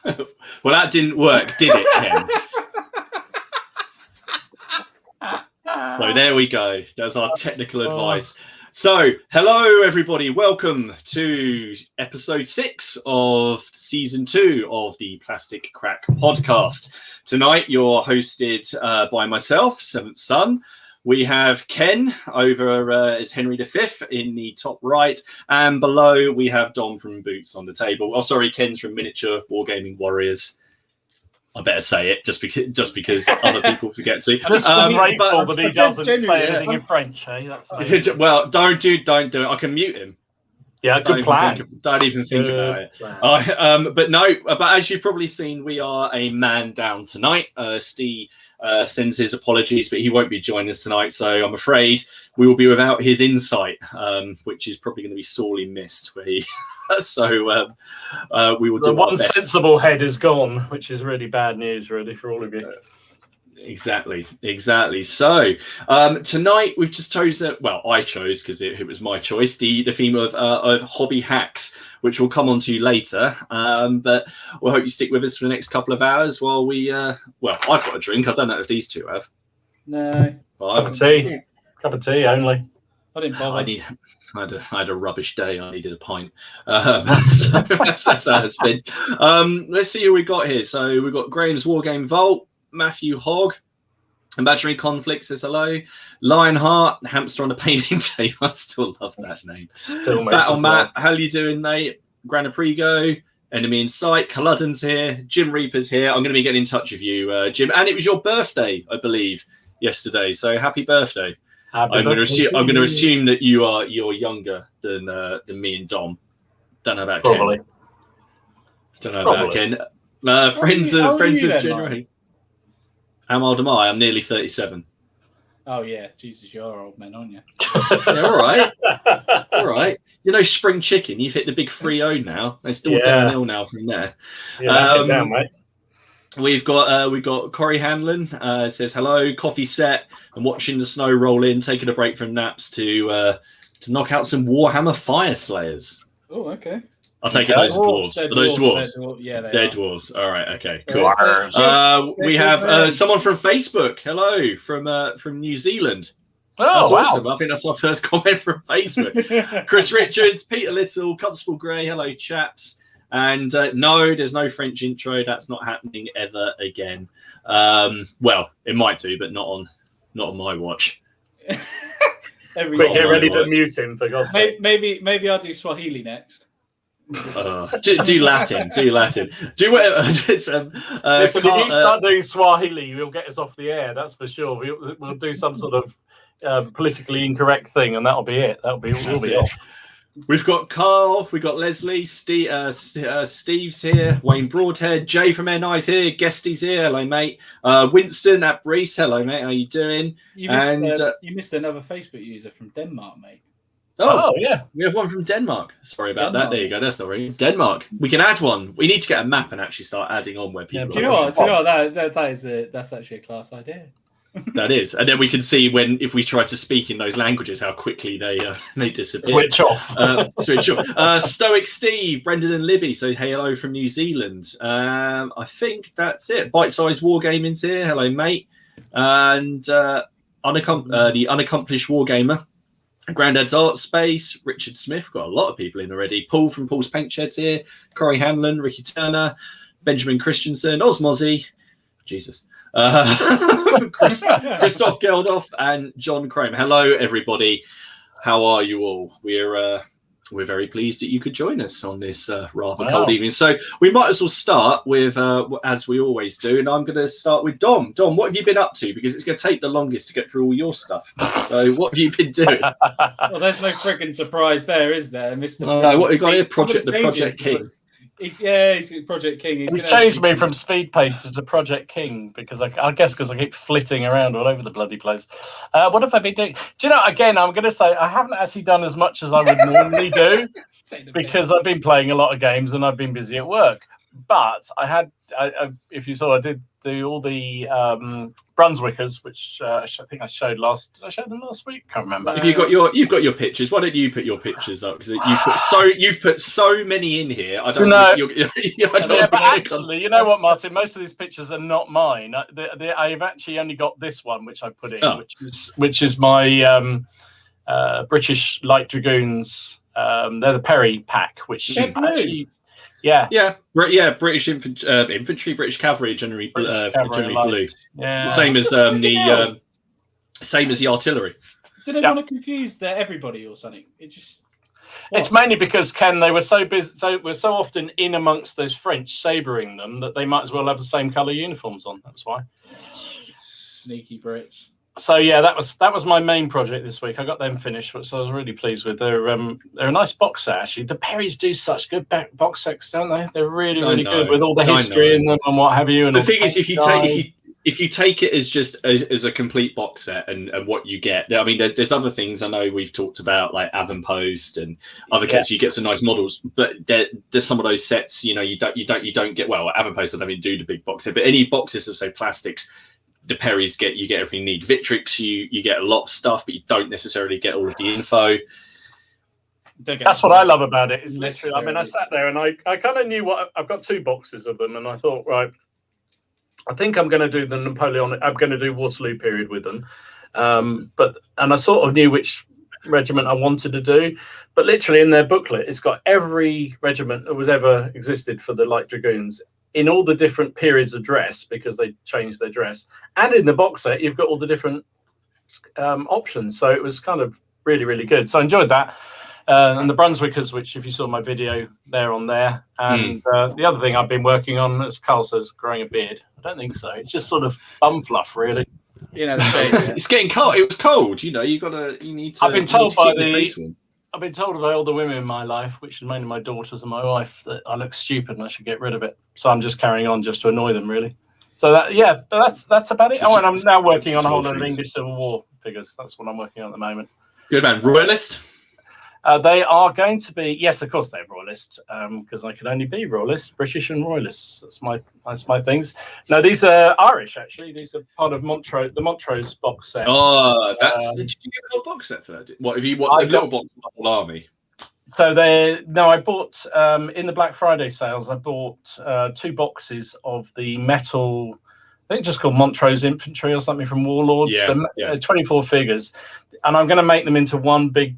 Well, that didn't work, did it, Ken? So there we go. That's our technical advice. So, hello, everybody. Welcome to episode 6 of season 2 of the Plastic Crack podcast. Tonight, you're hosted by myself, Seventh Son. We have Ken over as Henry V in the top right, and below we have Dom from Boots on the table. Oh, sorry, Ken's from Miniature Wargaming Warriors. I better say it just because other people forget to. I'm grateful that he doesn't say anything in French. Hey, that's well, don't do it. I can mute him. Yeah, good plan. Don't even think about it. But no, but as you've probably seen, we are a man down tonight. Steve sends his apologies, but he won't be joining us tonight. So I'm afraid we will be without his insight, which is probably going to be sorely missed. So we will do the one best. Sensible head is gone, which is really bad news, really, for all of you. Exactly. So tonight we've just chosen. Well, I chose because it was my choice. The theme of hobby hacks, which we'll come on to later. But we'll hope you stick with us for the next couple of hours while we. Well, I've got a drink. I don't know if these two have. No. Well, Cup of tea only. I didn't bother. I had a rubbish day. I needed a pint. So that's how it's been. Let's see who we got here. So we've got Graham's Wargame Vault. Matthew Hogg, Imaginary Conflict says hello. Lionheart, Hamster on a Painting Table. I still love that name. Still Battle Matt, how you doing, mate? Granaprigo, Enemy in Sight, Culloden's here, Jim Reaper's here. I'm going to be getting in touch with you, Jim. And it was your birthday, I believe, yesterday. So happy birthday. I'm going to assume that you're younger than me and Dom. Don't know about Probably. Ken. Don't know about Ken. Friends of January. How old am I? I'm nearly 37. Oh, yeah. Jesus, you're old man, aren't you? Yeah, all right. You know, spring chicken. You've hit the big 3-0 now. It's all downhill now from there. Yeah, down, mate. We've got Corey Hanlon. Says hello. Coffee set and watching the snow roll in. Taking a break from naps to knock out some Warhammer Fire Slayers. Oh, okay. I'll take it. Those are dwarves. They're Those dwarves. They're dwarves. All right. Okay. Cool. We have someone from Facebook. Hello from New Zealand. Oh, that's wow. Awesome. I think that's our first comment from Facebook. Chris Richards, Peter Little, Constable Gray. Hello, chaps. And no, there's no French intro. That's not happening ever again. Well, it might do, but not on my watch. Quick, get ready to mute him for God's sake. Maybe I'll do Swahili next. Do Latin. Do whatever. Listen, if you start doing Swahili, you'll get us off the air. That's for sure. We'll do some sort of politically incorrect thing, and that'll be it. We'll be off. We've got Carl, we've got Leslie, Steve's here, Wayne Broadhead, Jay from NI's here, Guesty's here, hello mate. Winston at Brees, hello mate, how you doing? You missed another Facebook user from Denmark, mate. Oh yeah, we have one from Denmark. Sorry about that. There you go. That's not really Denmark. We can add one. We need to get a map and actually start adding on where people. Do you know what? That's actually a class idea. That is, and then we can see if we try to speak in those languages, how quickly they disappear. Switch off. Stoic Steve, Brendan and Libby. So hey, hello from New Zealand. I think that's it. Bite-sized Wargaming's here. Hello, mate. And the unaccomplished Wargamer. Grandad's Art Space, Richard Smith, got a lot of people in already. Paul from Paul's Paint Sheds here, Corey Hanlon, Ricky Turner, Benjamin Christensen, Osmozzy, Jesus, Christoph Geldof, and John Crome. Hello, everybody. How are you all? We're very pleased that you could join us on this rather cold evening. So we might as well start with, as we always do, and I'm going to start with Dom. Dom, what have you been up to? Because it's going to take the longest to get through all your stuff. So what have you been doing? Well, there's no frigging surprise there, is there, Mr. No, what have you got here? The Project King. He's Project King. He's changed me from Speed Paint to Project King because I guess I keep flitting around all over the bloody place. What have I been doing? Do you know, again, I'm going to say I haven't actually done as much as I would normally do because I've been playing a lot of games and I've been busy at work. But I had, if you saw, I did do all the Brunswickers, which I think I showed last. Did I show them last week? Can't remember. If you've got your pictures, why don't you put your pictures up? Because you've put so many in here. I don't know. But actually, you know what, Martin? Most of these pictures are not mine. I've actually only got this one, which I put in, which is my British Light Dragoons. They're the Perry pack, which actually. Yeah. British infantry, British cavalry, generally blue. Yeah. Same as same as the artillery. Do they want to confuse everybody or something? It's mainly because, Ken, they were so busy, we're so often in amongst those French sabering them that they might as well have the same colour uniforms on. That's why. Sneaky Brits. So yeah, that was my main project this week. I got them finished, which I was really pleased with. They're a nice box set actually. The Perrys do such good box sets, don't they? They're really good with all the history in them and what have you. And the thing is, if you take it as just as a complete box set and what you get, I mean, there's other things I know we've talked about like Avonpost and other kits. You get some nice models, but there's some of those sets, you don't get. Well, Avonpost, I don't even do the big box set, but any boxes of say plastics. The Perrys you get everything you need. Victrix, you get a lot of stuff, but you don't necessarily get all of the info. That's what I love about it. It's literally, I mean, I sat there and I kind of knew I've got 2 boxes of them, and I thought, right, I think I'm going to do the Napoleonic. I'm going to do Waterloo period with them, and I sort of knew which regiment I wanted to do, but literally in their booklet, it's got every regiment that was ever existed for the Light Dragoons. In all the different periods of dress, because they changed their dress, and in the box set, you've got all the different options. So it was kind of really good. So I enjoyed that. And the Brunswickers, which if you saw my video, they're on there. And the other thing I've been working on, as Carl says, growing a beard. I don't think so. It's just sort of bum fluff, really. It's getting cold. It was cold. You need to. I've been told by all the women in my life, which is mainly my daughters and my wife, that I look stupid and I should get rid of it. So I'm just carrying on just to annoy them, really. So that's about it. And I'm now working on a whole lot of English Civil War figures. That's what I'm working on at the moment. Good man. Royalist? They are going to be, yes, of course they're Royalist, because I can only be Royalist, British and Royalists. That's my things. No, these are Irish, actually. These are part of Montrose, the Montrose box set. Oh, did you get a little box set for that? What have you? What little box for the whole army? So I bought in the Black Friday sales. I bought 2 boxes of the metal. I think just called Montrose Infantry or something from Warlords. 24 figures, and I'm going to make them into one big.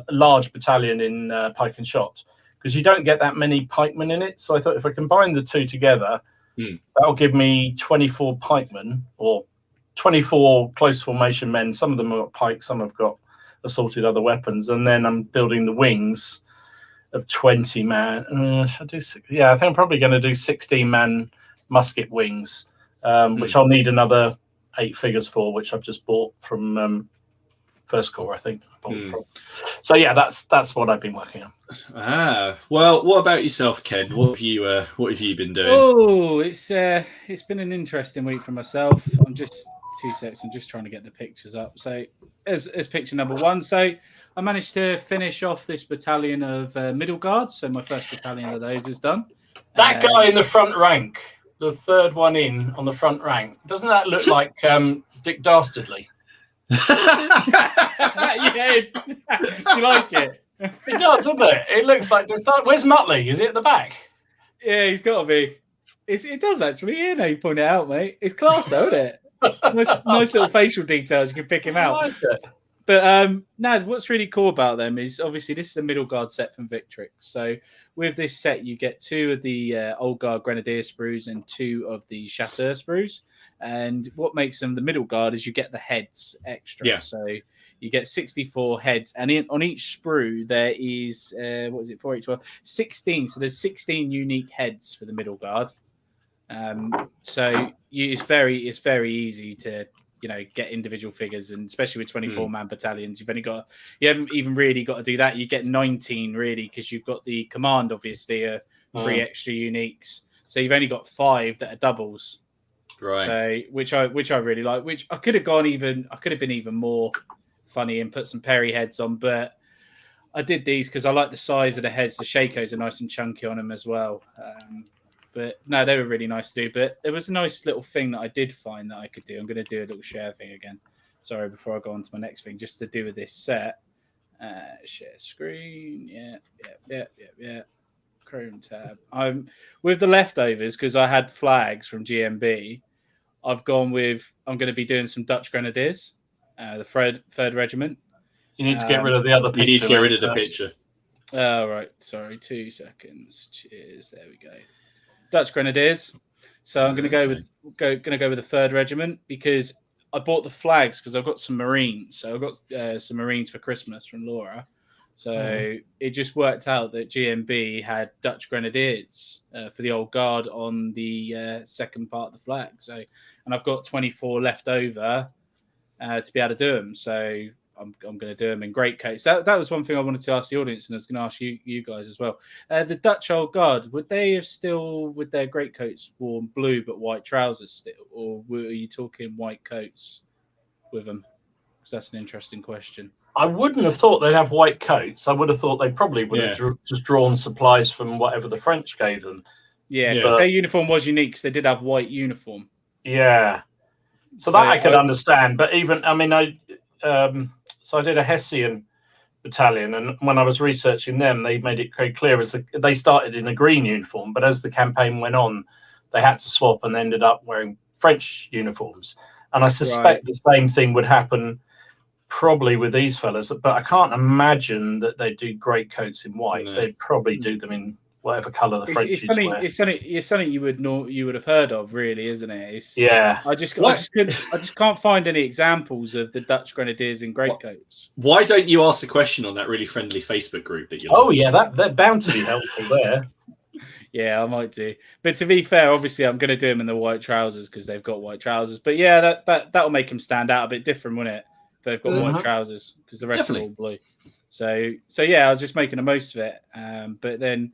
Large battalion in pike and shot, because you don't get that many pikemen in it. So I thought if I combine the 2 together, that'll give me 24 pikemen or 24 close formation men. Some of them have got pikes, some have got assaulted other weapons, and then I'm building the wings of 20 man. Should I do? I think I'm probably going to do 16 man musket wings, which I'll need another 8 figures for, which I've just bought from. First Corps, I think. So that's what I've been working on. Well, what about yourself, Ken? What have you been doing? Oh, it's been an interesting week for myself. I'm just 2 seconds. I'm just trying to get the pictures up. So as picture number 1. So I managed to finish off this battalion of middle guards. So my first battalion of those is done. That guy in the front rank, the 3rd one in on the front rank, doesn't that look like Dick Dastardly? Yeah, you like it? It does, doesn't it? It looks like. Where's Muttley? Is it at the back? Yeah, he's got to be. It does actually. Yeah, no, you point it out, mate. It's class, though, isn't it? Nice little facial details. You can pick him out. I like it. But what's really cool about them is obviously this is a middle guard set from Victrix. So with this set, you get 2 of the old guard grenadier sprues and 2 of the chasseur sprues. And what makes them the middle guard is you get the heads extra. Yeah. So you get 64 heads, and on each sprue there is 4, 8, 12, 16. So there's 16 unique heads for the middle guard. It's very easy to get individual figures, and especially with 24-man battalions, you haven't even really got to do that. You get 19 really, because you've got the command obviously 3 extra uniques. So you've only got 5 that are doubles. Right. So which I really like. Which I could have been even more funny and put some Perry heads on, but I did these because I like the size of the heads. The Shakos are nice and chunky on them as well. But no, they were really nice to do. But there was a nice little thing that I did find that I could do. I'm going to do a little share thing again. Sorry, before I go on to my next thing, just to do with this set. Share screen. Yeah. Chrome tab. I'm with the leftovers because I had flags from GMB. I'm going to be doing some Dutch Grenadiers, the third regiment. You need to get rid of the other picture. You need to get rid of the picture. Oh, right. Sorry. 2 seconds. Cheers. There we go. Dutch Grenadiers. So I'm going to go with the third regiment because I bought the flags because I've got some Marines. So I've got some Marines for Christmas from Laura. So it just worked out that GMB had Dutch Grenadiers for the old guard on the second part of the flag. So, and I've got 24 left over to be able to do them. So I'm going to do them in great coats. That was one thing I wanted to ask the audience, and I was going to ask you guys as well. The Dutch old guard, would they have still, with their great coats, worn blue but white trousers still, or were you talking white coats with them? Because that's an interesting question. I wouldn't have thought they'd have white coats. I would have thought they probably would have just drawn supplies from whatever the French gave them. Yeah, because their uniform was unique because they did have white uniform. Yeah. So that I could understand. But even, I mean, so I did a Hessian battalion, and when I was researching them, they made it very clear as they started in a green uniform, but as the campaign went on, they had to swap and ended up wearing French uniforms. And I suspect the same thing would happen probably with these fellas, but I can't imagine that they do great coats in white. No. They'd probably do them in whatever colour the French wear. It's something you would have heard of, really, isn't it? I just can't find any examples of the Dutch Grenadiers in greatcoats. Why don't you ask a question on that really friendly Facebook group that you? They're bound to be helpful there. Yeah, I might do. But to be fair, obviously, I'm going to do them in the white trousers because they've got white trousers. But yeah, that'll make them stand out a bit different, won't it? If they've got white trousers because the rest are all blue. So yeah, I was just making the most of it. But then.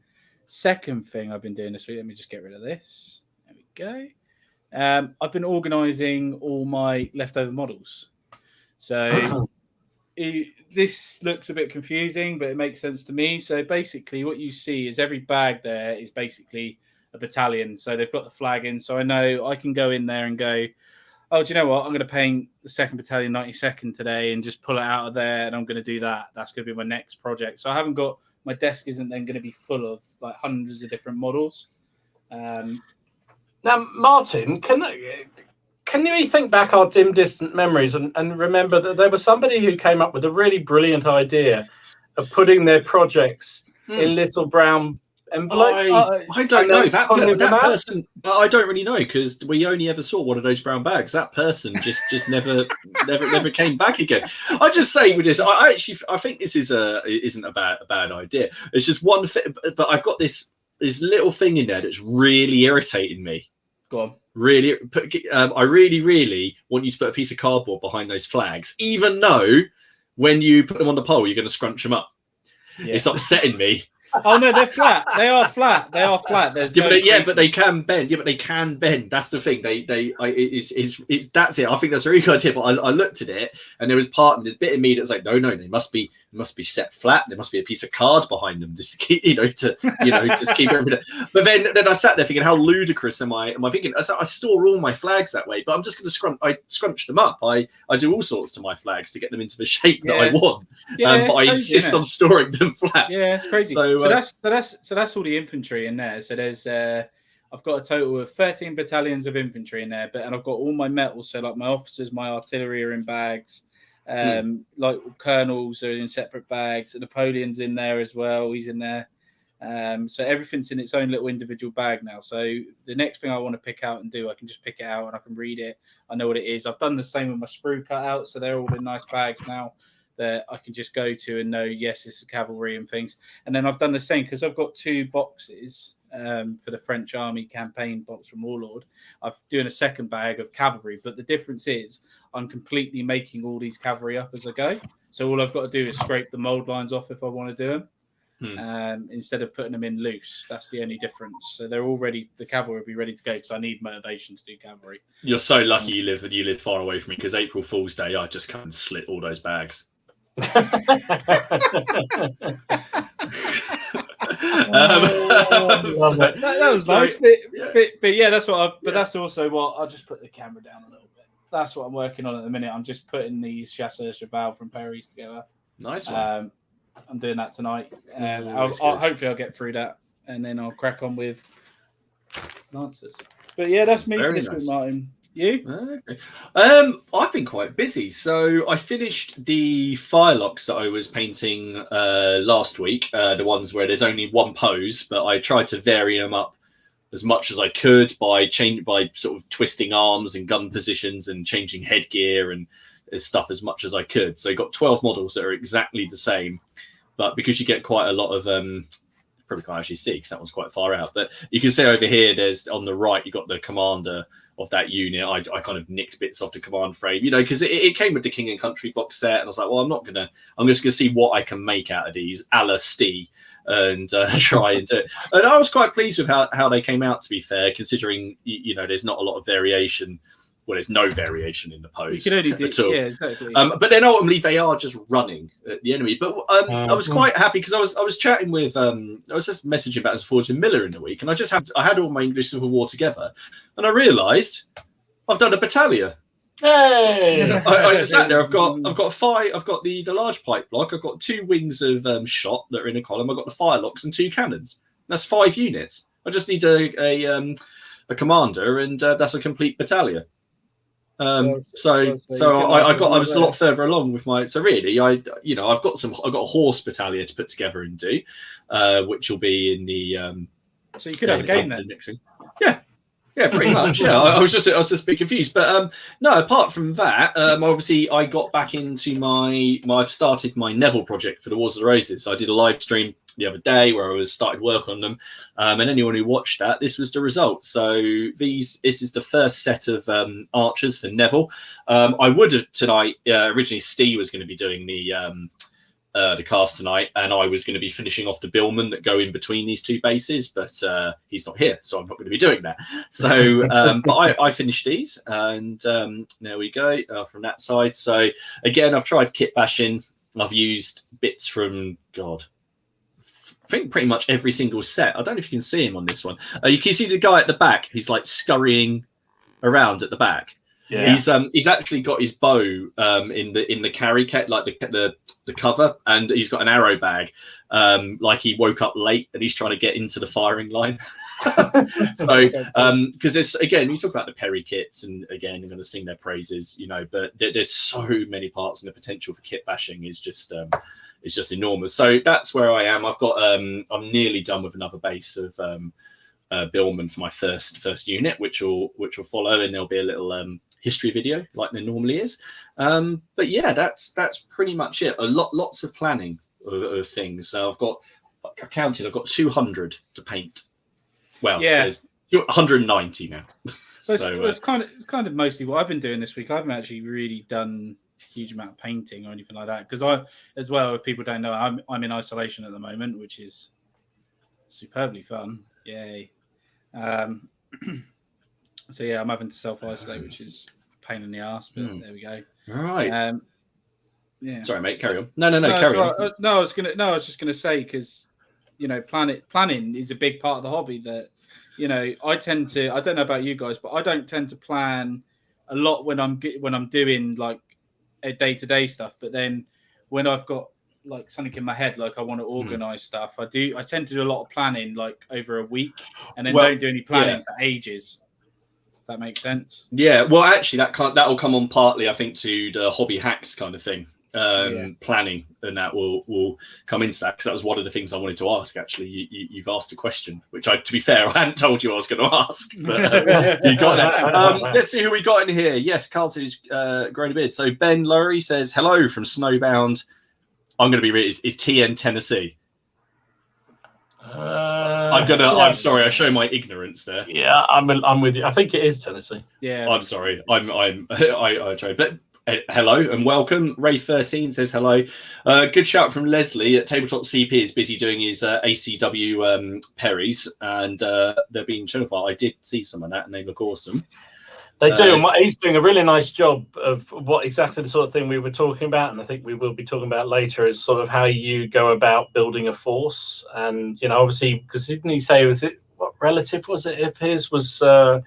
Second thing I've been doing this week, let me just get rid of this. There we go. I've been organising all my leftover models. So this looks a bit confusing, but it makes sense to me. So basically what you see is every bag there is basically a battalion. So they've got the flag in. So I know I can go in there and go, oh, do you know what? I'm going to paint the 2nd Battalion 92nd today and just pull it out of there. And I'm going to do that. That's going to be my next project. So I haven't got... My desk isn't then going to be full of like hundreds of different models. Now, Martin, can you think back our dim, distant memories and remember that there was somebody who came up with a really brilliant idea of putting their projects in little brown envelopes? I don't know. That person, I don't really know because we only ever saw one of those brown bags. That person just never came back again. I just say with this, I think this isn't a bad idea. It's just one thing, but I've got this little thing in there that's really irritating me. Go on. Really, I really want you to put a piece of cardboard behind those flags, even though when you put them on the pole, you're going to scrunch them up. Yeah. It's upsetting me. Oh no, they're flat. They are flat. There's but they can bend. Yeah, but they can bend. That's the thing. That's it. I think that's a really good idea. But I looked at it, and there was the bit of me that's like, no, they must be set flat. There must be a piece of card behind them just to keep, just keep everything. But then I sat there thinking, how ludicrous am I? Am I thinking? I store all my flags that way, but I'm just going to scrunch them up. I do all sorts to my flags to get them into the shape that I want. Yeah, but I insist on storing them flat. Yeah, it's crazy. So that's all the infantry in there. So there's I've got a total of 13 battalions of infantry in there, and I've got all my metals. So like my officers, my artillery are in bags. Like colonels are in separate bags. Napoleon's in there as well. He's in there. So everything's in its own little individual bag now. So the next thing I want to pick out and do, I can just pick it out and I can read it. I know what it is. I've done the same with my sprue cutouts, so they're all in nice bags now that I can just go to and know, yes, this is cavalry and things. And then I've done the same because I've got 2 boxes for the French Army campaign box from Warlord. I'm doing a second bag of cavalry, but the difference is I'm completely making all these cavalry up as I go. So all I've got to do is scrape the mold lines off if I want to do them, instead of putting them in loose. That's the only difference. So they're all ready. The cavalry will be ready to go because I need motivation to do cavalry. You're so lucky you live far away from me because April Fool's Day, I just come and slit all those bags. That was nice, but yeah, that's what. That's also what I'll just put the camera down a little bit. That's what I'm working on at the minute. I'm just putting these chasseurs valve from Perry's together. Nice one. I'm doing that tonight, and hopefully I'll get through that, and then I'll crack on with Lancers. But yeah, that's me for this week, Martin. You? Okay. I've been quite busy. So I finished the Firelocks that I was painting last week, the ones where there's only one pose, but I tried to vary them up as much as I could by sort of twisting arms and gun positions and changing headgear and stuff as much as I could. So I got 12 models that are exactly the same, but because you get quite a lot of probably can't actually see because that one's quite far out, but you can see over here there's on the right you got the commander of that unit. I kind of nicked bits off the command frame, you know, because it came with the King and Country box set, and I was like, well, I'm just gonna see what I can make out of these a la Stee and try and do it. And I was quite pleased with how they came out, to be fair, considering you know there's not a lot of variation. Well, there's no variation in the pose at all. Yeah, exactly. But then ultimately they are just running at the enemy. But I was quite happy because I was chatting with I was just messaging back and forth with Miller in the week, and I had all my English Civil War together, and I realised I've done a battalion. Hey! I just sat there. I've got 5. I've got the large pipe block. I've got 2 wings of shot that are in a column. I've got the Firelocks and 2 cannons. That's 5 units. I just need a commander, and that's a complete battalion. I was a lot further along with my. So really, I've got a horse battalion to put together and do, which will be in the. So you could have a game then. Mixing. Yeah, pretty much. Yeah, I was just a bit confused, but no. Apart from that, obviously I got back into I've started my Neville project for the Wars of the Roses. So I did a live stream the other day where I was started work on them, and anyone who watched that, this was the result. So this is the first set of archers for Neville. I would have tonight. Originally, Steve was going to be doing the cast tonight, and I was going to be finishing off the billmen that go in between these 2 bases, but he's not here, so I'm not going to be doing that. So but I finished these, and there we go from that side. So again, I've tried kit bashing. I've used bits from I think pretty much every single set. I don't know if you can see him on this one. You can see the guy at the back. He's like scurrying around at the back. Yeah. He's actually got his bow in the carry kit, like the cover, and he's got an arrow bag. Like he woke up late and he's trying to get into the firing line. So because there's, again, you talk about the Perry kits, and again, you're going to sing their praises, you know, but there's so many parts, and the potential for kit bashing is just enormous. So that's where I am. I've got I'm nearly done with another base of billmen for my first unit, which will follow, and there'll be a little history video like there normally is. But yeah, that's pretty much it. Lots of planning of things. So I've got 200 to paint. Well, yeah, there's 190 now. So it's kind of mostly what I've been doing this week. I haven't actually really done a huge amount of painting or anything like that, because as well, if people don't know, I'm in isolation at the moment, which is superbly fun. Yay. So yeah, I'm having to self-isolate, which is a pain in the ass, but there we go. All right. Yeah. Sorry, mate. Carry on. No, carry on. I was just gonna say, because you know, planning is a big part of the hobby. That, you know, I don't know about you guys, but I don't tend to plan a lot when I'm doing like a day-to-day stuff. But then when I've got like something in my head, like I want to organize stuff, I tend to do a lot of planning like over a week, and then don't do any planning for ages. If that makes sense. Yeah, well, actually that'll come on partly, I think, to the hobby hacks kind of thing. Planning, and that will come into that, because that was one of the things I wanted to ask. Actually, you've asked a question which, to be fair, I hadn't told you I was going to ask, but you got that. Let's see who we got in here. Yes, Carlton is growing a beard. So Ben Lowry says hello from Snowbound. I'm going to be is TN Tennessee. I'm sorry, I show my ignorance there. Yeah, I'm with you. I think it is Tennessee. Yeah, I'm sorry. I tried, but. Hello and welcome. Ray13 says hello. Good shout from Leslie at Tabletop CP is busy doing his ACW Perrys, and they're being shown. I did see some of that and they look awesome. They do, and he's doing a really nice job of what exactly the sort of thing we were talking about, and I think we will be talking about later, is sort of how you go about building a force. And obviously, because didn't he say, what relative was it? If his was one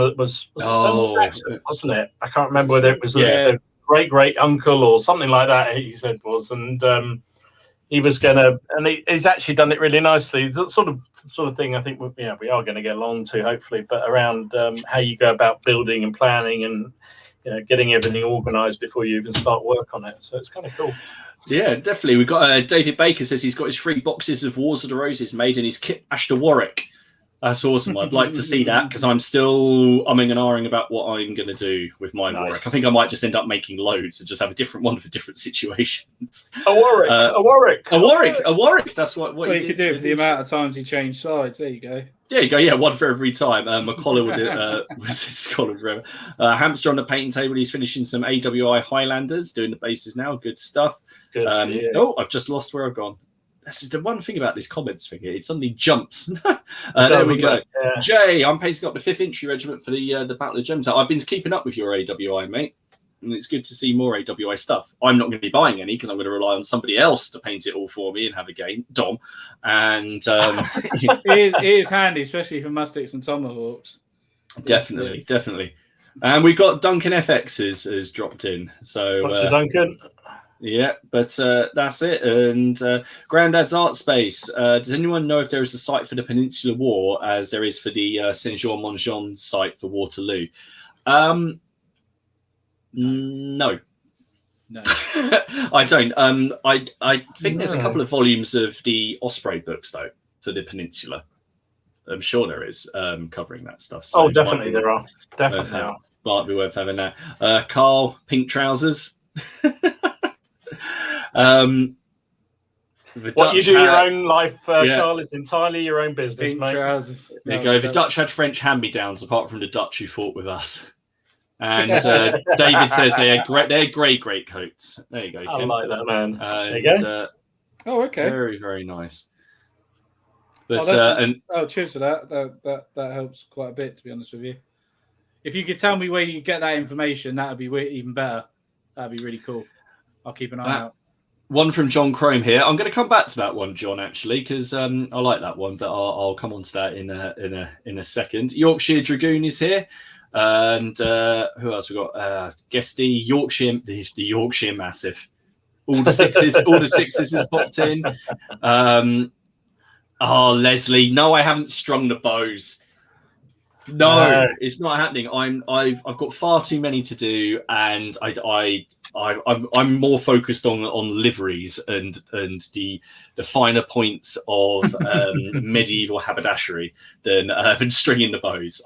of was it Samuel Jackson, wasn't it? I can't remember whether it was a great uncle or something like that. He said was, and he was gonna, and he's actually done it really nicely. The sort of thing I think we are going to get along to, hopefully, but around how you go about building and planning and getting everything organised before you even start work on it. So it's kind of cool. Yeah, definitely. We've got David Baker says he's got his 3 boxes of Wars of the Roses made and he's kit bashed to Warwick. That's awesome. I'd like to see that because I'm still umming and ahhing about what I'm going to do with my Warwick. I think I might just end up making loads and just have a different one for different situations. A Warwick. That's what you could do for the amount of times you change sides. There you go. There you go. Yeah, one for every time. McCullough was his collar forever. Hamster on the painting table. He's finishing some AWI Highlanders, doing the bases now. Good stuff. Good, Oh, I've just lost where I've gone. That's the one thing about this comments thing. It suddenly jumps. There we go. Yeah. Jay, I'm painting up the 5th Infantry Regiment for the Battle of Gemtown. I've been keeping up with your AWI, mate. And it's good to see more AWI stuff. I'm not going to be buying any because I'm going to rely on somebody else to paint it all for me and have a game, Dom. And it is handy, especially for muskets and tomahawks. Definitely. And we've got Duncan FX has dropped in. So what's Duncan? Yeah, but that's it. And Grandad's Art Space. Does anyone know if there is a site for the Peninsular War as there is for the Saint-Jean-Monjean site for Waterloo? No. I don't. I think there's a couple of volumes of the Osprey books though for the Peninsula. I'm sure there is covering that stuff. So definitely there are. Definitely are. Might be worth having that. Carl, pink trousers. What you do your own life, Carl, is entirely your own business, pink mate. Trousers. There you go. The Dutch had French hand-me-downs, apart from the Dutch who fought with us. And David says they're grey coats. There you go, Kim. I like that, man. There you go. Okay. Very, very nice. But cheers for that. That helps quite a bit, to be honest with you. If you could tell me where you get that information, that would be even better. That'd be really cool. I'll keep an eye out. One from John Crome here. I'm going to come back to that one, John, actually, because I like that one, but I'll come on to that in a second. Yorkshire Dragoon is here. And who else we got? Guesty, Yorkshire, the Yorkshire Massive. All the sixes has popped in. Leslie, no, I haven't strung the bows. No, it's not happening. I've got far too many to do, and I'm more focused on liveries and the finer points of medieval haberdashery than stringing the bows.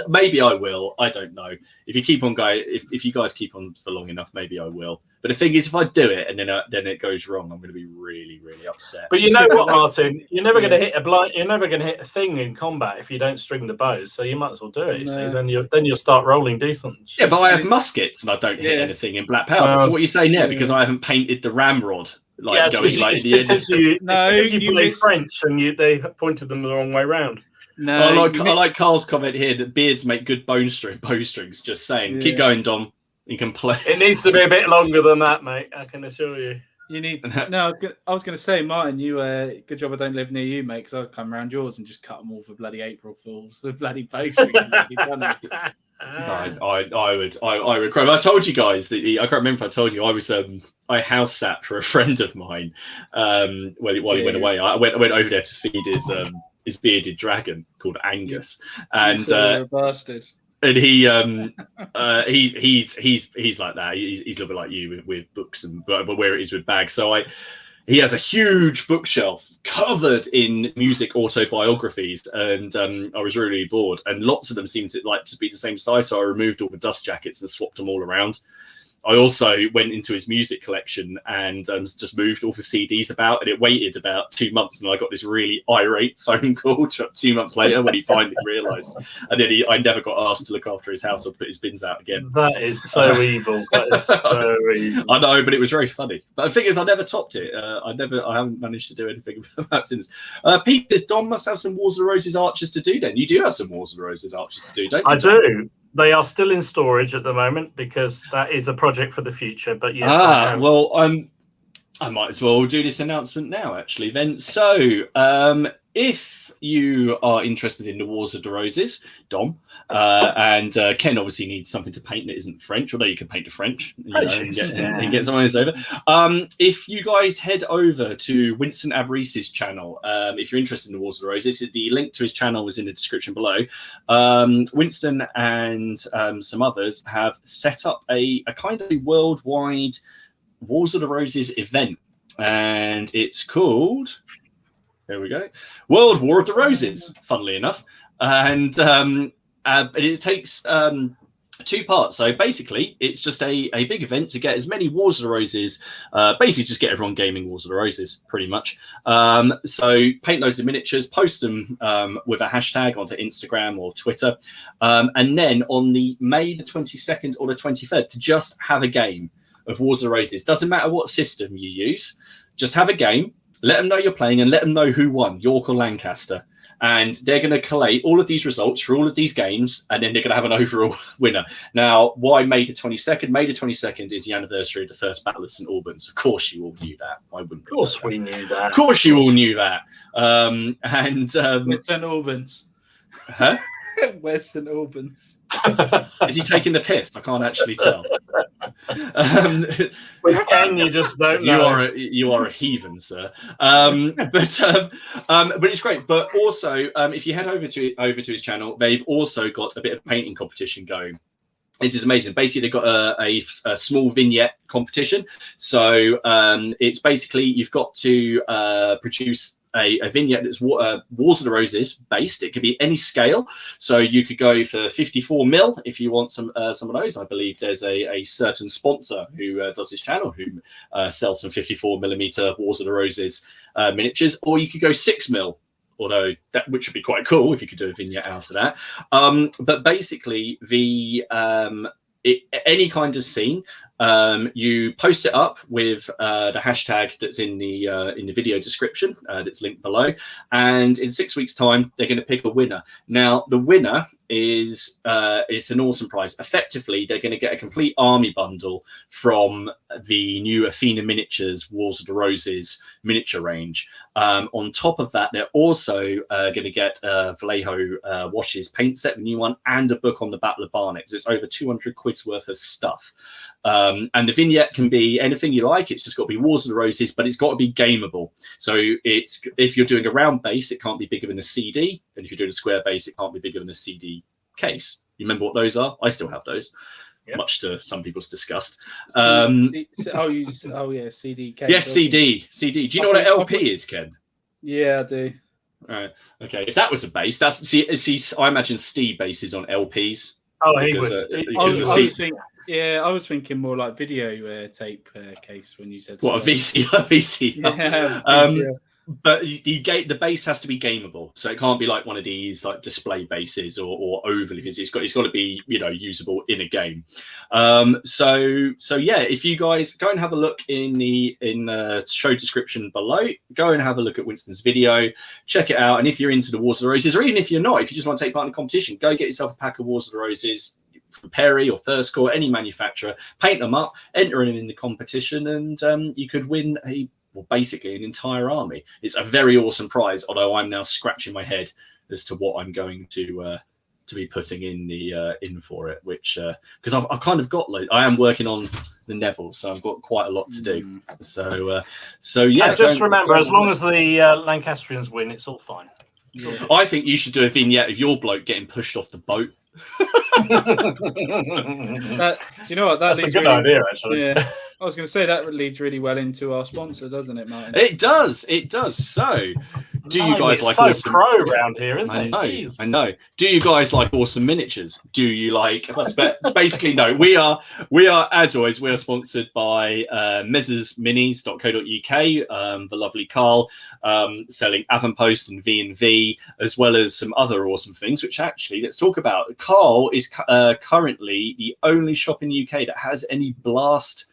Maybe I will. I don't know. If you guys keep on for long enough, maybe I will. But the thing is, if I do it and then it goes wrong, I'm going to be really, really upset. But you know what, Martin? You're never going to hit You're never going to hit a thing in combat if you don't string the bows. So you might as well do it. No. See? Then you'll start rolling decent. Yeah, but I have muskets and I don't hit anything in black powder. So what are you saying there? Because I haven't painted the ramrod. Because you play French and they pointed them the wrong way round. No, I like Carl's comment here that beards make good bowstrings. Just saying. Keep going, Dom. You can play. It needs to be a bit longer than that, mate. I can assure you. You need. No, I was going to say, Martin, you good job I don't live near you, mate, because I'd come around yours and just cut them all for bloody April Fools. The bloody bowstrings. I would cry. I told you guys that I can't remember if I told you I was I house sat for a friend of mine while he went away. I went over there to feed his bearded dragon called Angus, and you're a bastard. And he's like that. He's a little bit like you with books but where it is with bags. So he has a huge bookshelf covered in music autobiographies, and I was really bored. And lots of them seemed to like to be the same size, so I removed all the dust jackets and swapped them all around. I also went into his music collection and just moved all the CDs about, and it waited about 2 months, and I got this really irate phone call 2 months later when he finally realised. And then I never got asked to look after his house or put his bins out again. That is so evil. That is so evil. I know, but it was very funny. But the thing is, I never topped it. I haven't managed to do anything about that since. Pete, Don must have some Wars of the Roses archers to do then. You do have some Wars of the Roses archers to do, don't you? I do. They are still in storage at the moment because that is a project for the future. But yes, I have. Well, I might as well do this announcement now, actually. Then, so if you are interested in the Wars of the Roses, Dom, and Ken obviously needs something to paint that isn't French, although you can paint the French, and get someone else over. If you guys head over to Winston Abreese's channel, if you're interested in the Wars of the Roses, the link to his channel is in the description below. Winston and some others have set up a kind of a worldwide Wars of the Roses event, and it's called, there we go, World War of the Roses, funnily enough. And it takes 2 parts. So basically, it's just a big event to get as many Wars of the Roses, basically just get everyone gaming Wars of the Roses, pretty much. So paint loads of miniatures, post them with a hashtag onto Instagram or Twitter. And then on the May the 22nd or the 23rd, to just have a game of Wars of the Roses. Doesn't matter what system you use, just have a game, let them know you're playing, and let them know who won, York or Lancaster. And they're going to collate all of these results for all of these games, and then they're going to have an overall winner. Now, why May the 22nd? May the 22nd is the anniversary of the first Battle of St. Albans. Of course you all knew that. I wouldn't. Of course we knew that. Of course you all knew that. Where's St. Albans? Huh? Where's St. Albans? Is he taking the piss? I can't actually tell. With Ken, you just don't know. You are a heathen, sir. But it's great. But also, if you head over to his channel, they've also got a bit of painting competition going. This is amazing. Basically, they've got a small vignette competition. So it's basically you've got to produce a vignette that's Wars of the Roses based. It could be any scale. So you could go for 54 mil if you want some of those. I believe there's a certain sponsor who does this channel who sells some 54 millimeter Wars of the Roses miniatures, or you could go 6 mil. Although which would be quite cool if you could do a vignette out of that. But basically, any kind of scene, you post it up with the hashtag that's in the video description that's linked below, and in 6 weeks' time, they're going to pick a winner. Now, the winner is it's an awesome prize. Effectively, they're going to get a complete army bundle from the new Athena Miniatures Wars of the Roses miniature range. On top of that, they're also going to get Vallejo Washes paint set, the new one, and a book on the Battle of Barnet. So it's over 200 quid's worth of stuff. And the vignette can be anything you like. It's just got to be Wars of the Roses, but it's got to be gameable. So it's, if you're doing a round base, it can't be bigger than a CD, and if you're doing a square base, it can't be bigger than a CD case. You remember what those are? I still have those, much to some people's disgust. CD case. Yes, CD. Do you know what an LP is, Ken? Yeah, I do. Right. Okay. If that was a base, that's see. I imagine Steve bases on LPs. Oh, he would. I was thinking more like video tape case when you said what, a VC. Yeah, but the base has to be gameable, so it can't be like one of these like display bases or overly busy. It's got to be, you know, usable in a game. So yeah, if you guys go and have a look in the show description below, go and have a look at Winston's video, check it out. And if you're into the Wars of the Roses, or even if you're not, if you just want to take part in the competition, go get yourself a pack of Wars of the Roses from Perry or Thirst Core, any manufacturer, paint them up, enter them in the competition, and you could win basically an entire army. It's a very awesome prize, although I'm now scratching my head as to what I'm going to be putting in for it, which because I've kind of got I am working on the Neville, so I've got quite a lot to do. So yeah, and just remember, as long as the Lancastrians win, it's all fine. I think you should do a vignette of your bloke getting pushed off the boat. You know what? That's a good idea, actually. Yeah, I was going to say that leads really well into our sponsor, doesn't it, Martin? It does. So, do you guys like awesome? Pro around here, isn't it? I know. Do you guys like awesome miniatures? Do you like? Basically, no. We are as always. We are sponsored by messersminis.co.uk. The lovely Carl selling Avonpost and V&V, as well as some other awesome things. Which actually, let's talk about. Carl is currently the only shop in the UK that has any Blast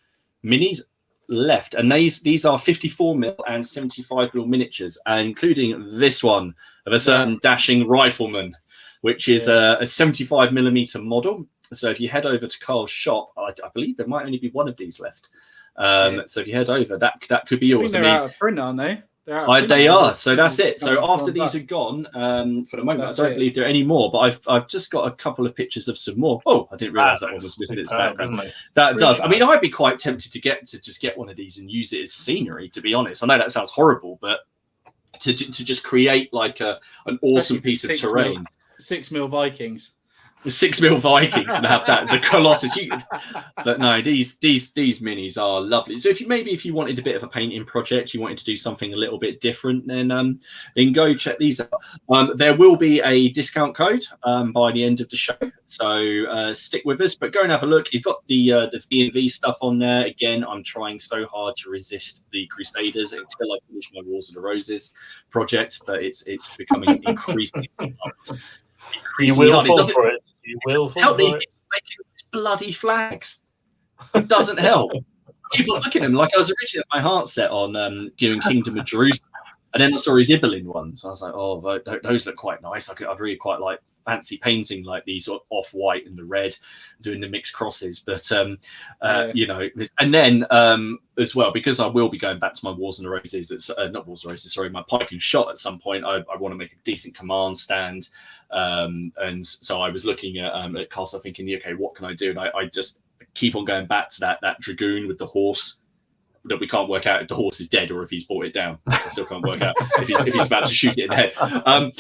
minis left, and these are 54mm and 75mm miniatures, including this one of a certain dashing rifleman. which is a 75mm model. So if you head over to Carl's shop, I believe there might only be one of these left. So if you head over, that could be yours. I think they're out of print, aren't they? They are. So that's it. So after these are gone, for the moment, I don't believe there are any more. But I've just got a couple of pictures of some more. Oh, I didn't realise that one was missing its background. That really does. Nice. I mean, I'd be quite tempted to just get one of these and use it as scenery. To be honest, I know that sounds horrible, but to just create like an awesome piece of terrain. 6mm Vikings. 6mm Vikings and have that the Colossus. But no, these minis are lovely. So if you wanted a bit of a painting project, you wanted to do something a little bit different, then go check these out. There will be a discount code by the end of the show, so stick with us. But go and have a look. You've got the V&V stuff on there. Again, I'm trying so hard to resist the Crusaders until I finish my Wars of the Roses project, but it's becoming increasingly hard. You will fall for it. You will fall for it. Making bloody flags. It doesn't help. Keep looking at them. Like I was originally at my heart set on doing Kingdom of Jerusalem, and then I saw his Ibelin ones. I was like, oh, those look quite nice. I'd really quite like fancy painting like these sort of off-white and the red, doing the mixed crosses. But and then as well, because I will be going back to my Wars and the Roses. It's not Wars and Roses. Sorry, my Pike and Shot at some point. I want to make a decent command stand. And so I was looking at Castle thinking, okay, what can I do? And I just keep on going back to that dragoon with the horse that we can't work out if the horse is dead or if he's brought it down. I still can't work out if he's about to shoot it in the head.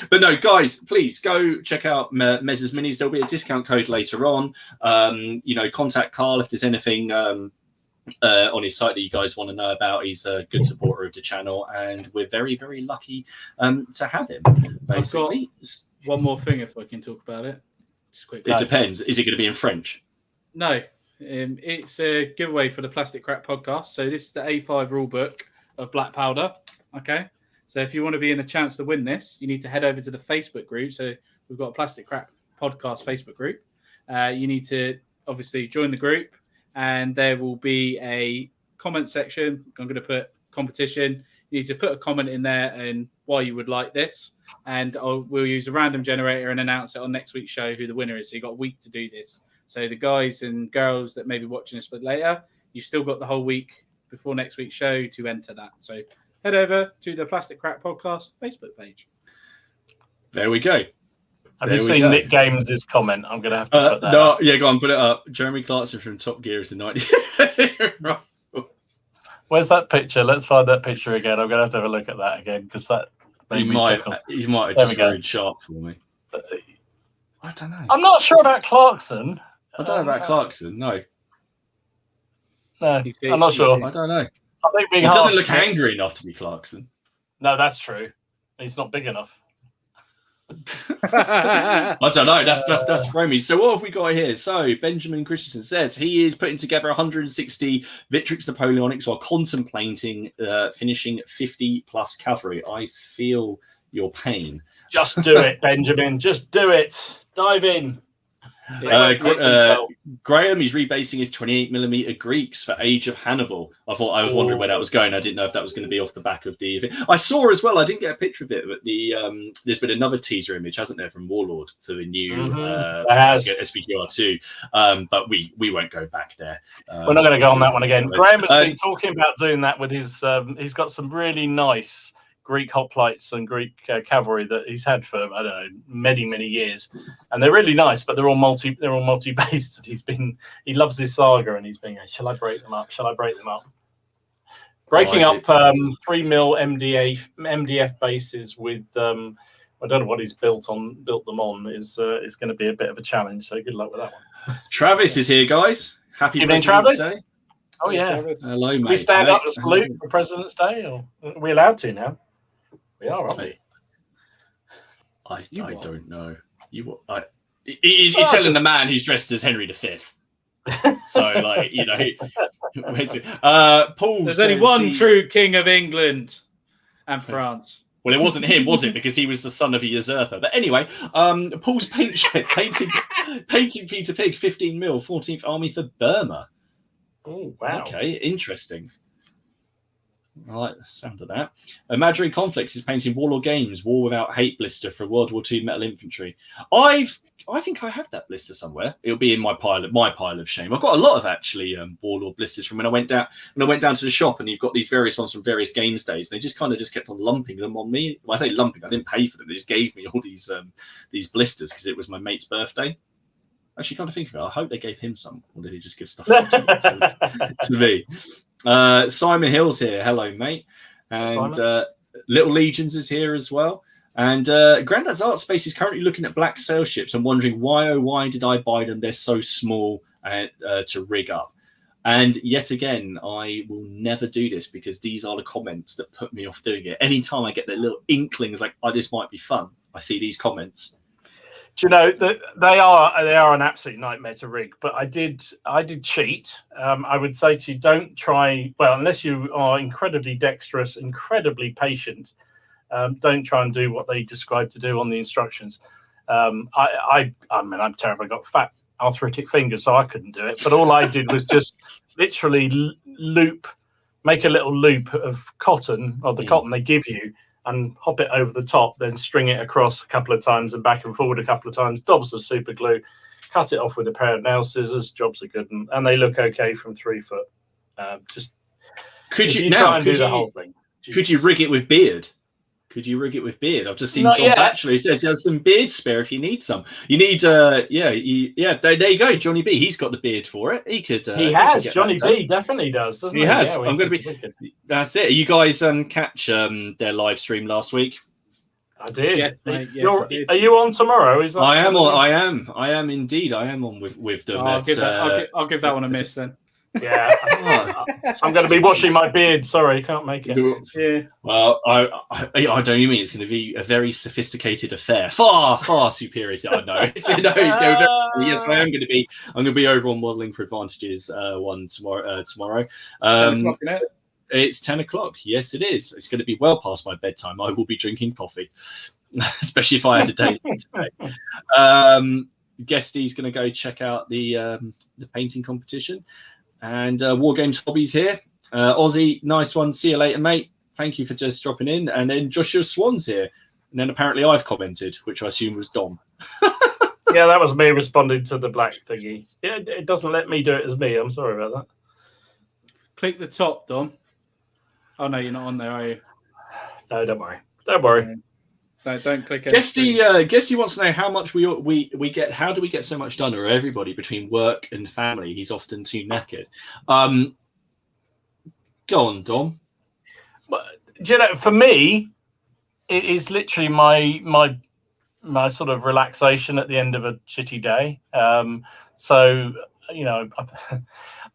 But no, guys, please go check out Mez's Minis. There'll be a discount code later on. Contact Carl if there's anything on his site that you guys want to know about. He's a good supporter of the channel, and we're very, very lucky to have him. Basically, one more thing, if I can talk about it, just quickly. It depends. Is it going to be in French? No, it's a giveaway for the Plastic Crack podcast. So this is the A5 rulebook of Black Powder. Okay, so if you want to be in a chance to win this, you need to head over to the Facebook group. So we've got a Plastic Crack podcast Facebook group. You need to obviously join the group, and there will be a comment section. I'm going to put competition. You need to put a comment in there and why you would like this, and we'll use a random generator and announce it on next week's show who the winner is. So you've got a week to do this. So the guys and girls that may be watching this but later, you've still got the whole week before next week's show to enter that. So head over to the Plastic Crack Podcast Facebook page. There we go. Have you seen Nick Games' comment? I'm going to have to put that up. Yeah, go on, put it up. Jeremy Clarkson from Top Gear is the 90. Where's that picture? Let's find that picture again. I'm going to have a look at that again because that he might have just very sharp for me. I don't know. I'm not sure about Clarkson. I don't know about Clarkson. No, I'm not sure. I don't know. I think he doesn't look angry enough to be Clarkson. No, that's true. He's not big enough. I don't know. That's thrown me. So what have we got here? So Benjamin Christensen says he is putting together 160 Victrix Napoleonics while contemplating finishing 50 plus cavalry. I feel your pain. Just do it, Benjamin. Just do it. Dive in. Graham is rebasing his 28mm Greeks for Age of Hannibal. I was wondering where that was going. I didn't know if that was going to be off the back of the event. I saw as well, I didn't get a picture of it, but there's been another teaser image, hasn't there, from Warlord for the new SPQR2. But we won't go back there. We're not going to go on that one again. Graham has been talking about doing that with his he's got some really nice Greek hoplites and Greek cavalry that he's had for I don't know many years, and they're really nice. But they're all multi-based. He loves this saga, and he's been. Shall I break them up? Breaking up 3mm MDF bases with I don't know what he's built them on is going to be a bit of a challenge. So good luck with that one. Travis is here, guys. Happy Evening, President's Travis. Day. Oh yeah. Hello, mate. We stand up and salute for President's Day, or are we allowed to now? We are, aren't we? I don't know. You're telling the man who's dressed as Henry V. So, like, Paul. There's only one true king of England and France. Well, it wasn't him, was it? Because he was the son of a usurper. But anyway, Paul's painting Peter Pig, 15mm, 14th Army for Burma. Oh, wow. Okay, interesting. I like the sound of that. Imaginary Conflicts is painting Warlord Games War Without Hate blister for World War II Metal Infantry. I think I have that blister somewhere. It'll be in my pile of shame. I've got a lot of actually Warlord blisters from when I went down to the shop, and you've got these various ones from various games days. And they just kept on lumping them on me. Well, I say lumping, I didn't pay for them. They just gave me all these blisters because it was my mate's birthday. Actually, kind of think of it. I hope they gave him some, or did he just give stuff to me? Simon Hill's here. Hello, mate. And Little Legions is here as well. And Grandad's Art Space is currently looking at black sail ships and wondering why did I buy them? They're so small to rig up. And yet again, I will never do this because these are the comments that put me off doing it. Anytime I get the little inklings like, oh, this might be fun, I see these comments. Do you know that they are an absolute nightmare to rig? But I did cheat. I would say to you, don't try. Well, unless you are incredibly dexterous, incredibly patient, don't try and do what they describe to do on the instructions. I mean, I'm terrible. I got fat arthritic fingers, so I couldn't do it. But all I did was just literally make a little loop of cotton, or the cotton they give you, and hop it over the top, then string it across a couple of times and back and forward a couple of times, dobs of super glue, cut it off with a pair of nail scissors, jobs are good, and they look okay from 3 foot. Could you do the whole thing? Could you rig it with beard? I've just seen John Batchelor. He says he has some beard spare if you need some. You need, there you go, Johnny B. He's got the beard for it. He could. Johnny B. definitely does, doesn't he? He has. I'm going to be. That's it. You guys catch their live stream last week? I did. Yes, mate, yes, I did. Are you on tomorrow? Is that I am on. I am indeed. I am on with them. I'll give that one a miss then. Yeah, I'm going to be washing my beard. Sorry, can't make it. Yeah. Well, I don't even mean it's going to be a very sophisticated affair, far superior to I know. Yes, I am going to be. I'm going to be over on Modelling for Advantages one tomorrow. 10 o'clock, innit? It's 10 o'clock. Yes, it is. It's going to be well past my bedtime. I will be drinking coffee, especially if I had a day today. Guesty's going to go check out the painting competition. And War Games Hobbies here. Aussie, nice one. See you later, mate. Thank you for just dropping in. And then Joshua Swan's here. And then apparently I've commented, which I assume was Dom. Yeah, that was me responding to the black thingy. It doesn't let me do it as me. I'm sorry about that. Click the top, Dom. Oh, no, you're not on there, are you? No, don't worry. Don't worry. No, don't click it. Guesty wants to know how much we get. How do we get so much done, or everybody between work and family? He's often too knackered. Go on, Dom. Do you know, for me, it is literally my sort of relaxation at the end of a shitty day. So you know,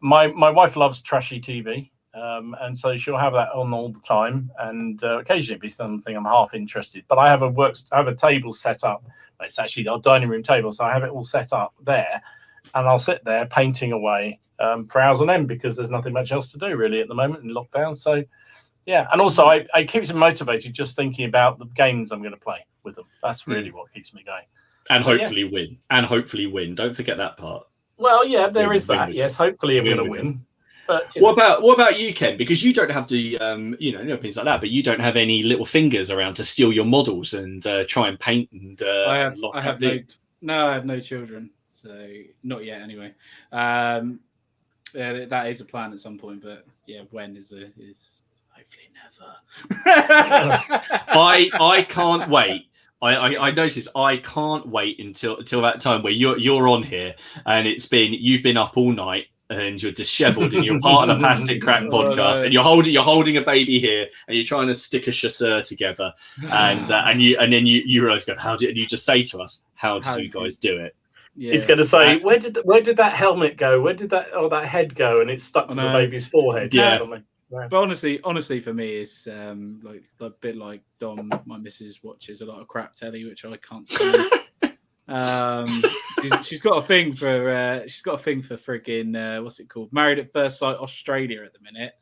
my wife loves trashy TV. And so she'll have that on all the time, and occasionally it'll be something I'm half interested. But I have a table set up. It's actually our dining room table, so I have it all set up there, and I'll sit there painting away for hours on end because there's nothing much else to do really at the moment in lockdown. So yeah, and also I keeps me motivated just thinking about the games I'm going to play with them. That's really what keeps me going. And hopefully win. And hopefully win. Don't forget that part. Well, yeah, there is that. Yes, hopefully I'm going to win. But, what about you, Ken? Because you don't have the things like that, but you don't have any little fingers around to steal your models and try and paint and. I have no children, so not yet. Anyway, yeah, that is a plan at some point, but yeah, when is hopefully never. I can't wait. I noticed I can't wait until that time where you're on here and you've been up all night. And you're dishevelled, and you're part of the Plastic Crack podcast, and you're holding a baby here, and you're trying to stick a chasseur together, and then you realise, and you just say to us, how did you guys do it? Yeah. He's going to say, where did that helmet go? Where did that head go? And it's stuck to the baby's forehead. Yeah. But honestly, for me, it's like a bit like Dom. My missus watches a lot of crap telly, which I can't stand. She's got a thing for friggin' what's it called? Married at First Sight Australia at the minute.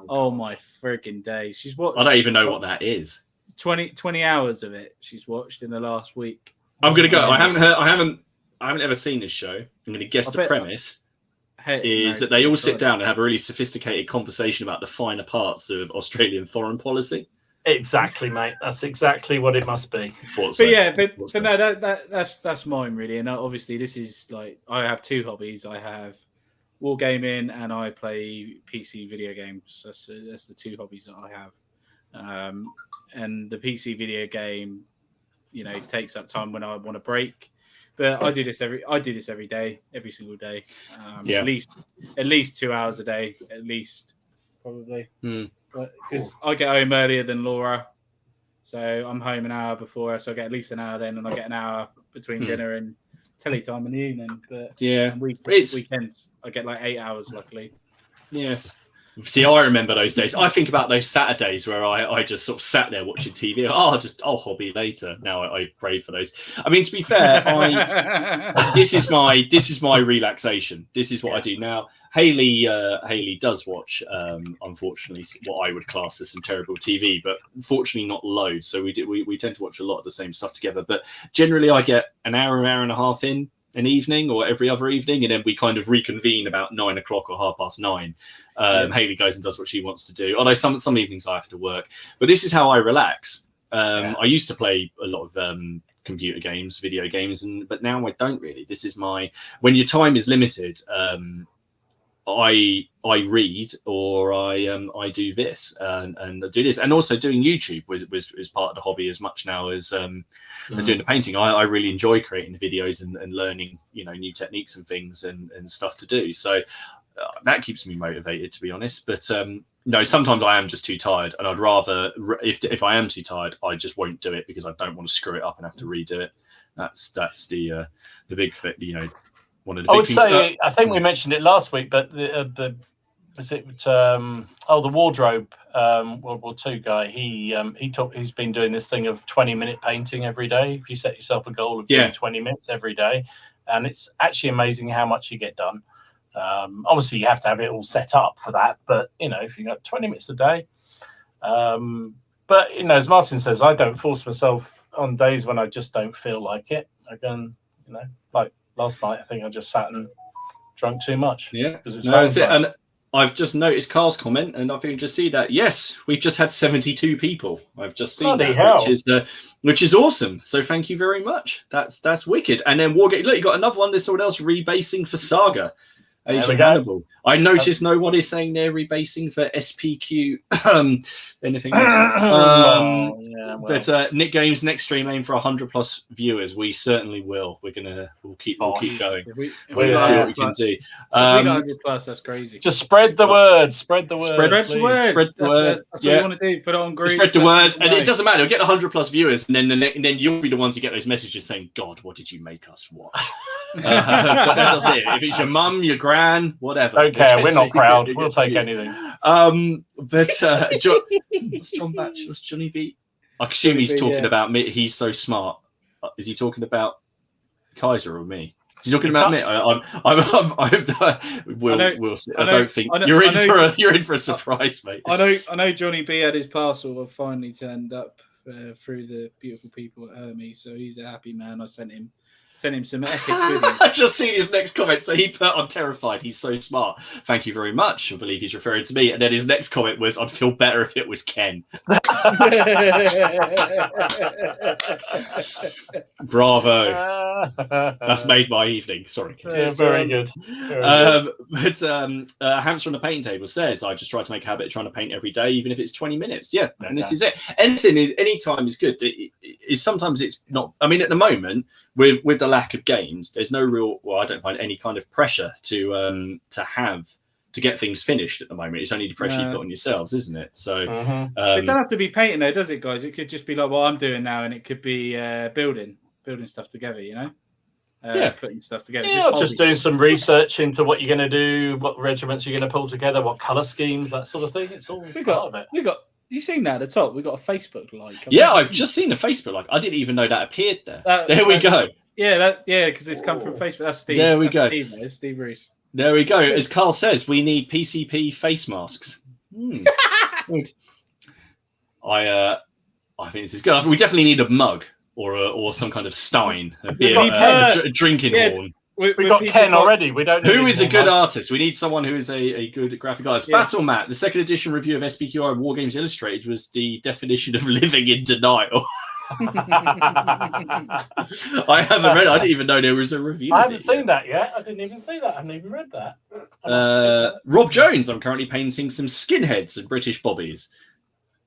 Oh my friggin' days! She's watched. I don't even know what that is. 20 hours of it she's watched in the last week. I'm gonna go. I haven't ever seen this show. I'm gonna guess the premise. is that they all sit down and have a really sophisticated conversation about the finer parts of Australian foreign policy. Exactly, mate. That's exactly what it must be. But no, that's mine really. And obviously, this is like I have two hobbies. I have wargaming and I play PC video games. That's the two hobbies that I have. And the PC video game, takes up time when I want to break. But I do this every day, every single day. At least 2 hours a day, at least, probably. Because I get home earlier than Laura, so I'm home an hour before her, so I get at least an hour then, and I get an hour between dinner and telly time in the evening. But weekends I get like 8 hours, luckily. Yeah. See, I remember those days. I think about those Saturdays where I just sort of sat there watching TV. I'll hobby later. Now I crave for those. I mean, to be fair, this is my relaxation. This is what I do now. Haley does watch, unfortunately, what I would class as some terrible TV, but fortunately not loads. So we tend to watch a lot of the same stuff together. But generally, I get an hour and a half in an evening or every other evening, and then we kind of reconvene about 9 o'clock or 9:30. Haley goes and does what she wants to do, although some evenings I have to work. But this is how I relax. I used to play a lot of computer games, video games, but now I don't really. This is when your time is limited, I read or I do this and do this, and also doing YouTube was part of the hobby as much now as doing the painting. I really enjoy creating videos and learning new techniques and things and stuff to do. So that keeps me motivated, to be honest. But no, sometimes I am just too tired, and I'd rather if I am too tired, I just won't do it because I don't want to screw it up and have to redo it. That's the big thing, one of the big things. I think we mentioned it last week, but the wardrobe World War II guy. He's been doing this thing of 20-minute painting every day. If you set yourself a goal of doing 20 minutes every day, and it's actually amazing how much you get done. Obviously, you have to have it all set up for that, but if you got 20 minutes a day. But as Martin says, I don't force myself on days when I just don't feel like it. Again, like last night, I think I just sat and drunk too much. Yeah, that's it. And I've just noticed Carl's comment, and I think just see that. Yes, we've just had 72 people. I've just seen that, which is awesome. So thank you very much. That's wicked. And then Wargate. Look, you got another one. There's someone else rebasing for Saga. Asian Hannibal. I noticed no one is saying they're rebasing for SPQ. Anything else? But Nick Games next stream aim for 100+ viewers. We certainly will. We'll keep going. We'll see what we can do. 100+, that's crazy. Just spread the word. Spread the word. Spread the word. That's what you want to do. Put it on groups. Spread the word, and it doesn't matter. We'll get 100+ viewers, and then you'll be the ones who get those messages saying, "God, what did you make us watch?" But that's it. If it's your mum, your gran, whatever. Don't care. We're not proud. We'll take anything. But what's John Batch? What's Johnny B? I assume he's talking about me. He's so smart. Is he talking about Kaiser or me? Is he talking about me? We'll see. I don't think you're in for a surprise, mate. I know Johnny B had his parcel have finally turned up through the beautiful people at Hermes, so he's a happy man. I sent him some epic videos. I just seen his next comment. So he put, "I'm terrified. He's so smart. Thank you very much." I believe he's referring to me. And then his next comment was, "I'd feel better if it was Ken." Bravo. That's made my evening. Sorry, Ken. Yeah, very good. But Hamster on the painting table says, "I just try to make a habit of trying to paint every day, even if it's 20 minutes." Yeah, and this is it. Any time is good. Sometimes it's not. I mean, at the moment, with the lack of games, there's no real. Well, I don't find any kind of pressure to get things finished at the moment. It's only the pressure you put on yourselves, isn't it? So it doesn't have to be painting, though, does it, guys? It could just be like what I'm doing now, and it could be building stuff together. Putting stuff together. Yeah, just doing some research into what you're going to do, what regiments you're going to pull together, what color schemes, that sort of thing. It's all part of it. You seen that at the top? We got a Facebook like. I've just seen a Facebook like. I didn't even know that appeared there. There we go. Yeah, because it's come from Facebook. That's Steve. There we go. Steve Bruce. There we go. As Carl says, we need PCP face masks. I think this is good. We definitely need a mug or some kind of stein, a drinking horn. We got Ken already. We don't. Who is a good artist? We need someone who is a good graphic artist. Yeah. Battle Matt, the second edition review of SPQI War Games Illustrated was the definition of living in denial. I haven't read it. I didn't even know there was a review. I haven't seen that yet. I didn't even see that. I haven't even read that. Rob Jones, I'm currently painting some skinheads and British bobbies.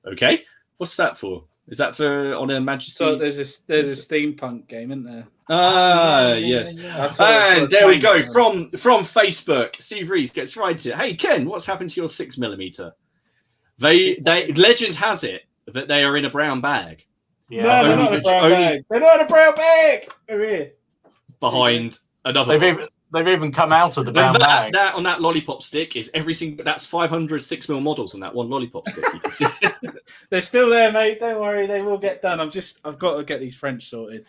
Okay. What's that for? Is that for on Her Majesty's? So there's a steampunk game, isn't there? Yes. And there we go. From Facebook, Steve Rees gets right to it. Hey Ken, what's happened to your 6mm? Legend has it that they are in a brown bag. Yeah, no, they're not in a brown bag. They're not in a brown bag. They're here. Behind another. They've even come out of the brown bag. That on that lollipop stick is every single. That's 500 6mm models on that one lollipop stick. You can see. They're still there, mate. Don't worry, they will get done. I've got to get these French sorted.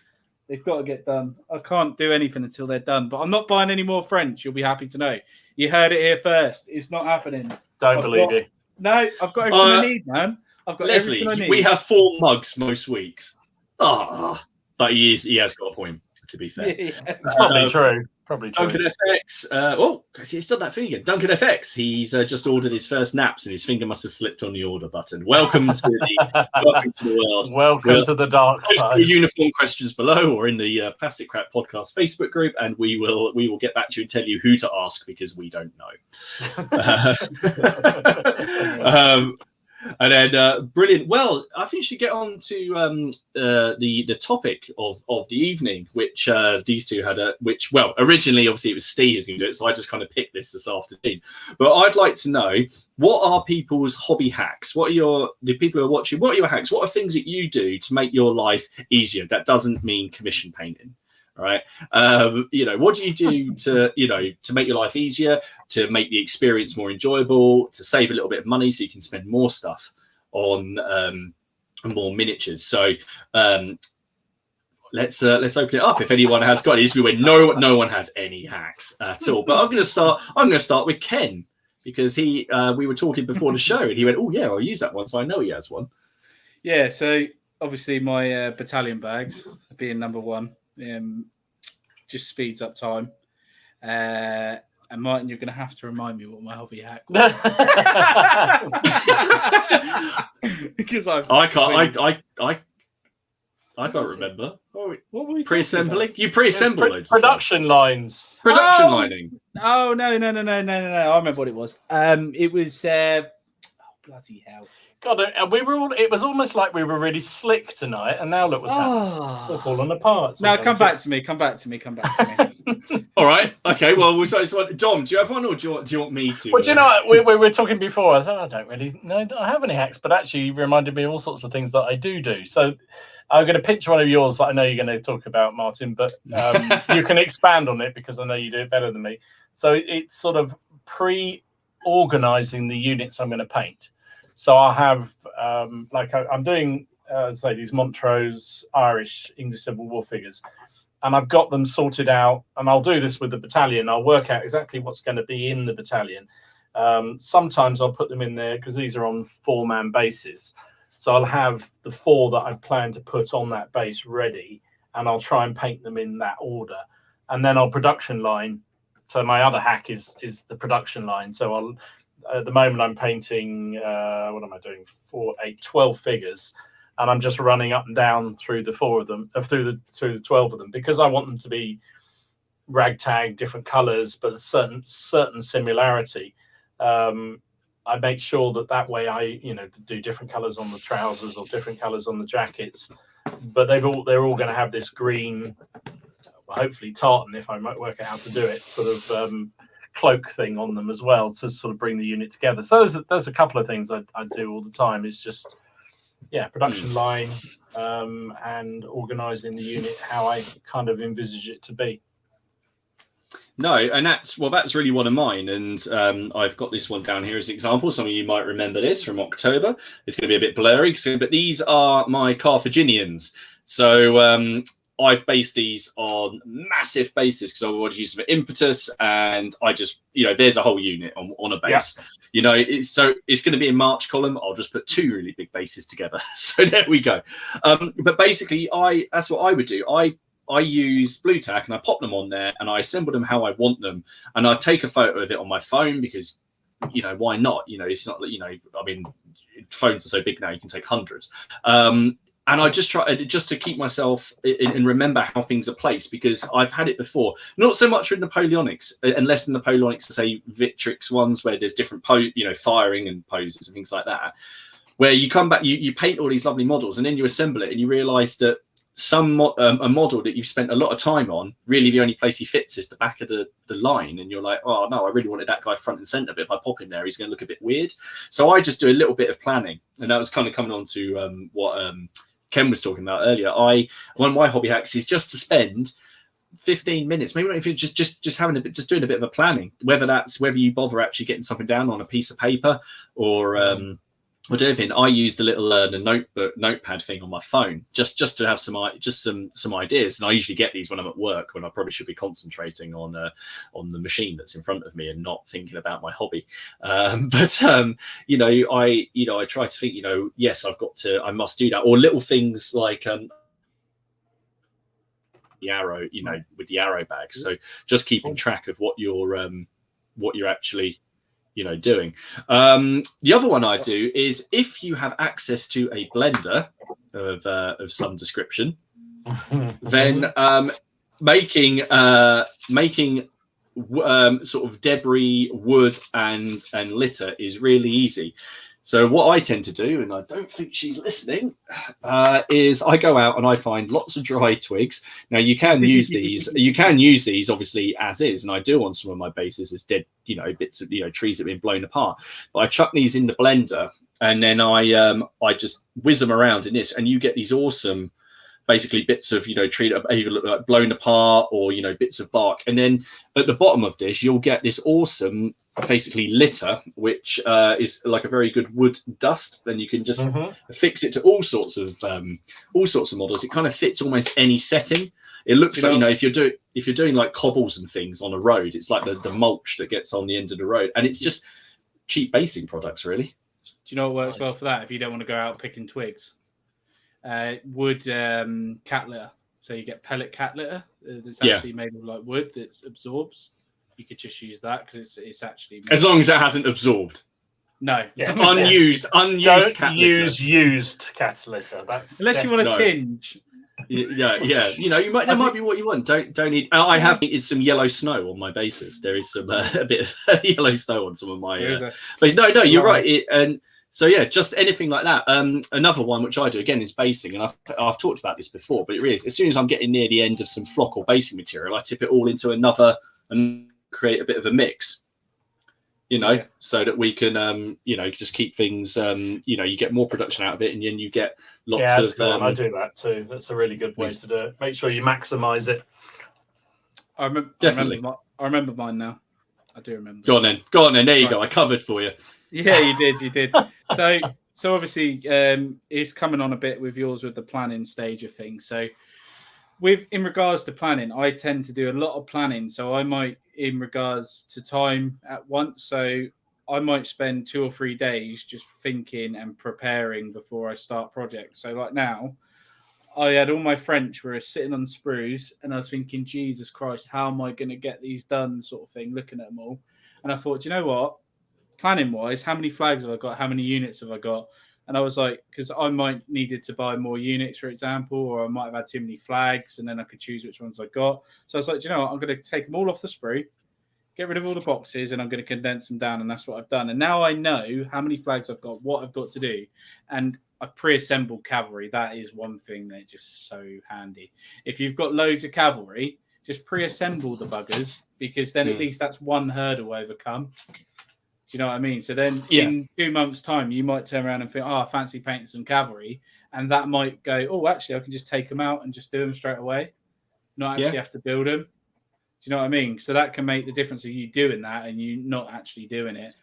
They've got to get done. I can't do anything until they're done. But I'm not buying any more French. You'll be happy to know. You heard it here first. It's not happening. Don't believe you. No, I've got everything I need, man. I've got Leslie, everything I need. We have 4 mugs most weeks. But he has got a point. To be fair, it's probably true. Probably true. Duncan FX. He's done that thing again. Duncan FX. He's just ordered his first naps, and his finger must have slipped on the order button. Welcome to the world. Welcome to the dark side. Uniform questions below, or in the Plastic Crap Podcast Facebook group, and we will get back to you and tell you who to ask because we don't know. And then brilliant. Well, I think we should get on to the topic of the evening, which these two had originally obviously it was Steve who's going to do it, so I just kind of picked this afternoon. But I'd like to know, what are people's hobby hacks? The people who are watching, what are your hacks? What are things that you do to make your life easier? That doesn't mean commission painting. All right. What do you do to make your life easier, to make the experience more enjoyable, to save a little bit of money so you can spend more stuff on more miniatures? So let's open it up. If anyone has got it, no one has any hacks at all. But I'm going to start with Ken, because we were talking before the show and he went, oh yeah, I'll use that one. So I know he has one. Yeah. So obviously my battalion bags being number one. Just speeds up time. And Martin, you're going to have to remind me what my hobby hack was. Because I can't remember. What were we pre-assembling? You pre-assemble it. Production lines. Production lining. Oh no! I remember what it was. It was bloody hell. God, it was almost like we were really slick tonight, and now look what's happening. We're falling apart. No, come back to me. All right. Okay. Well, Dom, do you have one, or do you want me to? Well, do you know, we were talking before. I said, I don't really know that I have any hacks, but actually, you reminded me of all sorts of things that I do. So I'm going to picture one of yours that I know you're going to talk about, Martin, but you can expand on it because I know you do it better than me. So it's sort of pre-organizing the units I'm going to paint. So I'll have, I'm doing, these Montrose Irish English Civil War figures, and I've got them sorted out, and I'll do this with the battalion. I'll work out exactly what's going to be in the battalion. Sometimes I'll put them in there because these are on 4-man bases. So I'll have the 4 that I plan to put on that base ready, and I'll try and paint them in that order. And then I'll production line. So my other hack is the production line. So at the moment I'm painting, 12 figures, and I'm just running up and down through the 4 of them, through the 12 of them, because I want them to be ragtag, different colors, but a certain similarity. I make sure that way I do different colors on the trousers or different colors on the jackets, but they're all going to have this green, hopefully tartan, if I might work out how to do it, sort of cloak thing on them as well, to sort of bring the unit together. So there's a couple of things I do all the time. It's just production line and organizing the unit how I kind of envisage it to be. No, and that's really one of mine, and I've got this one down here as an example. Some of you might remember this from October. It's going to be a bit blurry, but these are my Carthaginians. So I've based these on massive bases because I want to use them for impetus, and I just, there's a whole unit on a base. Yeah. It's going to be a march column. I'll just put 2 really big bases together. So there we go. But basically, that's what I would do. I use blue tack and I pop them on there and I assemble them how I want them, and I take a photo of it on my phone because, you know, why not? You know, it's not, you know, I mean, phones are so big now you can take hundreds. And I just try just to keep myself and remember how things are placed, because I've had it before. Not so much with Napoleonics, and less in Napoleonics to say Victrix ones where there's different firing and poses and things like that, where you come back, you paint all these lovely models, and then you assemble it, and you realise that a model that you've spent a lot of time on, really the only place he fits is the back of the line, and you're like, oh no, I really wanted that guy front and centre, but if I pop him there, he's going to look a bit weird. So I just do a little bit of planning, and that was kind of coming on to what Ken was talking about earlier. One of my hobby hacks is just to spend 15 minutes, maybe not even just having doing a bit of a planning, whether you bother actually getting something down on a piece of paper or anything. I used a little notepad thing on my phone just to have some ideas, and I usually get these when I'm at work, when I probably should be concentrating on the machine that's in front of me and not thinking about my hobby. But I try to think, yes, I must do that, or little things like the arrow, with the arrow bag. So just keeping track of what you're actually doing. The other one I do is, if you have access to a blender of some description, then making sort of debris, wood, and litter is really easy. So what I tend to do, and I don't think she's listening, is I go out and I find lots of dry twigs. Now you can use these. You can use these obviously as is, and I do on some of my bases as dead, bits of trees that have been blown apart. But I chuck these in the blender, and then I just whiz them around in this, and you get these awesome, basically bits of tree that either look like blown apart or bits of bark. And then at the bottom of this, you'll get this awesome, basically litter, which is like a very good wood dust. Then you can just fix it to all sorts of models. It kind of fits almost any setting. It looks like if you're doing like cobbles and things on a road, it's like the mulch that gets on the end of the road, and it's just cheap basing products, really. Do you know what works well for that? If you don't want to go out picking twigs, wood cat litter. So you get pellet cat litter that's actually made of like wood that absorbs. You could just use that because it's actually, as long as it hasn't absored. No, unused cat litter. Used cat litter. That's unless you want a tinge. Yeah. That might be what you want. Don't need. I have needed some yellow snow on my bases. There is some a bit of yellow snow on some of my. But no, you're right. And so yeah, just anything like that. Another one which I do again is basing, and I've talked about this before, but it really is. As soon as I'm getting near the end of some flock or basing material, I tip it all into another and create a bit of a mix. So that we can, just keep things, you get more production out of it, and then you get lots of. I do that too. That's a really good way to do it. Make sure you maximize it. I remember. Definitely. I remember mine now. I do remember. Go on then. There you go. I covered for you. Yeah, you did. So obviously, it's coming on a bit with yours with the planning stage of things. So, in regards to planning, I tend to do a lot of planning. So I might, in regards to time at once, so I might spend 2 or 3 days just thinking and preparing before I start projects. So like now, I had all my French were sitting on sprues, and I was thinking, Jesus Christ, how am I going to get these done, sort of thing, looking at them all. And I thought, you know what? Planning wise, how many flags have I got? How many units have I got? And I was like, because I might needed to buy more units, for example, or I might have had too many flags, and then I could choose which ones I got. So I was like, you know what? I'm going to take them all off the sprue, get rid of all the boxes, and I'm going to condense them down. And that's what I've done. And now I know how many flags I've got, what I've got to do. And I've pre-assembled cavalry. That is one thing that's just so handy. If you've got loads of cavalry, just pre-assemble the buggers, because then at least that's one hurdle overcome. Do you know what I mean? So then in 2 months' time, you might turn around and think, I fancy painting some cavalry. And that might go, actually, I can just take them out and just do them straight away. Not actually have to build them. Do you know what I mean? So that can make the difference of you doing that and you not actually doing it.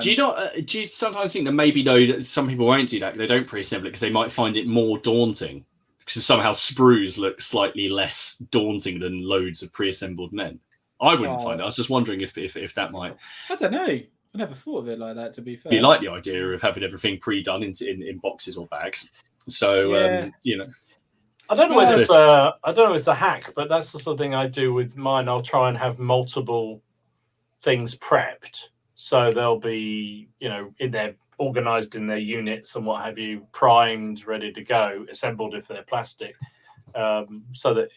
Do you sometimes think that maybe, though, that some people won't do that? They don't pre-assemble it because they might find it more daunting. Because somehow sprues look slightly less daunting than loads of pre-assembled men. I wouldn't find it. I was just wondering if that might. I don't know. I never thought of it like that, to be fair. You like the idea of having everything pre-done in boxes or bags. So, I don't know whether it's a hack, but that's the sort of thing I do with mine. I'll try and have multiple things prepped, so they'll be, organized in their units and what have you, primed, ready to go, assembled if they're plastic. So that,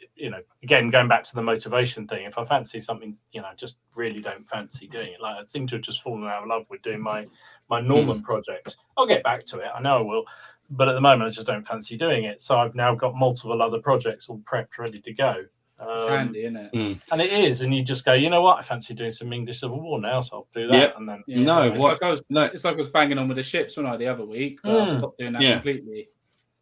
again, going back to the motivation thing, if I fancy something, I just really don't fancy doing it. Like I seem to have just fallen out of love with doing my Norman project. I'll get back to it. I know I will. But at the moment, I just don't fancy doing it. So I've now got multiple other projects all prepped, ready to go. It's handy, isn't it? And it is. And you just go, you know what? I fancy doing some English Civil War now, so I'll do that. Yep. And then it's like I was banging on with the ships, wasn't I, the other week? But I've stopped doing that completely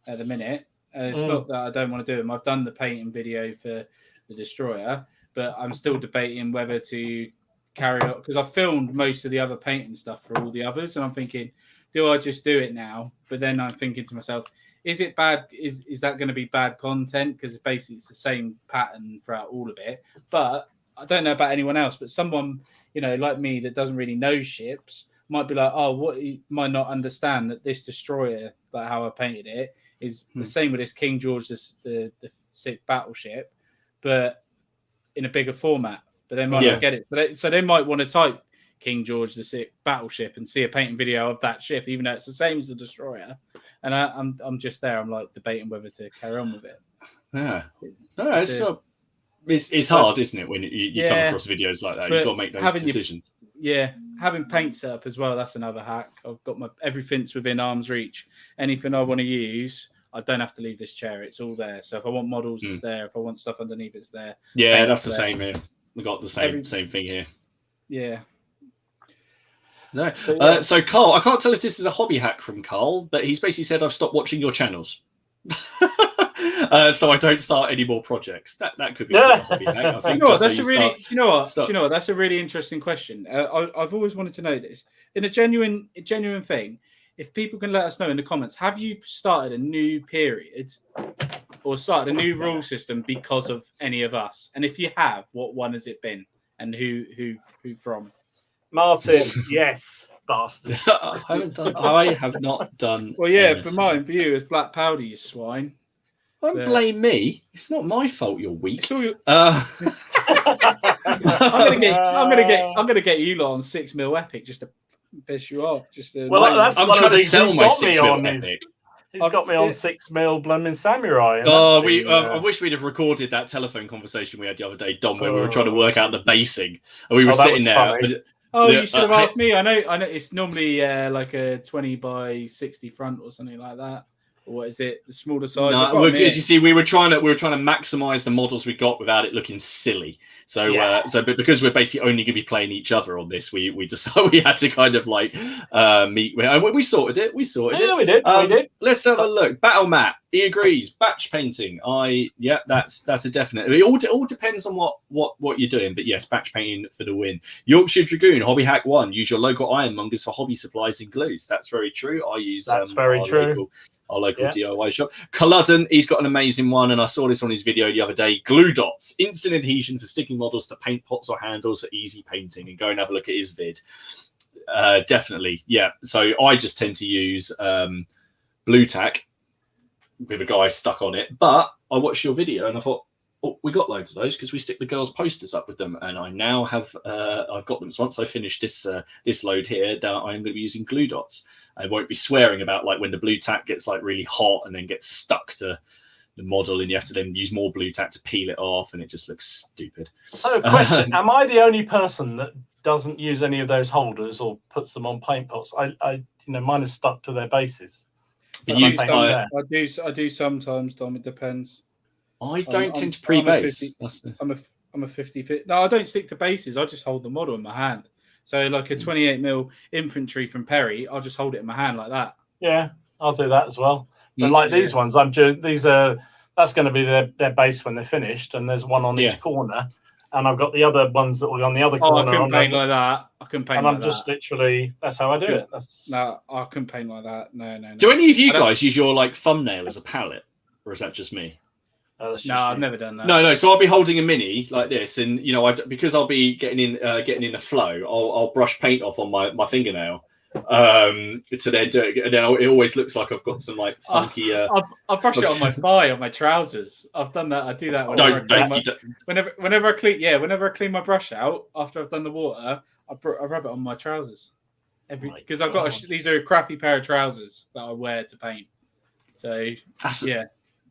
at the minute. It's not that I don't want to do them. I've done the painting video for the Destroyer, but I'm still debating whether to carry on, because I've filmed most of the other painting stuff for all the others, and I'm thinking, do I just do it now? But then I'm thinking to myself, is it bad? Is that going to be bad content? Because basically it's the same pattern throughout all of it. But I don't know about anyone else, but someone, like me that doesn't really know ships might be like, oh, what might not understand that this Destroyer, like how I painted it, is the same with this King George, the 6th battleship, but in a bigger format. But they might not get it. So they might want to type King George the 6th battleship and see a painting video of that ship, even though it's the same as the Destroyer. And I'm just there. I'm like debating whether to carry on with it. Yeah, no, it's hard, isn't it, when you come across videos like that? You've got to make those decisions. Having paint set up as well. That's another hack. I've got everything's within arm's reach. Anything I want to use, I don't have to leave this chair. It's all there. So if I want models, it's there. If I want stuff underneath, it's there. Yeah, paint, that's the same here. We got the same thing here. Yeah. No. So Carl, I can't tell if this is a hobby hack from Carl, but he's basically said I've stopped watching your channels. So I don't start any more projects. That could be a hobby hack. I think. That's a really. Do you know what? That's a really interesting question. I've always wanted to know this. In a genuine thing, if people can let us know in the comments, have you started a new period or started a new rule system because of any of us? And if you have, what one has it been, and who from? Martin, yes, bastard. I have not done. Well, yeah, for you, it's black powder, you swine. Don't blame me. It's not my fault. You're weak. I'm gonna get you lot on 6mm epic just to piss you off. I'm trying to sell my 6mm epic. He's got me on 6mm blooming samurai. I wish we'd have recorded that telephone conversation we had the other day, Dom, where we were trying to work out the basing, and we were sitting there. You should have asked me. I know. It's normally like a 20x60 front or something like that. Or what is it? The smaller size? No, as you see, we were trying to maximise the models we got without it looking silly. So, but because we're basically only going to be playing each other on this, we decided we had to kind of like meet. And we sorted it. We sorted it. We did. We did. Let's have a look. Battle Mat. He agrees. Batch painting. That's a definite. It all depends on what you're doing. But yes, batch painting for the win. Yorkshire Dragoon. Hobby hack 1. Use your local ironmongers for hobby supplies and glues. That's very true. I use. That's very true. Our local DIY shop. Culloden, he's got an amazing one, and I saw this on his video the other day. Glue dots, instant adhesion for sticking models to paint pots or handles for easy painting. And go and have a look at his vid. Definitely, yeah. So I just tend to use blue tack with a guy stuck on it. But I watched your video and I thought, oh, we got loads of those because we stick the girls' posters up with them, and I now have I've got them. So once I finish this load here, I'm going to be using glue dots. I won't be swearing about like when the blue tack gets like really hot and then gets stuck to the model, and you have to then use more blue tack to peel it off, and it just looks stupid. So, question: am I the only person that doesn't use any of those holders or puts them on paint pots? Mine is stuck to their bases. I do sometimes, Dom. It depends. I don't tend to pre-base. I'm a 50-50. No, I don't stick to bases. I just hold the model in my hand. So like a 28mm infantry from Perry, I'll just hold it in my hand like that. Yeah, I'll do that as well. But these ones, that's going to be their base when they're finished, and there's one on each corner, and I've got the other ones that will be on the other corner. I couldn't paint like that. And I'm just literally, that's how I do it. No, I couldn't paint like that. No. Do any of you guys use your like thumbnail as a palette, or is that just me? No, I've never done that. No. So I'll be holding a mini like this, and because I'll be getting in the flow, I'll brush paint off on my fingernail, to then do it, and then it always looks like I've got some like funky. I'll brush it on my thigh, on my trousers. I've done that. I do that whenever I clean my brush out after I've done the water. I rub it on my trousers because I've got these are a crappy pair of trousers that I wear to paint. So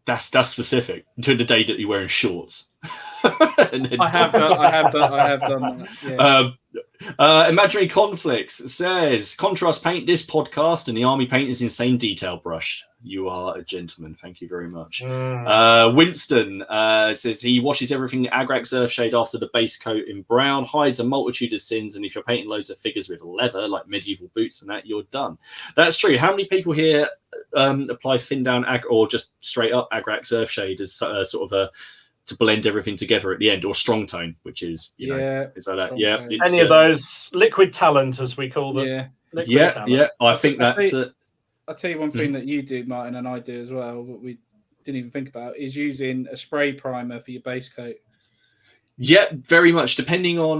that's specific to the day that you're wearing shorts. I have done that. Yeah. Imaginary Conflicts says contrast paint this podcast and the army paint is insane detail brush. You are a gentleman. Thank you very much. Winston says he washes everything Agrax Earthshade after the base coat in brown, hides a multitude of sins, and if you're painting loads of figures with leather, like medieval boots and that, you're done. That's true. How many people here apply thin down or just straight up Agrax Earthshade as sort of to blend everything together at the end, or strong tone, which is is like that. Yeah, any of those liquid talent, as we call them. Yeah. I think that's. I'll tell you one thing that you do, Martin, and I do as well, but we didn't even think about, is using a spray primer for your base coat. Yeah, very much. Depending on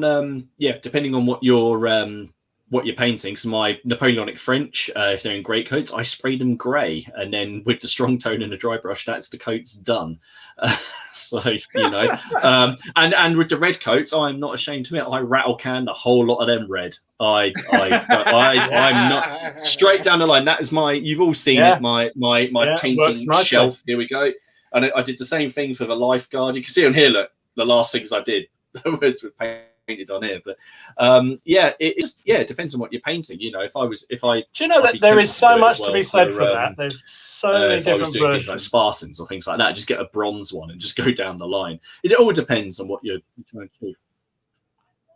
what you're painting. So my Napoleonic French, if they're in grey coats, I spray them grey, and then with the strong tone and the dry brush, that's the coat's done. And with the red coats, I'm not ashamed to admit, I rattle can the whole lot of them red. I'm not straight down the line. That is you've all seen it. My painting shelf. Here we go. And I did the same thing for the lifeguard. You can see on here. Look, the last things I did was with painted on here, but it depends on what you're painting. If I do you know that there is so much to be said for that? There's so many different versions, like Spartans or things like that. Just get a bronze one and just go down the line. It all depends on what you're trying to do.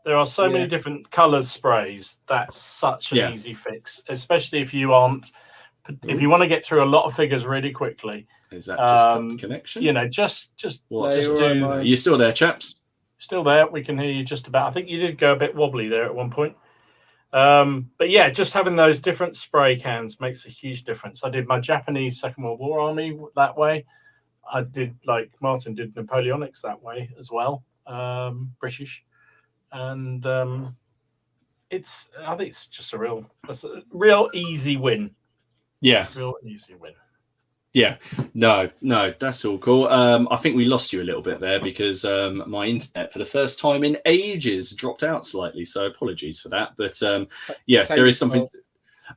There are so many different colours sprays. That's such an easy fix, especially if you aren't. If you want to get through a lot of figures really quickly. Is that just connection? Just are you still there, chaps? Still there. We can hear you just about. I think you did go a bit wobbly there at one point. But yeah, just having those different spray cans makes a huge difference. I did my Japanese Second World War army that way. I did, like Martin did, Napoleonics that way as well, British. And I think it's just a real easy win. Yeah. Real easy win. Yeah, no, that's all cool. I think we lost you a little bit there because my internet for the first time in ages dropped out slightly. So apologies for that. But yes, there is something.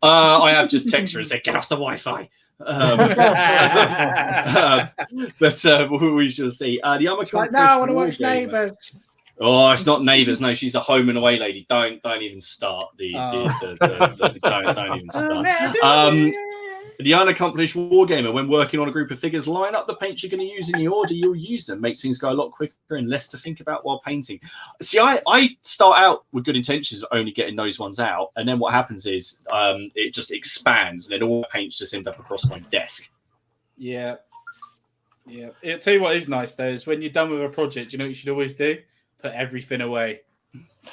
I have just texted her and said, get off the Wi-Fi. But we shall see. The other no, I want to watch Neighbours. Oh, it's not Neighbours. No, she's a home and away lady. Don't even start don't even start. The unaccomplished wargamer, when working on a group of figures, line up the paints you're going to use in the order you'll use them. Makes things go a lot quicker and less to think about while painting. See, I start out with good intentions of only getting those ones out, and then what happens is it just expands, and then all the paints just end up across my desk. Yeah. I'll tell you what is nice, though, is when you're done with a project, you know what you should always do? Put everything away.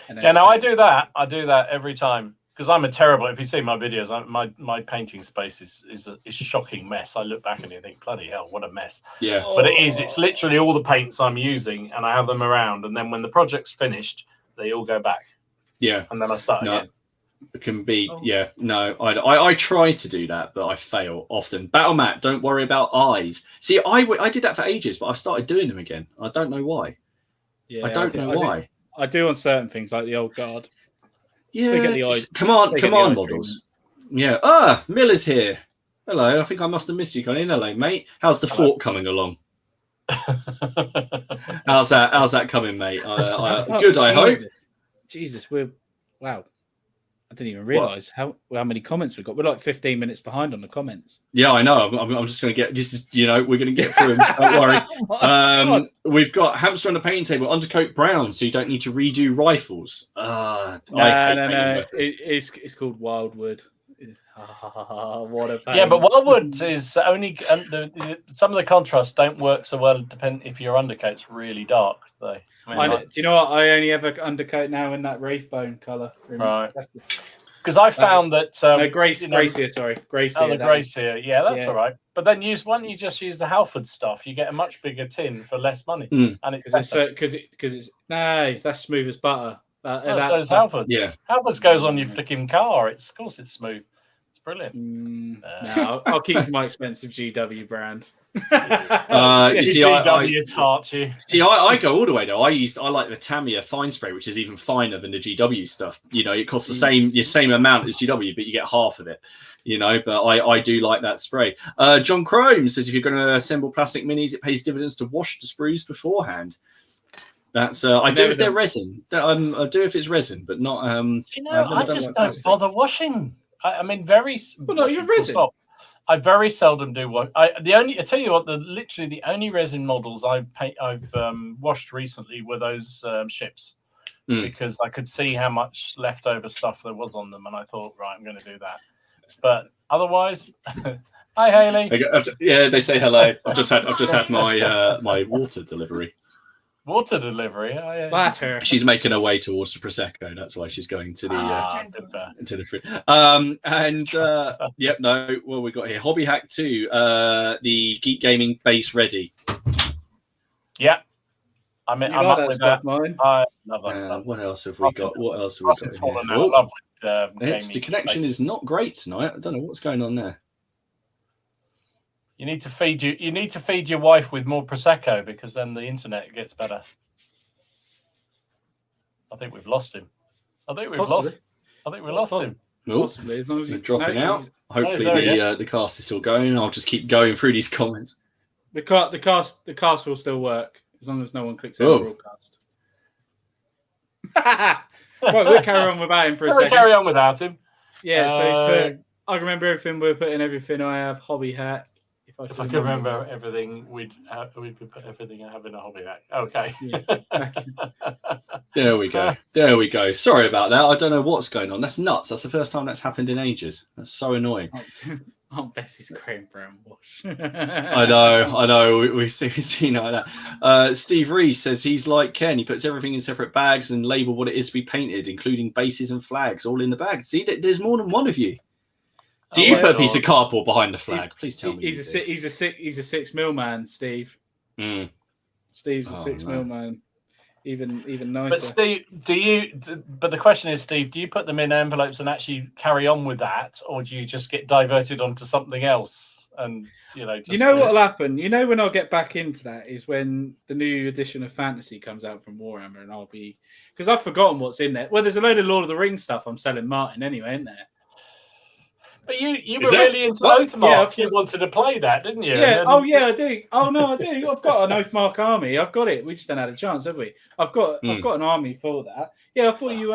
I do that. I do that every time. Because I'm a terrible. If you see my videos, my painting space is a shocking mess. I look back and you think, bloody hell, what a mess. Yeah. But it's literally all the paints I'm using, and I have them around. And then when the project's finished, they all go back. Yeah. And then I start again. It can be. Yeah. No. I try to do that, but I fail often. Battle Matt, don't worry about eyes. See, I did that for ages, but I've started doing them again. I don't know why. Yeah. I don't know why. I do on certain things like the old guard. Yeah, come on, models. Yeah. Miller's here. Hello. I think I must have missed you, Colin. Hello, mate. How's the fort coming along? How's that coming, mate? Good, I hope. Jesus, wow. I didn't even realise how many comments we've got. We're like 15 minutes behind on the comments. Yeah, I know. I'm just going to get we're going to get through them. Don't worry. We've got hamster on the painting table, undercoat brown, so you don't need to redo rifles. No. It's called Wildwood. What a pain. Yeah, but Wildwood is only some of the contrasts don't work so well. Depend if your undercoat's really dark, though. Do you know what? I only ever undercoat now in that Wraith Bone colour. Right. Because I found that Gracie. Oh, the Gracie. Yeah, that's all right. But then why don't you just use the Halford stuff? You get a much bigger tin for less money, and it's because that's smooth as butter. So is Halfords. Yeah, Halfords goes on your flicking car. Of course, it's smooth. It's brilliant. No, I'll keep my expensive GW brand. You see, I go all the way though. I like the Tamiya fine spray, which is even finer than the GW stuff. You know, it costs the same amount as GW, but you get half of it. You know, but I do like that spray. John Crome says if you're going to assemble plastic minis, it pays dividends to wash the sprues beforehand. That's I do if they're resin. I do if it's resin, but not. I just don't bother washing. I mean, you're resin. I very seldom do wash. I tell you what, literally the only resin models I've washed recently were those ships, because I could see how much leftover stuff there was on them, and I thought, right, I'm going to do that. But otherwise, hi Haley. Yeah, they say hello. I've just had my my water delivery. Water delivery. Oh, yeah. That's her. She's making her way towards the prosecco. That's why she's going to the to the fruit. Yep. No. What we got here? Hobby Hack 2. The Geek Gaming base ready. Yeah. I'm up with that. Mine. I love that stuff. What else have we got? What else have we got? The connection is not great tonight. I don't know what's going on there. You need to feed your wife with more prosecco, because then the internet gets better. I think we've lost him. I think we lost him. Possibly, as long as you're dropping out. Hopefully the cast is still going. I'll just keep going through these comments. The cast will still work as long as no one clicks on broadcast. Right, we'll carry on without him for a second. Carry on without him. Yeah, so he's put, I remember everything. We're putting everything I have. Hobby Hack. If I could remember everything, we'd put everything I have in a hobby hack. Okay. Yeah. There we go. Sorry about that. I don't know what's going on. That's nuts. That's the first time that's happened in ages. That's so annoying. Aunt Bessie's cream brown wash. I know. We see like that. Steve Reese says he's like Ken. He puts everything in separate bags and label what it is to be painted, including bases and flags, all in the bag. See, there's more than one of you. Do you put a piece of cardboard behind the flag? Please tell me. He's a 6 mil man, Steve. Steve's a 6 mil man. Even nicer. But Steve, but the question is, Steve, do you put them in envelopes and actually carry on with that, or do you just get diverted onto something else? And what will happen? When I'll get back into that is when the new edition of Fantasy comes out from Warhammer, and I'll be, because I've forgotten what's in there. Well, there's a load of Lord of the Rings stuff I'm selling Martin anyway, isn't there? But you were really into Oathmark. You wanted to play that, didn't you? Yeah. Oh, yeah, I do. Oh, no, I do. I've got an Oathmark army. I've got it. We just haven't had a chance, have we? I've got an army for that. Yeah, I thought you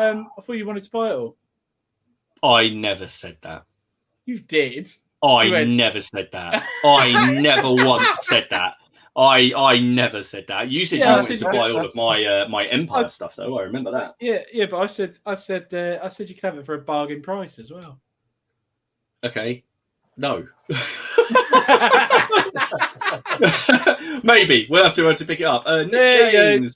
wanted to buy it all. I never said that. You did. I never said that. I never once said that. I never said that. You said you wanted to buy all of my Empire stuff, though. I remember that. Yeah, but I said you could have it for a bargain price as well. Okay. No. Maybe we'll have to pick it up. Nick James,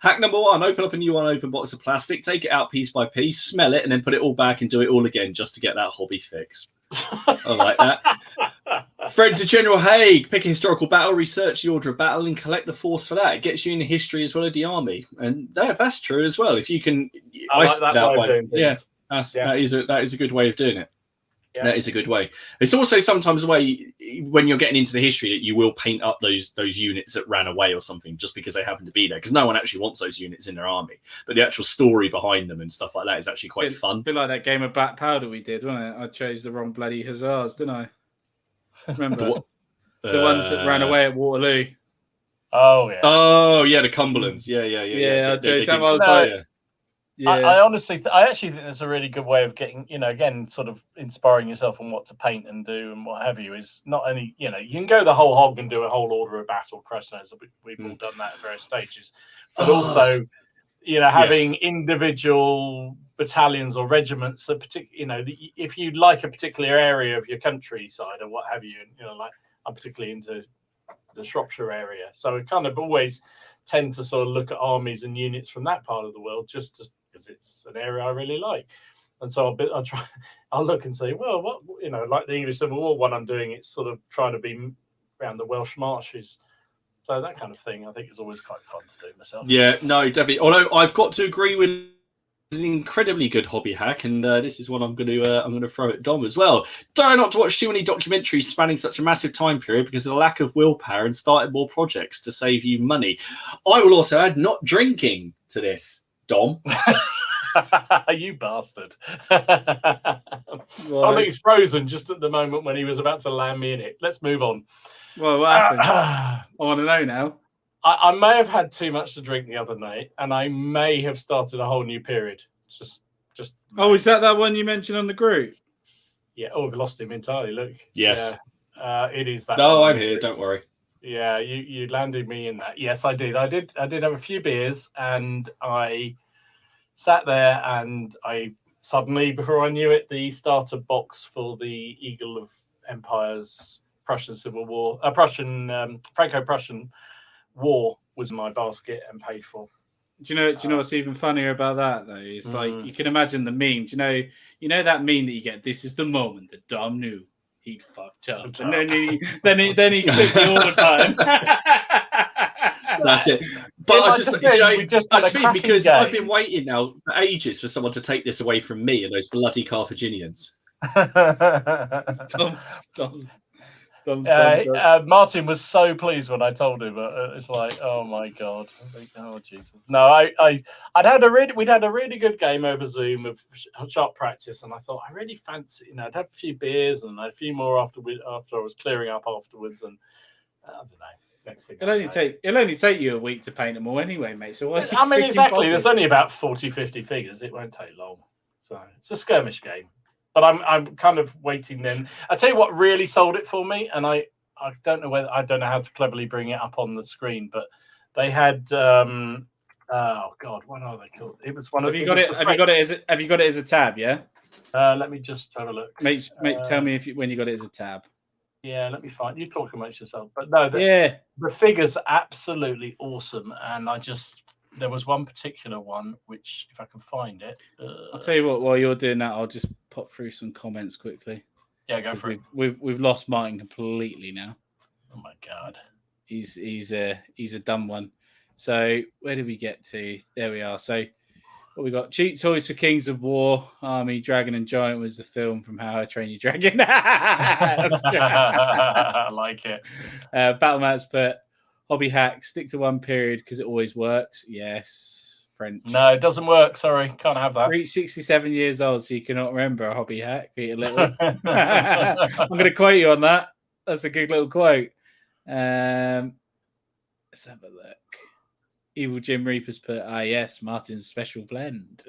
hack number 1: open up a new unopened box of plastic, take it out piece by piece, smell it, and then put it all back and do it all again just to get that hobby fix. I like that. Friends of General Haig: pick a historical battle, research the order of battle, and collect the force for that. It gets you in the history as well as the army, and that's true as well. If you can, I like that way. Yeah, that is a good way of doing it. Yeah. That is a good way. It's also sometimes a way when you're getting into the history that you will paint up those units that ran away or something just because they happen to be there, because no one actually wants those units in their army. But the actual story behind them and stuff like that is actually quite fun. A bit like that game of Black Powder we did, wasn't it? I chose the wrong bloody hussars, didn't I? Remember the ones that ran away at Waterloo? Oh yeah. Oh yeah, the Cumberlands. Yeah. I chose that. Yeah. I honestly, I actually think that's a really good way of getting, again, sort of inspiring yourself on what to paint and do and what have you. Is not only, you can go the whole hog and do a whole order of battle. Christ knows we've all done that at various stages, but also, having individual battalions or regiments that if you like a particular area of your countryside or what have you, like I'm particularly into the Shropshire area, so it kind of always tend to sort of look at armies and units from that part of the world just because it's an area I really like. And so I'll look and say, well, what, like the English Civil War one I'm doing, it's sort of trying to be around the Welsh marshes. So that kind of thing, I think, is always quite fun to do myself. Yeah, no, definitely. Although I've got to agree with an incredibly good hobby hack, and this is one I'm going to throw at Dom as well. Try not to watch too many documentaries spanning such a massive time period because of the lack of willpower, and started more projects to save you money. I will also add not drinking to this, Dom. You bastard. Ollie's frozen just at the moment when he was about to land me in it. Let's move on. Well, what happened? I want to know now. I may have had too much to drink the other night, and I may have started a whole new period. Just. Oh, is that one you mentioned on the group? Yeah. Oh, we've lost him entirely. Look. Yes. Yeah. It is that. No, I'm here. Don't worry. Yeah, you landed me in that. Yes, I did. I did have a few beers, and I sat there, and I suddenly, before I knew it, the starter box for the Eagle of Empires Prussian Civil War, Franco-Prussian War was in my basket and paid for. Do you know what's even funnier about that though? It's like you can imagine the meme. Do you know that meme that you get? This is the moment that Dom knew he fucked up, and then he clicked the order button. That's it. But I just think because I've been waiting now for ages for someone to take this away from me and those bloody Carthaginians. Martin was so pleased when I told him. It's like, oh my god, oh Jesus! No, we'd had a really good game over Zoom of sharp practice, and I thought I really fancy, I'd have a few beers and a few more after I was clearing up afterwards, and I don't know. Next thing it'll only take you a week to paint them all anyway, mate. So I mean, exactly. There's only about 40-50 figures. It won't take long, so it's a skirmish game. But I'm kind of waiting then. I tell you what really sold it for me, and I don't know how to cleverly bring it up on the screen, but they had oh god, what are they called? It was one of. Have you got it as a tab? Yeah. Let me just have a look. Mate, tell me when you got it as a tab. Yeah, let me find. You talk amongst yourself, but no, the figures are absolutely awesome, and there was one particular one which, if I can find it, I'll tell you what. While you're doing that, I'll just pop through some comments quickly. Yeah, go for it. We've lost Martin completely now. Oh my god, he's a dumb one. So where did we get to? There we are. So what we got? Cheap Toys for Kings of War, Army, Dragon and Giant was the film from How I Train Your Dragon. I like it. Battlemats put hobby hack, stick to one period because it always works. Yes. French. No, it doesn't work. Sorry, can't have that. 67 years old, so you cannot remember a hobby hack. Peter Little. I'm going to quote you on that. That's a good little quote. Let's have a look. Evil Jim Reapers put, yes, Martin's special blend.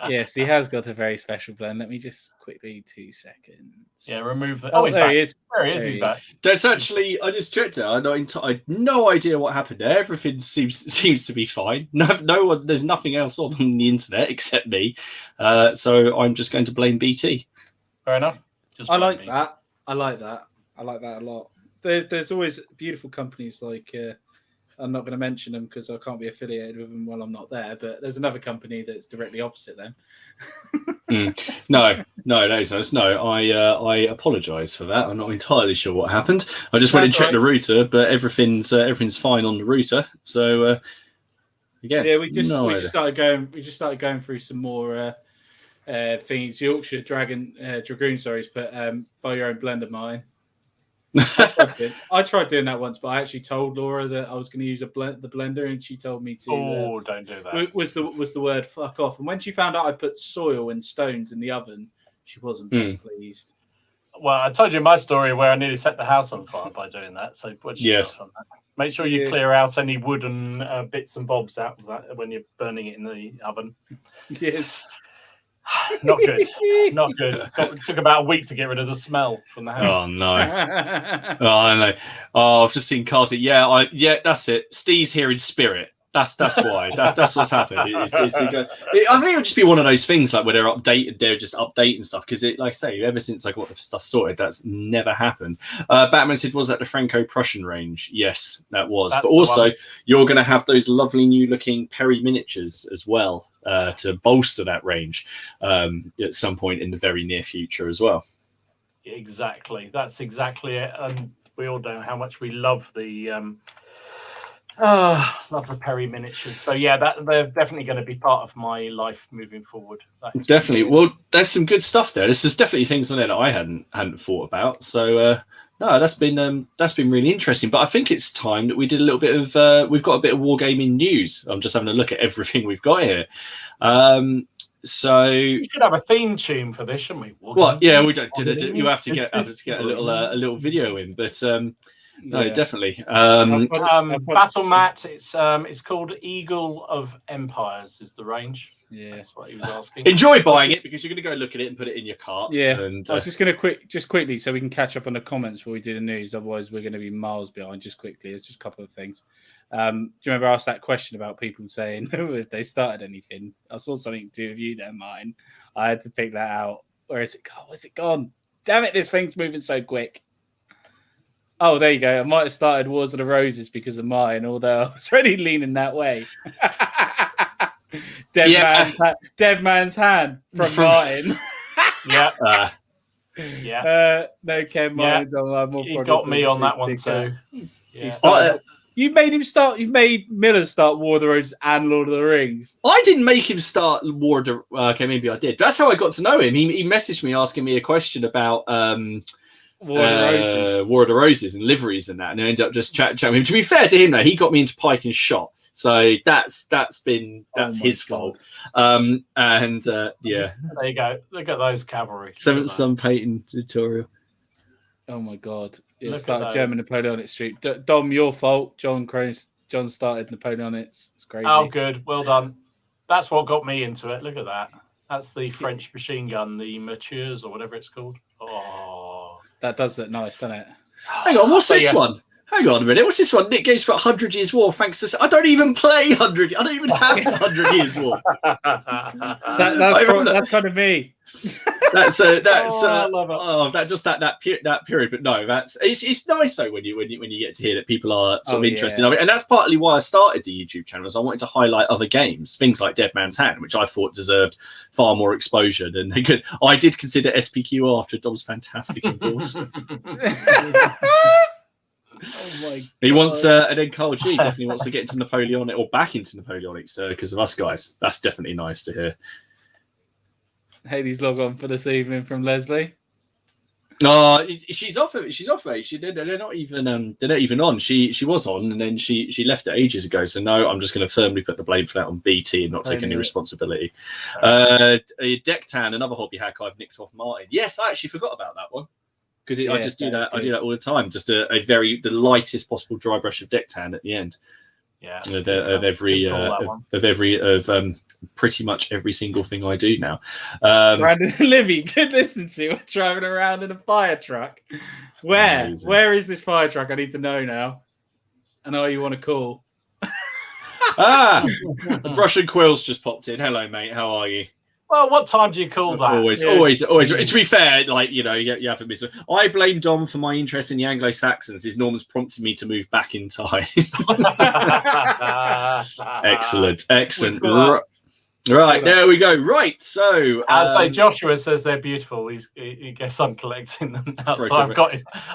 Yes, he has got a very special blend. Let me just quickly 2 seconds. Yeah, remove the. Oh, there he is. There he is. He's back. There's actually, I just checked it. I had no idea what happened there. Everything seems to be fine. No one. There's nothing else on the internet except me. So I'm just going to blame BT. Fair enough. I like that. I like that a lot. There's always beautiful companies like. I'm not going to mention them because I can't be affiliated with them while I'm not there. But there's another company that's directly opposite them. No. I apologise for that. I'm not entirely sure what happened. I just went and checked the router, but everything's fine on the router. So again, we just started going through some more things. Yorkshire Dragoon, sorry, but buy your own blend of mine. I tried doing that once, but I actually told Laura that I was going to use the blender, and she told me to. Oh, don't do that. Was the word "fuck off"? And when she found out I put soil and stones in the oven, she wasn't best pleased. Well, I told you my story where I nearly set the house on fire by doing that. So yes, on that? Make sure you clear out any wooden bits and bobs out of that when you're burning it in the oven. Yes. Not good. Not good. It took about a week to get rid of the smell from the house. Oh no! I know. Oh, I've just seen Carter. Yeah, that's it. Steve's here in spirit. That's why. That's what's happened. I think it'll just be one of those things like where they're just updating stuff because like I say, ever since I got the stuff sorted, that's never happened. Batman said, was that the Franco-Prussian range? Yes, that was. But also, you're going to have those lovely new looking Perry miniatures as well to bolster that range at some point in the very near future as well. Exactly. That's exactly it. And we all know how much we love the Love the Perry miniatures. So yeah, they're definitely going to be part of my life moving forward. Definitely. Well, there's some good stuff there. There's definitely things on there that I hadn't thought about. So no, that's been really interesting. But I think it's time that we did a little bit of we've got a bit of wargaming news. I'm just having a look at everything we've got here. So we should have a theme tune for this, shouldn't we? Well, yeah, we don't. You have to get a little video in, but no, definitely. Battle Mat. It's called Eagle of Empires. Is the range? Yeah, that's what he was asking. Enjoy buying it because you're going to go look at it and put it in your cart. Yeah, and I was just going to quickly so we can catch up on the comments before we do the news. Otherwise, we're going to be miles behind. Just quickly, there's just a couple of things. Do you remember I asked that question about people saying if they started anything? I saw something to do with you there, Martin. I had to pick that out. Where is it gone? Where's it gone? Damn it, this thing's moving so quick. Oh, there you go. I might have started Wars of the Roses because of Martin, although I was already leaning that way. Dead man's hand from Martin. Yeah. No, Ken, Martin. He got me on that one too. Yeah. You've made Miller start War of the Roses and Lord of the Rings. I didn't make him start War of the okay, maybe I did. That's how I got to know him. He messaged me asking me a question about War of the Roses and liveries and that, and I ended up just chatting with him. To be fair to him, though, he got me into pike and shot, so that's his fault. Yeah, there you go. Look at those cavalry. Seventh Son painting tutorial. Oh my god! It started German Napoleonic Street. Dom, your fault. John started Napoleonics. It's crazy. Oh, good. Well done. That's what got me into it. Look at that. That's the French machine gun, the Matures or whatever it's called. Oh. That does look nice, doesn't it? Hang on, what's this one? Hang on a minute. What's this one? Nick Games for 100 Years War. Thanks to I don't even play 100. I don't even have 100 Years War. That's kind of me. That's that period. But no, it's nice though when you get to hear that people are sort of interested in it, and that's partly why I started the YouTube channel. Is I wanted to highlight other games, things like Dead Man's Hand, which I thought deserved far more exposure than they could. I did consider SPQ after Dom's fantastic endorsement. Oh my God. He wants, and then Carl G definitely wants to get into Napoleonic or back into Napoleonics because of us guys. That's definitely nice to hear. Hades log on for this evening from Leslie. She's off, mate. They're not even on. She was on, and then she left it ages ago. So no, I'm just going to firmly put the blame for that on BT and not take any responsibility. Decktan, another hobby hack I've nicked off Martin. Yes, I actually forgot about that one. Because I just do that. I do that all the time. Just the lightest possible dry brush of deck tan at the end. Yeah. Of pretty much every single thing I do now. Brandon and Livy, good listen to. We're driving around in a fire truck. Where is this fire truck? I need to know now. I know you want to call. The Brush and Quills just popped in. Hello, mate. How are you? Well, what time do you call that? Always. To be fair, like you have to be. I blame Dom for my interest in the Anglo-Saxons. His Normans prompted me to move back in time. Excellent. Right, there we go. Right, so Joshua says they're beautiful. He guess I'm collecting them now. So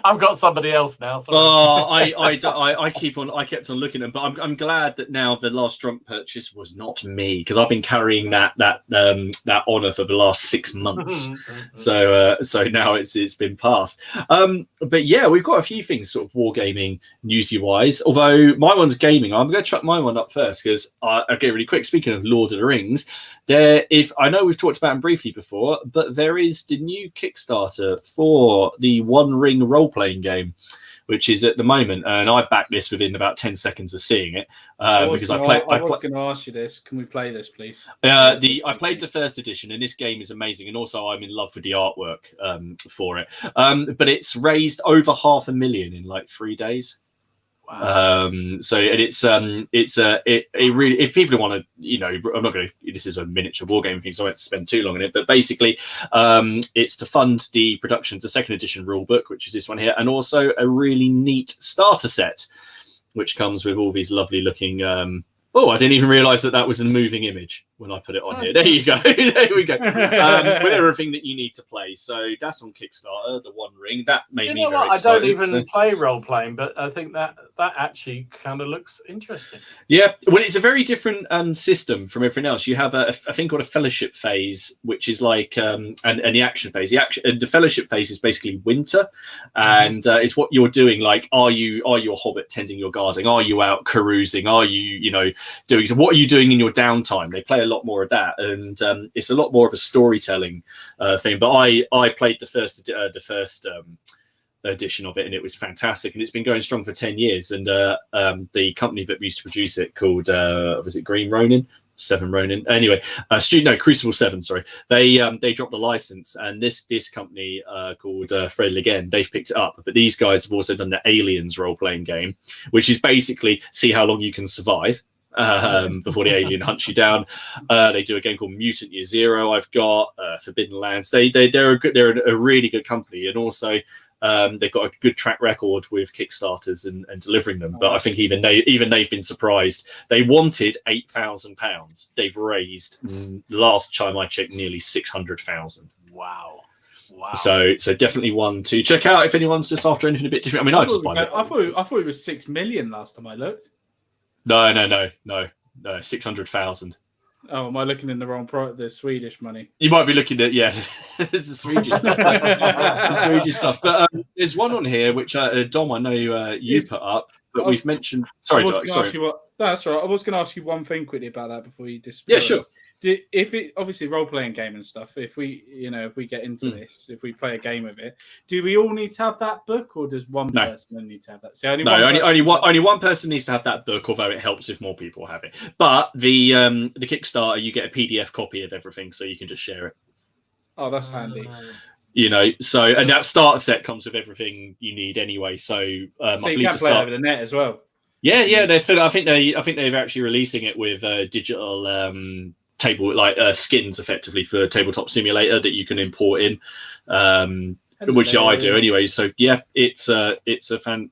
I've got somebody else now. Sorry. I kept on looking at them, but I'm glad that now the last drunk purchase was not me because I've been carrying that honor for the last 6 months. so now it's been passed. But yeah, we've got a few things sort of wargaming newsy wise. Although my one's gaming, I'm going to chuck my one up first because okay, really quick. Speaking of Lord of the Rings. If I know we've talked about them briefly before, but there is the new Kickstarter for the One Ring role-playing game, which is at the moment, and I backed this within about 10 seconds of seeing it because I was going to ask you this. Can we play this, please? I played the first edition, and this game is amazing, and also I'm in love with the artwork for it. But it's raised over 500,000 in like 3 days. Wow. It really, if people want to, I'm not going to, this is a miniature wargame thing, so I won't spend too long on it, but basically it's to fund the production of the second edition rulebook, which is this one here, and also a really neat starter set, which comes with all these lovely looking, I didn't even realize that was a moving image. when I put it on here. There you go. There we go. With everything that you need to play. So that's on Kickstarter, the One Ring. That made me very excited. I don't even play role-playing, but I think that actually kind of looks interesting. Yeah. Well, it's a very different system from everything else. You have a thing called a fellowship phase, which is like and the action phase. The fellowship phase is basically winter, and it's what you're doing. Like, are you a hobbit tending your garden? Are you out carousing? Are you doing? So what are you doing in your downtime? They play a lot more of that, and it's a lot more of a storytelling thing. But I played the first edition of it, and it was fantastic, and it's been going strong for 10 years. And the company that used to produce it, called was it Green Ronin? Seven Ronin. Anyway, Crucible 7. Sorry, they dropped the license, and this company called Firelocks, they've picked it up. But these guys have also done the Aliens role-playing game, which is basically see how long you can survive before the alien hunts you down. They do a game called Mutant Year Zero. I've got Forbidden Lands. They're a really good company, and also they've got a good track record with Kickstarters and delivering them. But I think even they've been surprised. They wanted £8,000. They've raised, last time I checked, nearly 600,000. Wow. So definitely one to check out if anyone's just after anything a bit different. I mean, I thought it was 6 million last time I looked. No, 600,000. Oh, am I looking in the wrong product? The Swedish money. You might be looking at the Swedish stuff. The Swedish stuff. But there's one on here which Dom, I know you put up, but we've mentioned. Sorry. That's right. I was going to ask you one thing quickly about that before you disappear. Yeah, sure. If it obviously role-playing game and stuff, if we get into this, if we play a game of it, do we all need to have that book, or does one person need to have that? So only one person needs to have that book, although it helps if more people have it. But the Kickstarter, you get a PDF copy of everything, so you can just share it. Oh, that's handy. So and that starter set comes with everything you need anyway. So you can play over the net as well. Yeah. I think they're actually releasing it with digital skins effectively for Tabletop Simulator that you can import in, which I do anyway. So yeah, it's a fan.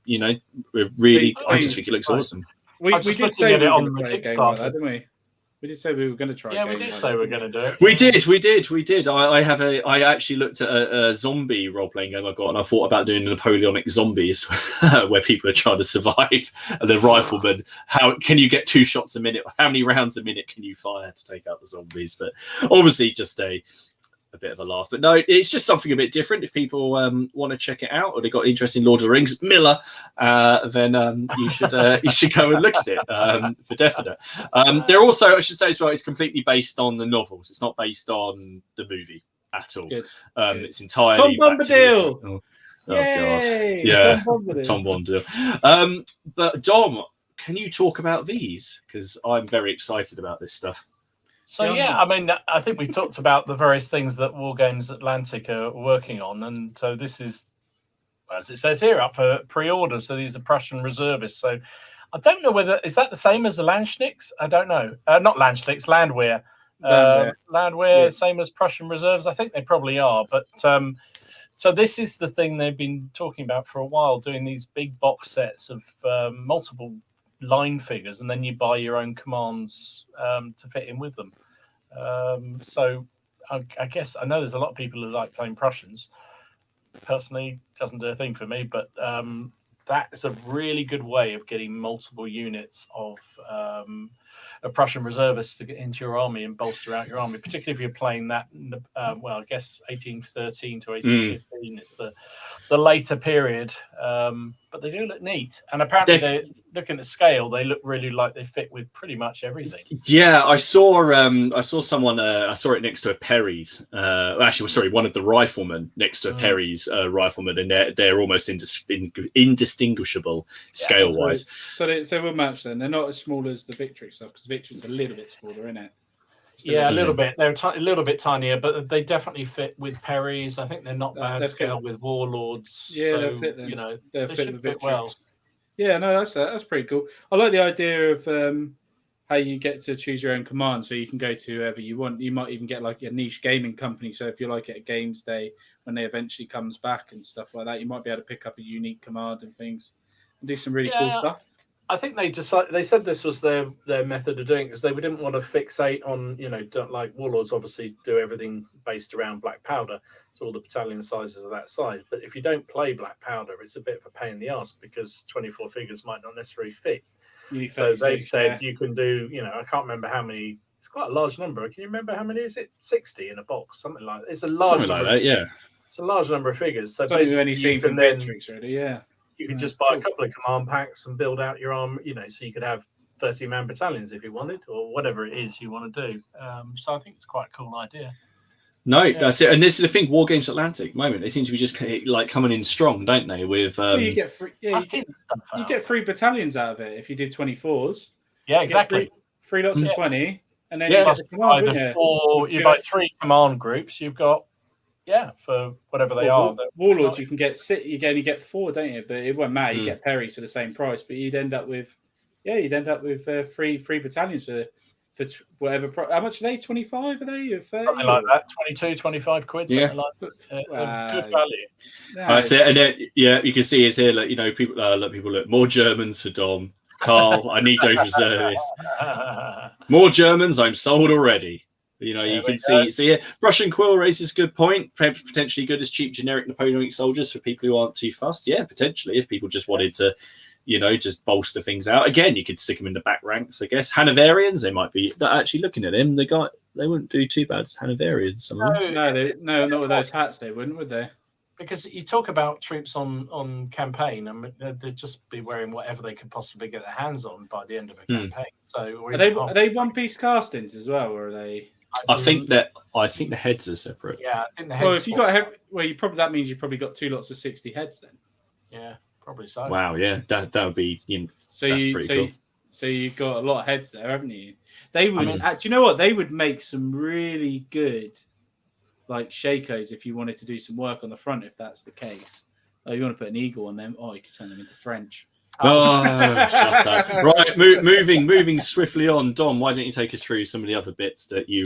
Really, I just think it looks awesome. We did say it on the Kickstarter, didn't we? We did say we were going to try. Yeah, we did say we were going to do it. We did. I actually looked at a zombie role-playing game I got, and I thought about doing Napoleonic zombies, where people are trying to survive. And the rifleman, how can you get 2 shots a minute? How many rounds a minute can you fire to take out the zombies? But obviously, just a bit of a laugh. But no, it's just something a bit different. If people want to check it out, or they got interest in Lord of the Rings, Miller, then you should go and look at it for definite. They're also, I should say as well, it's completely based on the novels. It's not based on the movie at all. It's entirely Tom Bombadil. Oh god, yeah, Tom Bombadil. But Dom, can you talk about these? Because I'm very excited about this stuff. So yeah, I mean, I think we talked about the various things that Wargames Atlantic are working on, and so this is, as it says here, up for pre-order. So these are Prussian reservists. So I don't know whether is that the same as the Landschnicks. I don't know. Not Landschnicks, Landwehr. Landwehr, same as Prussian reserves. I think they probably are. But so this is the thing they've been talking about for a while, doing these big box sets of multiple line figures, and then you buy your own commands to fit in with them. So I guess I know there's a lot of people who like playing Prussians. Personally, doesn't do a thing for me, but that is a really good way of getting multiple units of a Prussian reservists to get into your army and bolster out your army, particularly if you're playing that, I guess 1813 to 1815 is the later period. But they do look neat. And apparently, they're looking at scale, they look really like they fit with pretty much everything. Yeah, I saw someone, I saw it next to a Perry's. One of the riflemen next to a Perry's rifleman, and they're almost indistinguishable scale-wise. So they will match then. They're not as small as the Victrix stuff, because Victrix is a little bit smaller, isn't it? Yeah, a little bit. They're a little bit tinier, but they definitely fit with Perry's. I think they're not bad scale with Warlords. Yeah, so, they'll fit them. They should fit well. Yeah, no, that's pretty cool. I like the idea of how you get to choose your own command, so you can go to whoever you want. You might even get like a niche gaming company. So if you're like at a games day when they eventually comes back and stuff like that, you might be able to pick up a unique command and things and do some really cool stuff. I think they decided. They said this was their method of doing it because they didn't want to fixate on like Warlords obviously do everything based around black powder, so all the battalion sizes are that size. But if you don't play black powder, it's a bit of a pain in the ass because 24 figures might not necessarily fit. So they've said you can do. I can't remember how many. It's quite a large number. Can you remember how many is it? 60 in a box, something like that. It's a large something number. Like that, yeah. It's a large number of figures. So basically, only seen from Victrix, really, yeah. You could just buy a couple of command packs and build out your arm, so you could have 30-man battalions if you wanted, or whatever it is you want to do. So I think it's quite a cool idea. No, that's it. And this is the thing, War Games Atlantic moment. They seem to be just like coming in strong, don't they? With you get free, you get 3 battalions out of it if you did 24s. Yeah, exactly. 3 lots of 20, and then you buy 3 command groups. You've got for whatever they are. Warlords, you can get 6. You only get 4, don't you? But it won't matter. You get Perry's for the same price, but you'd end up with 3 battalions for whatever. How much are they? 25? Are they? Something like that. 22, 25 quid. Something like that. Good value. I see, and then you can see it's here. Like people look more Germans for Dom. Carl, I need those reservists. More Germans. I'm sold already. You can see here. Russian quill raises a good point. Potentially good as cheap generic Napoleonic soldiers for people who aren't too fussed. Yeah, potentially. If people just wanted to, just bolster things out. Again, you could stick them in the back ranks, I guess. Hanoverians, they might be actually looking at him. They wouldn't do too bad as Hanoverians. No, not with those hats. They wouldn't, would they? Because you talk about troops on campaign, and they'd just be wearing whatever they could possibly get their hands on by the end of a campaign. So are they one-piece castings as well, or are they? I think the heads are separate. Yeah, I think the heads. Well, if you got that means you probably got 2 lots of 60 heads then. Yeah, probably so. Wow, yeah, that would be cool. So you've got a lot of heads there, haven't you? They would. Do you know what? They would make some really good, like Shakos if you wanted to do some work on the front. If that's the case, you want to put an eagle on them. You could turn them into French. Oh, shut up. Right, moving swiftly on. Dom, why don't you take us through some of the other bits that you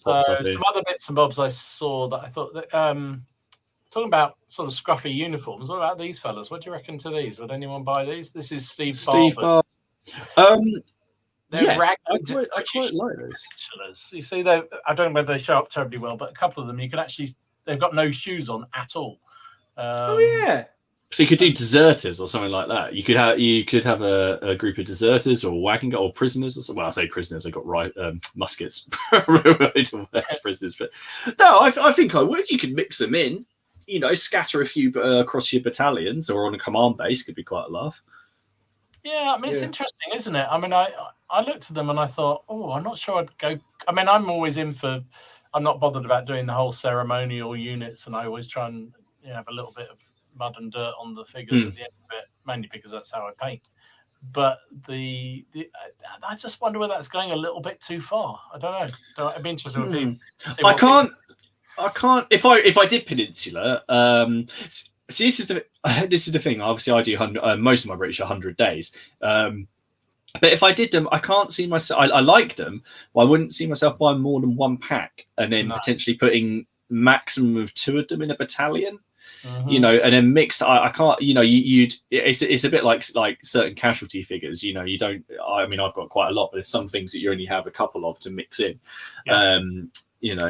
popped up here? Some other bits and bobs I saw that I thought that talking about sort of scruffy uniforms. What about these fellas? What do you reckon to these? Would anyone buy these? This is Steve Barber. Yes, I quite like those. You see, I don't know whether they show up terribly well, but a couple of them they've got no shoes on at all. So you could do deserters or something like that. You could have a group of deserters or wagon or prisoners or something. Well, I say prisoners. They got muskets, prisoners. But no, I think I would. You could mix them in. Scatter a few across your battalions or on a command base could be quite a laugh. Yeah, I mean it's interesting, isn't it? I mean, I looked at them and I thought, I'm not sure I'd go. I mean, I'm always in for. I'm not bothered about doing the whole ceremonial units, and I always try and have a little bit of mud and dirt on the figures at the end of it, mainly because that's how I paint. But I just wonder whether that's going a little bit too far. I don't know. I'd be interested in people. I can't. If I did Peninsula, see, this is the thing. Obviously, I do most of my British 100 days. But if I did them, I can't see myself. I like them, but I wouldn't see myself buying more than 1 pack and then potentially putting maximum of 2 of them in a battalion. And then mix. I can't. It's a bit like certain casualty figures. You don't. I mean, I've got quite a lot, but there's some things that you only have a couple of to mix in.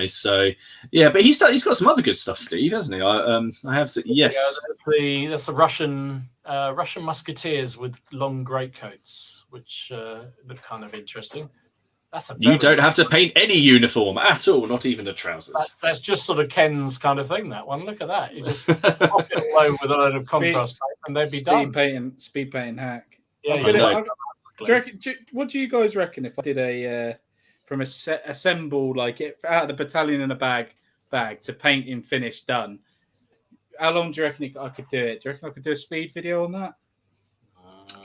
So but he's got some other good stuff, Steve, hasn't he? I have. Yes, that's the Russian musketeers with long greatcoats, which look kind of interesting. You don't have to paint any uniform at all, not even the trousers. That's just sort of Ken's kind of thing. That one. Look at that. You just pop it all over with a load of contrast paint, and they'd be done. Speed painting hack. Yeah. What do you guys reckon if I did a from a set assemble out of the battalion in a bag to paint in finish done? How long do you reckon I could do it? Do you reckon I could do a speed video on that?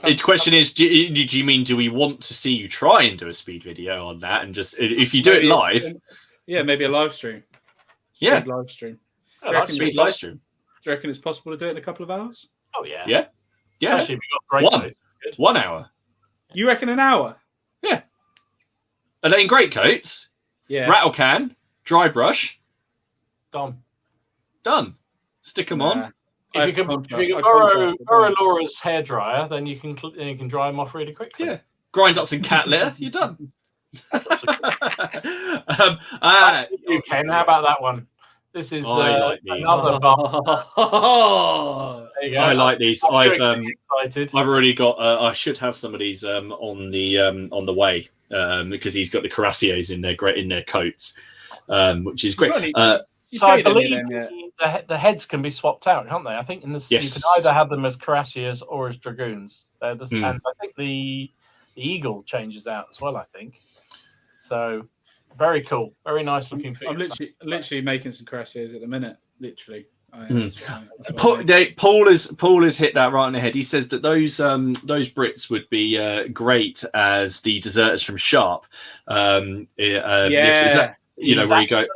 The question is, do you mean, do we want to see you try and do a speed video on that? And just, if you do it live. Yeah, maybe a live stream. Live stream. Speed live stream. Do you reckon it's possible to do it in a couple of hours? Oh, yeah. Yeah. Especially if you've got great 1 hour. You reckon an hour? Yeah. Are they in great coats? Yeah. Rattle can, dry brush. Done. Stick them on. If you can borrow Laura's hairdryer, then you can dry them off really quickly. Yeah, grind up some cat litter, you're done. You Ken. How about that one? This is like these. Another there you go. I like these. I've already got. I should have some of these on the way because he's got the cuirassiers in their coats, which is great. So I believe the heads can be swapped out, can't they? I think in this you can either have them as cuirassiers or as dragoons. And I think the eagle changes out as well. I think so. Very cool, very nice looking figure. I'm literally making some cuirassiers at the minute. Literally. Paul has hit that right on the head. He says that those Brits would be great as the deserters from Sharp. Where he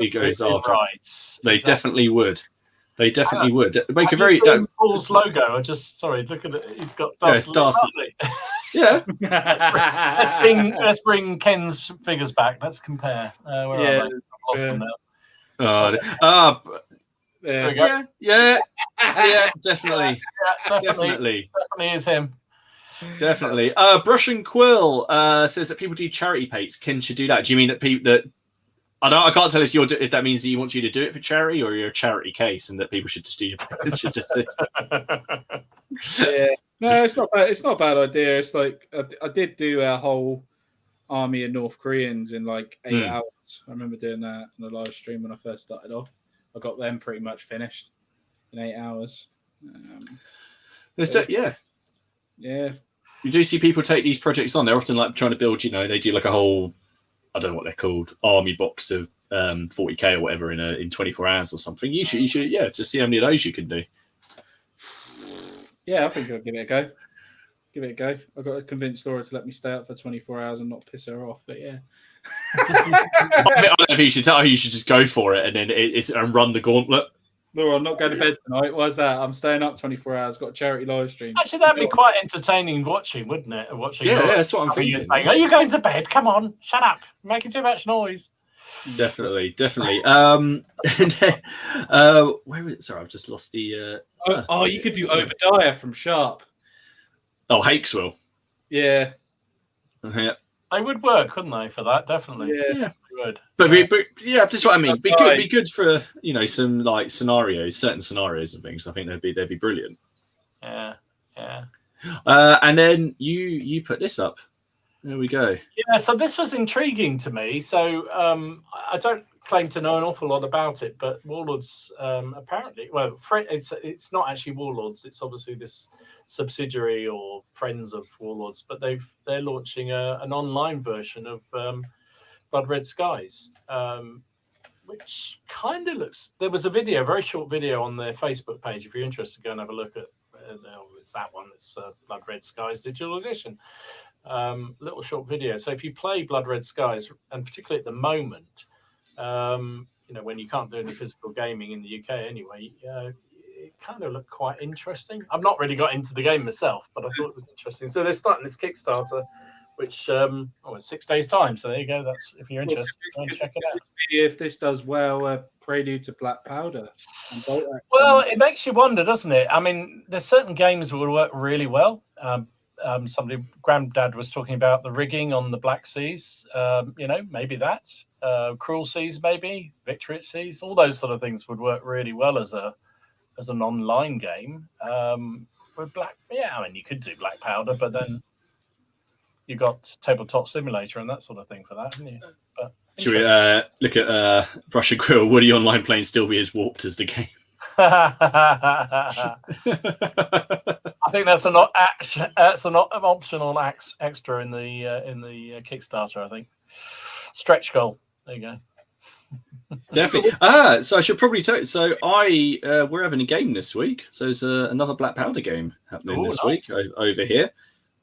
goes after. Right. They definitely would. They definitely would make a very Paul's logo. Look at it. He's got Darcy. Yeah. Let's bring Ken's figures back. Let's compare. Where are they? Lost them now. Definitely. Definitely is him. Definitely. Brush and Quill says that people do charity paints. Ken should do that. Do you mean that people that? I can't tell if that means that you want you to do it for charity or you're a charity case and that people should just do your should just. Yeah. No, it's not bad. It's not a bad idea. It's like I did do a whole army of North Koreans in like 8 hours. I remember doing that on a live stream when I first started off. I got them pretty much finished in 8 hours. Yeah. You do see people take these projects on. They're often like trying to build. They do like a whole, I don't know what they're called, army box of 40k or whatever in 24 hours or something. You should just see how many of those you can do. Yeah, I think I'll give it a go. I've got to convince Laura to let me stay up for 24 hours and not piss her off. But yeah, I don't know if you should tell her you should just go for it and then and run the gauntlet. Laura, I'm not going to bed tonight. Why's that? I'm staying up 24 hours. Got a charity live stream. Actually, that'd be quite entertaining watching, wouldn't it? Yeah, that's what I'm thinking. Saying, are you going to bed? Come on, shut up! You're making too much noise. Definitely. Where was it? Sorry, I've just lost the. You could do Obadiah from Sharp. Oh, Hakes will. Yeah. Yeah. They would work, couldn't they, for that? Definitely. Yeah. They would. But that's what I mean. Be good for some like scenarios, certain scenarios and things. I think they'd be brilliant. Yeah. And then you put this up. There we go. Yeah, so this was intriguing to me. So I don't claim to know an awful lot about it, but Warlords apparently, it's not actually Warlords. It's obviously this subsidiary or friends of Warlords, but they're launching an online version of Blood Red Skies, which kind of looks. There was a very short video on their Facebook page. If you're interested, go and have a look at. It's that one. It's Blood Red Skies Digital Edition. Little short video. So if you play Blood Red Skies, and particularly at the moment, when you can't do any physical gaming in the UK anyway, it kind of looked quite interesting. I've not really got into the game myself, but I thought it was interesting. So they're starting this Kickstarter, which it's 6 days time. So there you go. That's if you're interested, go and check it out. If this does well, prelude to Black Powder. Well, it makes you wonder, doesn't it? I mean, there's certain games that will work really well. Granddad was talking about the rigging on the Black Seas. Maybe that. Cruel Seas, maybe Victrix Seas. All those sort of things would work really well as an online game. With you could do Black Powder, but then you got Tabletop Simulator and that sort of thing for that, haven't you? But should we look at Brush and Quill? Would the online playing still be as warped as the game? I think that's an optional extra in the Kickstarter. I think stretch goal. There you go. Definitely. So I should probably tell you. So we're having a game this week. So there's another Black Powder game happening this week over here.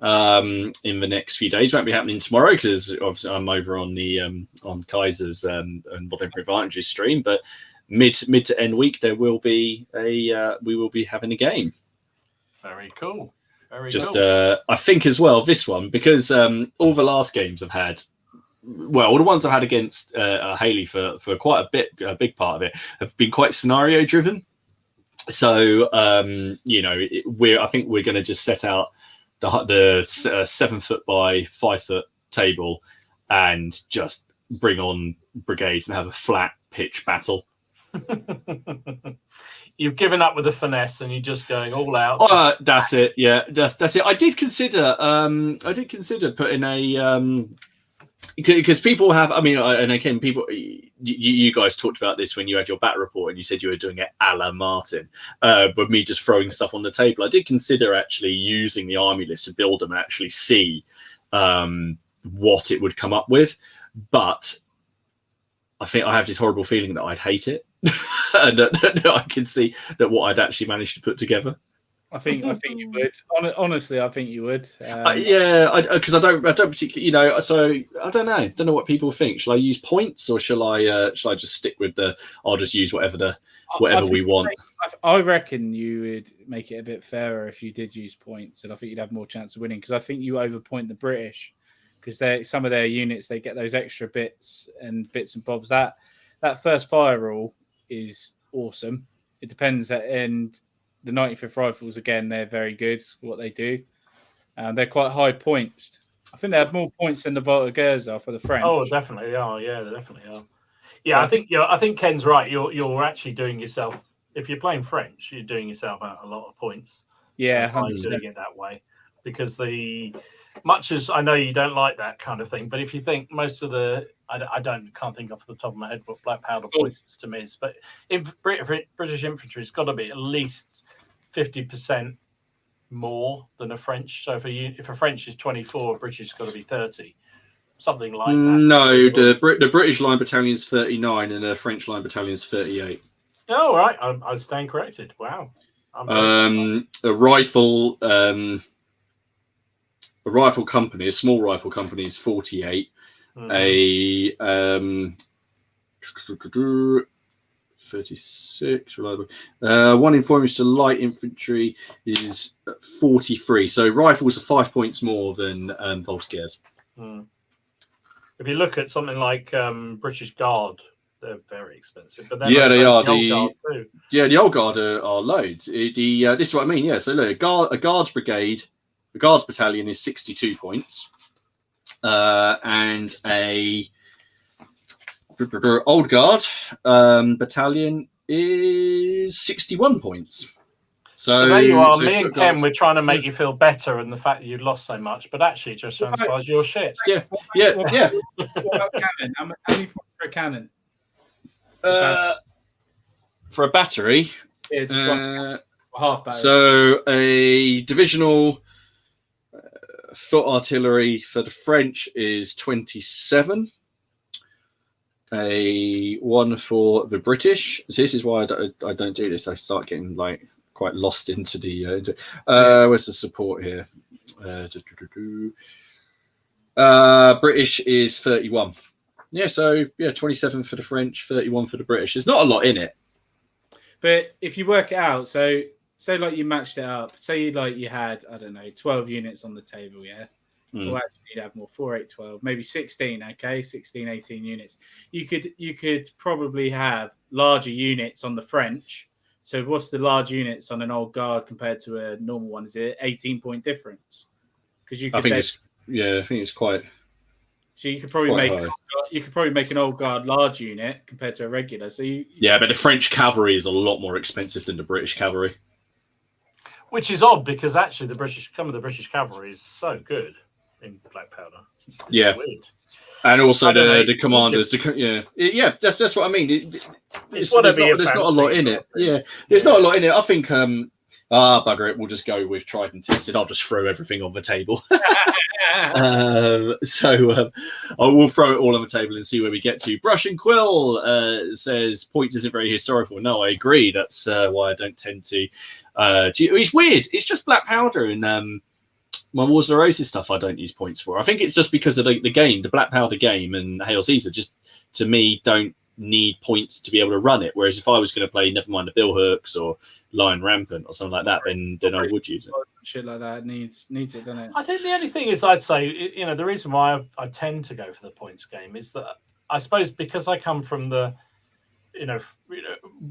In the next few days, won't be happening tomorrow because obviously I'm over on the on Kaiser's and Modern Advantage stream, but. Mid to end week, there will be we will be having a game. Very cool. I think as well this one because all the last games I've had, all the ones I've had against Haley for quite a big part of it have been quite scenario driven. So I think we're going to just set out the 7 foot by 5 foot table and just bring on brigades and have a flat pitch battle. You've given up with the finesse and you're just going all out. That's it. Yeah, that's it. I did consider putting a because people have. I mean, and again, people. You guys talked about this when you had your bat report, and you said you were doing it a la Martin, but me just throwing stuff on the table. I did consider actually using the army list to build them and actually see what it would come up with, but I think I have this horrible feeling that I'd hate it. And that I can see that what I'd actually managed to put together. I think you would. Honestly, I think you would. Because I don't particularly, so I don't know. Don't know what people think. Shall I use points or shall I just stick with I'll just use whatever we want. I reckon you would make it a bit fairer if you did use points, and I think you'd have more chance of winning because I think you overpoint the British because some of their units, they get those extra bits and bobs. That first fire rule is awesome. It depends, and the 95th Rifles, again, they're very good for what they do. They're quite high points. I think they have more points than the Voltigeurs are for the French. Oh, definitely are. Yeah, they definitely are. Yeah, I think Ken's right. You're actually doing yourself. If you're playing French, you're doing yourself out a lot of points. Yeah, by doing it that way, because much as I know you don't like that kind of thing, but if you think most of the, can't think off the top of my head what black powder points to me is, but British infantry's got to be at least 50% more than a French. So if a French is 24, a British has got to be 30, something like that. No, the British line battalion is 39 and the French line battalion is 38. Oh, right, I stand corrected. Wow. A rifle company, a small rifle company, is 48. Mm-hmm. A 36 reliable. One informers to light infantry is 43. So rifles are 5 points more than Voltigeurs. Mm. If you look at something like British Guard, they're very expensive. But yeah, they are. The old Guard are loads. This is what I mean. Yeah, so look, a Guards brigade, a Guards battalion is 62 points, and a Old Guard battalion is 61 points. So there you are. Me and Ken, we're trying to make you feel better and the fact that you'd lost so much, but actually just transpires your shit. Yeah. What about cannon? How many points for a cannon? For a battery, half battery. So a divisional foot artillery for the French is 27. A one for the British. So this is why I don't do this. I start getting quite lost into the. Where's the support here? British is 31. Yeah, so 27 for the French, 31 for the British. There's not a lot in it. But if you work it out, so say you matched it up, say you had, I don't know, 12 units on the table, yeah? Or actually you'd have more, 4, 8, 12, maybe 16, okay? 16, 18 units. You could probably have larger units on the French. So what's the large units on an Old Guard compared to a normal one? Is it 18-point difference? Because I think it's quite. So you could probably make an Old Guard large unit compared to a regular. So but the French cavalry is a lot more expensive than the British cavalry, which is odd because actually some of the British cavalry is so good in black powder. It's weird. And also the commanders. That's what I mean. There's not a lot in it. Yeah, there's not a lot in it. I think bugger it. We'll just go with tried and tested. I'll just throw everything on the table. I will throw it all on the table and see where we get to. Brush and Quill says points isn't very historical. No, I agree. That's why I don't tend to. It's weird. It's just black powder and my Wars of the Roses stuff. I don't use points for. I think it's just because of the game, the black powder game, and Hail Caesar. Just to me, don't need points to be able to run it. Whereas if I was going to play, never mind the Bill Hooks or Lion Rampant or something like that, then I would use it. Shit like that needs it, doesn't it? I think the only thing is, I'd say, the reason why I tend to go for the points game is that I suppose because I come from the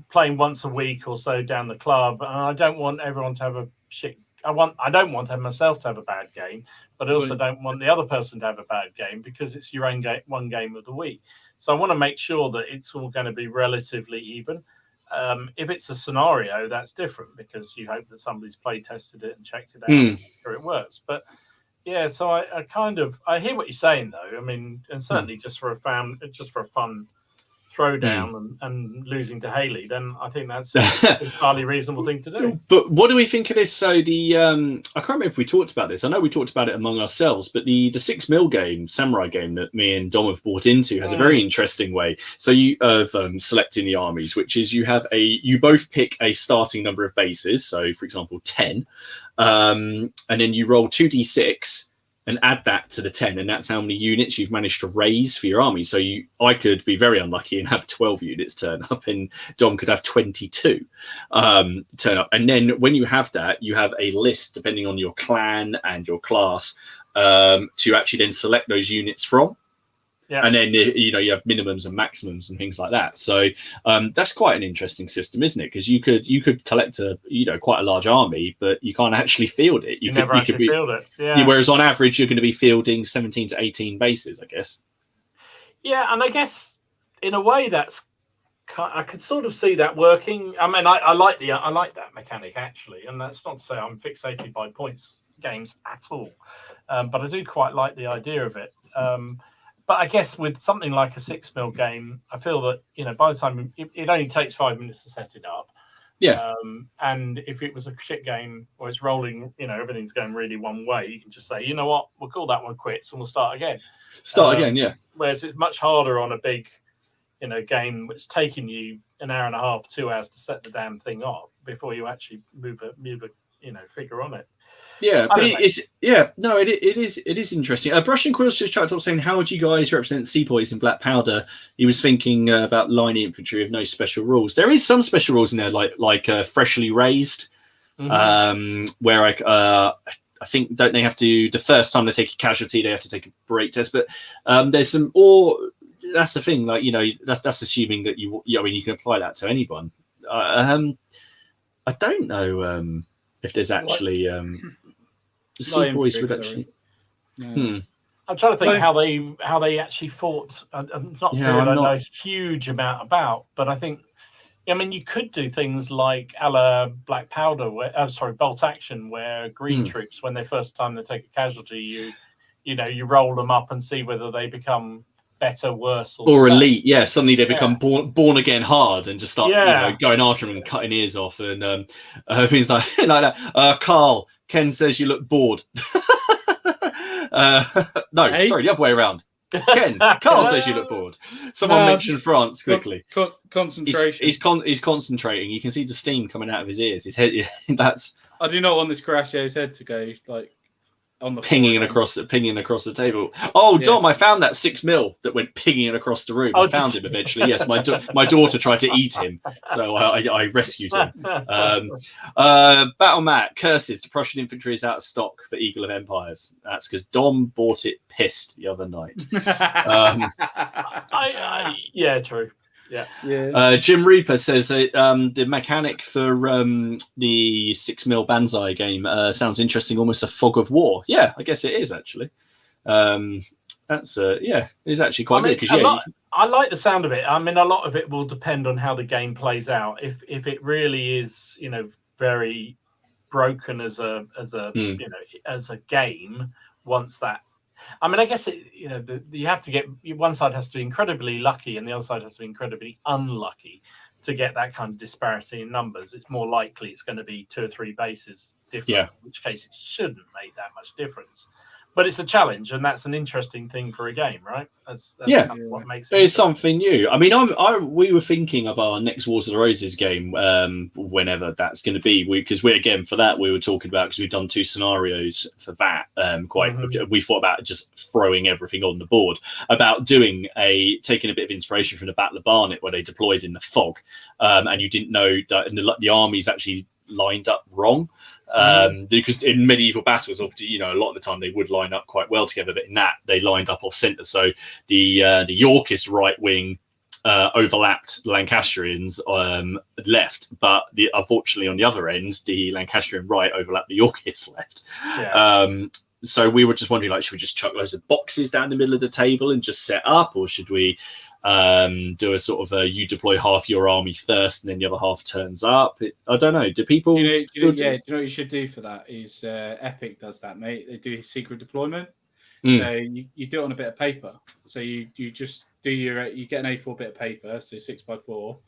playing once a week or so down the club, and I don't want everyone to have a shit. I don't want to have myself to have a bad game, but I also don't want the other person to have a bad game because it's your own game, one game of the week. So I want to make sure that it's all going to be relatively even. If it's a scenario, that's different because you hope that somebody's play tested it and checked it out and sure it works. But yeah, so I hear what you're saying though. I mean, and certainly just for a fun throwdown and losing to Haley, then I think that's an entirely reasonable thing to do. But what do we think of this? So I can't remember if we talked about this. I know we talked about it among ourselves, but the 6 mil game, Samurai game that me and Dom have bought into has a very interesting way. So you of selecting the armies, which is you both pick a starting number of bases. So for example, 10, and then you roll 2d6. And add that to the 10, and that's how many units you've managed to raise for your army. So I could be very unlucky and have 12 units turn up, and Dom could have 22 turn up. And then when you have that, you have a list depending on your clan and your class to actually then select those units from. Yeah. And then you have minimums and maximums and things like that. So that's quite an interesting system, isn't it? Because you could collect quite a large army, but you can't actually field it. You never actually field it. Yeah. Whereas on average, you're going to be fielding 17 to 18 bases, I guess. Yeah, and I guess in a way I could sort of see that working. I mean, I like that mechanic actually, and that's not to say I'm fixated by points games at all, but I do quite like the idea of it. But I guess with something like a 6 mil game, I feel that, by the time it only takes 5 minutes to set it up. Yeah. And if it was a shit game or it's rolling, everything's going really one way, you can just say, you know what, we'll call that one quits and we'll start again. Yeah. Whereas it's much harder on a big, game that's taking you an hour and a half, 2 hours to set the damn thing up before you actually move a figure on it. Yeah, but it is interesting. Brush and Quills just chatted up saying, how would you guys represent Sepoys in Black Powder? He was thinking about line infantry with no special rules. There is some special rules in there, like freshly raised, where I think don't they have to the first time they take a casualty they have to take a break test. But there's some that's the thing, that's assuming that you can apply that to anyone. I don't know if there's actually. Sepoys would actually. I'm trying to think how they actually fought. It's not I don't know a huge amount about, but I think, you could do things like a la Black Powder, Bolt Action, where green troops, when they first time they take a casualty, you roll them up and see whether they become better, worse, or elite. Yeah, suddenly they become born again hard and just start going after them and cutting ears off and things like that. Carl, Ken says you look bored. Sorry, the other way around. Ken, Carl says you look bored. Someone mentioned France quickly. Concentration. He's concentrating. You can see the steam coming out of his ears. His head. I do not want this Caracio's head to go on the pinging across the table. Oh, Dom, I found that 6 mil that went pinging across the room. I found him eventually. Yes, my daughter tried to eat him, so I rescued him. Battle Matt, curses, the Prussian infantry is out of stock for Eagle of Empires. That's because Dom bought it pissed the other night. Yeah, true. Yeah. Jim Reaper says that the mechanic for the 6 mil Banzai game sounds interesting, almost a fog of war. Yeah, I guess it is actually. That's it's actually quite good because I like the sound of it. I mean, a lot of it will depend on how the game plays out. If it really is, very broken as a game, once that. I mean, I guess you have to get one side has to be incredibly lucky, and the other side has to be incredibly unlucky to get that kind of disparity in numbers. It's more likely it's going to be 2 or 3 bases different, in which case it shouldn't make that much difference. But it's a challenge, and that's an interesting thing for a game, right? That's kind of what makes it. It's something new. I mean, we were thinking of our next Wars of the Roses game, whenever that's going to be, because we were talking about, because we've done 2 scenarios for that. We thought about just throwing everything on the board, about taking a bit of inspiration from the Battle of Barnet, where they deployed in the fog, and you didn't know that the armies actually lined up wrong. Because in medieval battles, often, a lot of the time they would line up quite well together, but in that they lined up off center. So the Yorkist right wing overlapped Lancastrians left, but unfortunately on the other end, the Lancastrian right overlapped the Yorkists left. Yeah. So we were just wondering, like, should we just chuck loads of boxes down the middle of the table and just set up, or should we do a sort of you deploy half your army first and then the other half turns up? I don't know. Do people? Do you know what you should do for that? Is Epic does that, mate? They do secret deployment. So you do it on a bit of paper. So you just do you get an A4 bit of paper, so 6x4.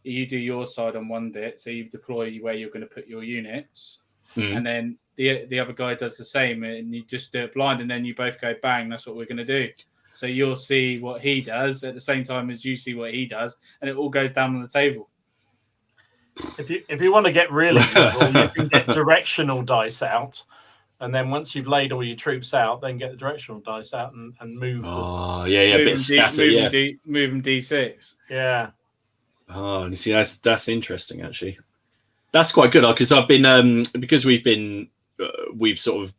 You do your side on one bit, so you deploy where you're going to put your units, and then the other guy does the same, and you just do it blind, and then you both go bang. That's what we're going to do. So you'll see what he does at the same time as you see what he does, and it all goes down on the table. If you want to get really evil, you can get directional dice out, and then once you've laid all your troops out, then get the directional dice out and move. Oh, yeah, a bit scatter, move them D6. Yeah. Oh, you see, that's interesting actually. That's quite good because I've been because we've sort of,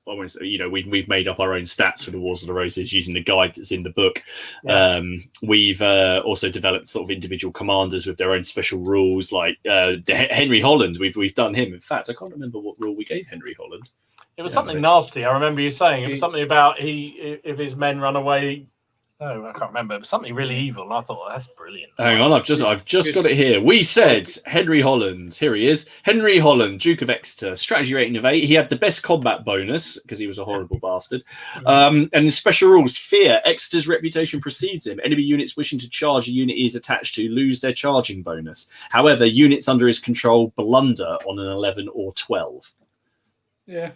we've made up our own stats for the Wars of the Roses using the guide that's in the book. Yeah. We've also developed sort of individual commanders with their own special rules, like Henry Holland. We've done him. In fact, I can't remember what rule we gave Henry Holland. It was something nasty. I remember you saying it was something about if his men run away. No, I can't remember. But something really evil. And I thought, that's brilliant. Hang on, I've just got it here. We said Henry Holland. Here he is. Henry Holland, Duke of Exeter, strategy rating of 8. He had the best combat bonus because he was a horrible bastard. And the special rules: fear. Exeter's reputation precedes him. Enemy units wishing to charge a unit he is attached to lose their charging bonus. However, units under his control blunder on an 11 or 12. Yeah.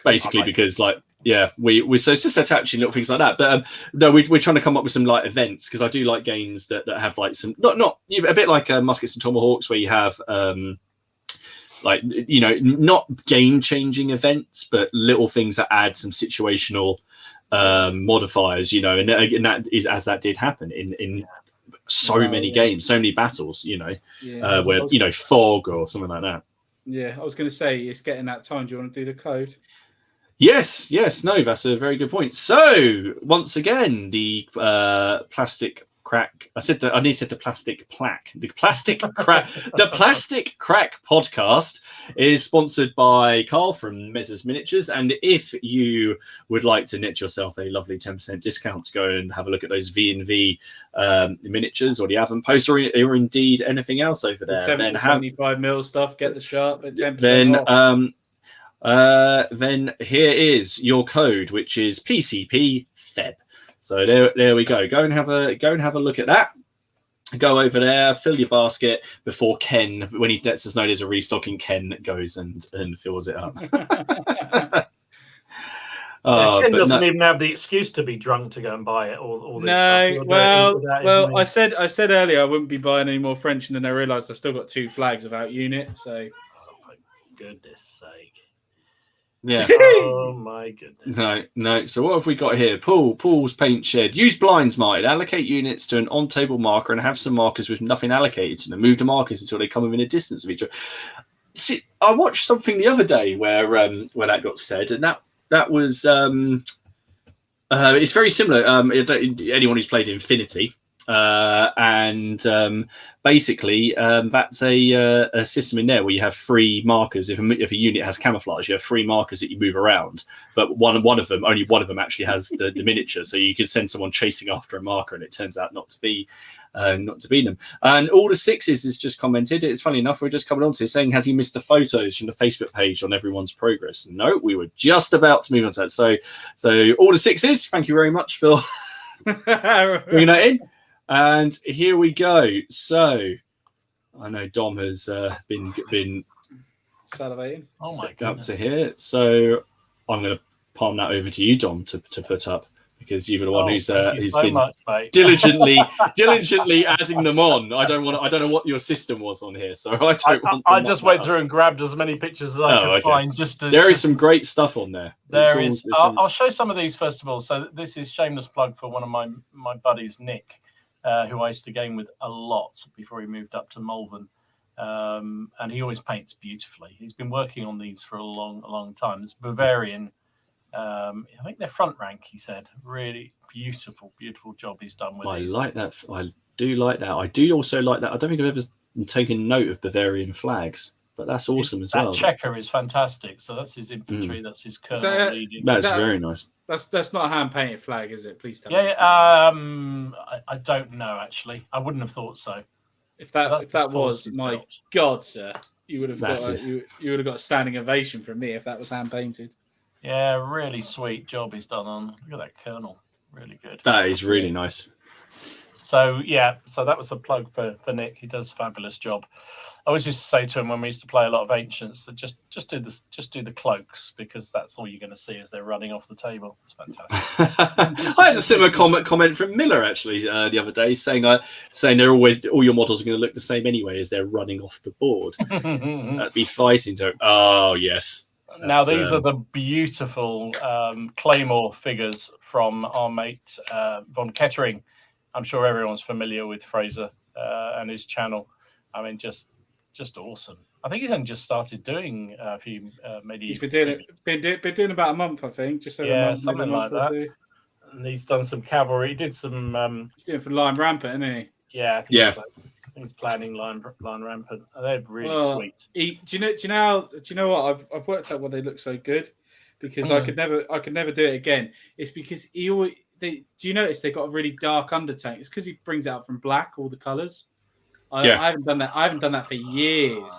Basically, because we so it's just attaching little things like that. But no, we're trying to come up with some like events because I do like games that have like some not a bit like Muskets and Tomahawks where you have not game changing events, but little things that add some situational modifiers. And that is as that did happen in so many games, so many battles. Where fog or something like that. Yeah, I was going to say it's getting that time. Do you want to do the code? Yes, no, that's a very good point. So once again, the plastic crack. I said the plastic plaque. The plastic crack. The Plastic Crack podcast is sponsored by Carl from Mezzers Miniatures, and if you would like to net yourself a lovely 10% discount to go and have a look at those V&V miniatures or the Avon-Post or indeed anything else over there, 75mm stuff. Get the sharp at 10% off. Then here is your code, which is PCP Feb. So there we go. Go and have a look at that. Go over there, fill your basket before Ken, when he lets us know there's a restocking, Ken goes and fills it up. Ken doesn't even have the excuse to be drunk to go and buy it. All this well, I said earlier I wouldn't be buying any more French, and then I realised I've still got 2 flags without unit. So, for goodness sake. Yeah. Oh my goodness. No. So what have we got here? Paul's paint shed. Use blinds, Martin. Allocate units to an on-table marker and have some markers with nothing allocated to them. Move the markers until they come within a distance of each other. See, I watched something the other day where that got said, and that was it's very similar. Anyone who's played Infinity. Basically, that's a system in there where you have 3 markers. If a unit has camouflage, you have 3 markers that you move around, but only one of them actually has the miniature. So you can send someone chasing after a marker, and it turns out not to be them. And all the 6s is just commented. It's funny enough, we're just coming on to saying, has he missed the photos from the Facebook page on everyone's progress? No, we were just about to move on to that. So all the 6s, thank you very much, Phil, bringing that in. And here we go. So I know Dom has been salivating. Oh my God, up to here. So I'm going to palm that over to you, Dom, to put up, because you're the one who's been diligently adding them on. I don't know what your system was on here, so I just went through and grabbed as many pictures as I could find. There is some great stuff on there. I'll show some of these first of all. So this is shameless plug for one of my buddies, Nick. Who I used to game with a lot before he moved up to Malvern. And he always paints beautifully. He's been working on these for a long time. It's Bavarian. I think they're front rank, he said. Really beautiful job he's done with these. I like that. do like that. I do also like that. I don't think I've ever taken note of Bavarian flags, but that's awesome as well. That checker is fantastic. So that's his infantry. That's his colonel leading. That's very nice. That's not a hand painted flag, is it? Please tell me. I don't know actually. I wouldn't have thought so. If that was, my God, sir, you would have got you would have got a standing ovation from me if that was hand painted. Yeah, really sweet job he's done on. Look at that colonel. Really good. That is really nice. So that was a plug for Nick. He does a fabulous job. I always used to say to him when we used to play a lot of ancients that just do the cloaks, because that's all you're going to see as they're running off the table. It's fantastic. I had a similar comment from Miller actually the other day, saying they're always, all your models are going to look the same anyway as they're running off the board. That'd be fighting to. Oh yes. Now these are the beautiful Claymore figures from our mate von Kettering. I'm sure everyone's familiar with Fraser and his channel. I mean, just awesome. I think he's only just started doing a few medieval. He's been doing about a month, I think. Just over a month, something like that. And he's done some cavalry. He did some. He's doing for Line Rampant, isn't he? Yeah. I think he's planning Line Rampant. They're really sweet. Do you know what? I've worked out why they look so good, because I could never do it again. It's because do you notice they got a really dark undertone? It's because he brings out from black all the colours. I haven't done that. I haven't done that for years.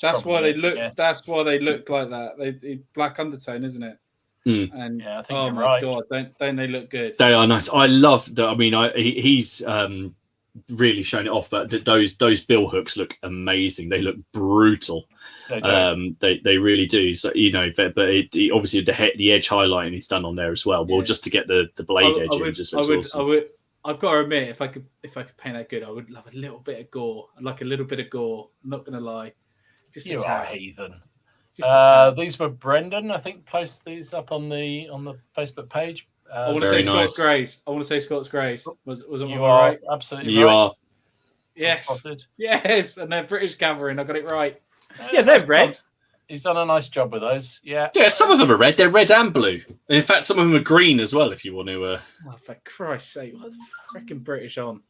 That's why they look. That's why they look like that. They black undertone, isn't it? And I think oh you're my right. God, don't they look good? They are nice. I love. I mean, he's really shown it off, but those bill hooks look amazing. They look brutal. They really do. So but obviously the edge highlighting he's done on there as well. Well, just to get the blade edge in, just looks awesome. I've got to admit, if I could paint that good, I would love a little bit of gore. I'd like a little bit of gore. I'm not going to lie. Just you are a heathen. These were Brendan, I think, post these up on the Facebook page. I want to say Scots Greys. Was you are right? Absolutely. You right. are. Yes, and they're British cavalry. I got it right. Yeah, they're red. He's done a nice job with those. Yeah. Yeah, some of them are red. They're red and blue. In fact, some of them are green as well, if you want to. Oh, for Christ's sake, what the freaking British on?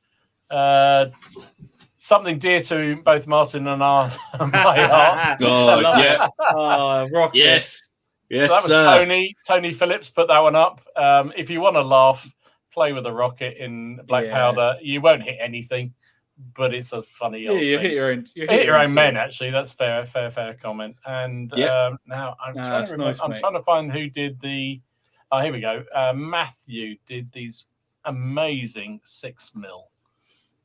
Something dear to both Martin and my heart. Oh, yeah. Rocket. Yes. Yes, so that was Tony Phillips put that one up. If you want to laugh, play with a rocket in black powder. You won't hit anything, but it's a funny old you thing. hit your own men, actually. That's fair comment. And now I'm trying to find who did the. Oh, here we go. Matthew did these amazing 6mm.